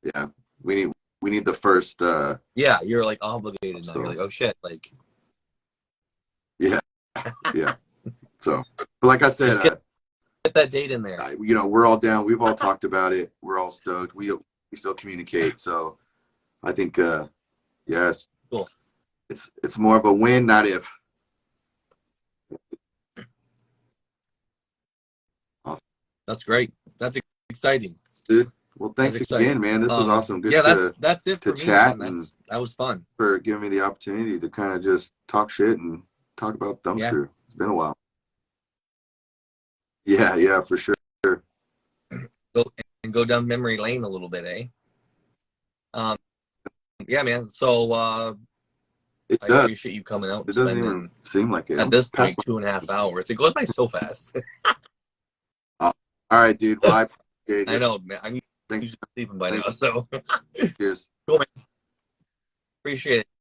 Yeah, we need the first. Yeah, you're like obligated now. So You're like, oh shit, like yeah, yeah. So, but like I just said, get that date in there. you know, we're all down. We've all talked about it. We're all stoked. We still communicate. So I think, yeah, Cool. it's more of a win, not if. Awesome. That's great. That's exciting. Dude, well, That's thanks exciting. again, man. This was awesome. Good Yeah, to that's it for me, chat, man. and That was fun. for giving me the opportunity to kind of just talk shit and talk about Yeah. Thumbscrew. It's been a while. Yeah, for sure. Go down memory lane a little bit, eh? Yeah, man. So It I does. appreciate you coming out. It doesn't even seem like it. At this Past point, 2.5 hours. It goes by so fast. all right, dude. Well, I appreciate I it. know, man. I'm Thanks. usually sleeping by now, so Cheers. cool, man. Appreciate it.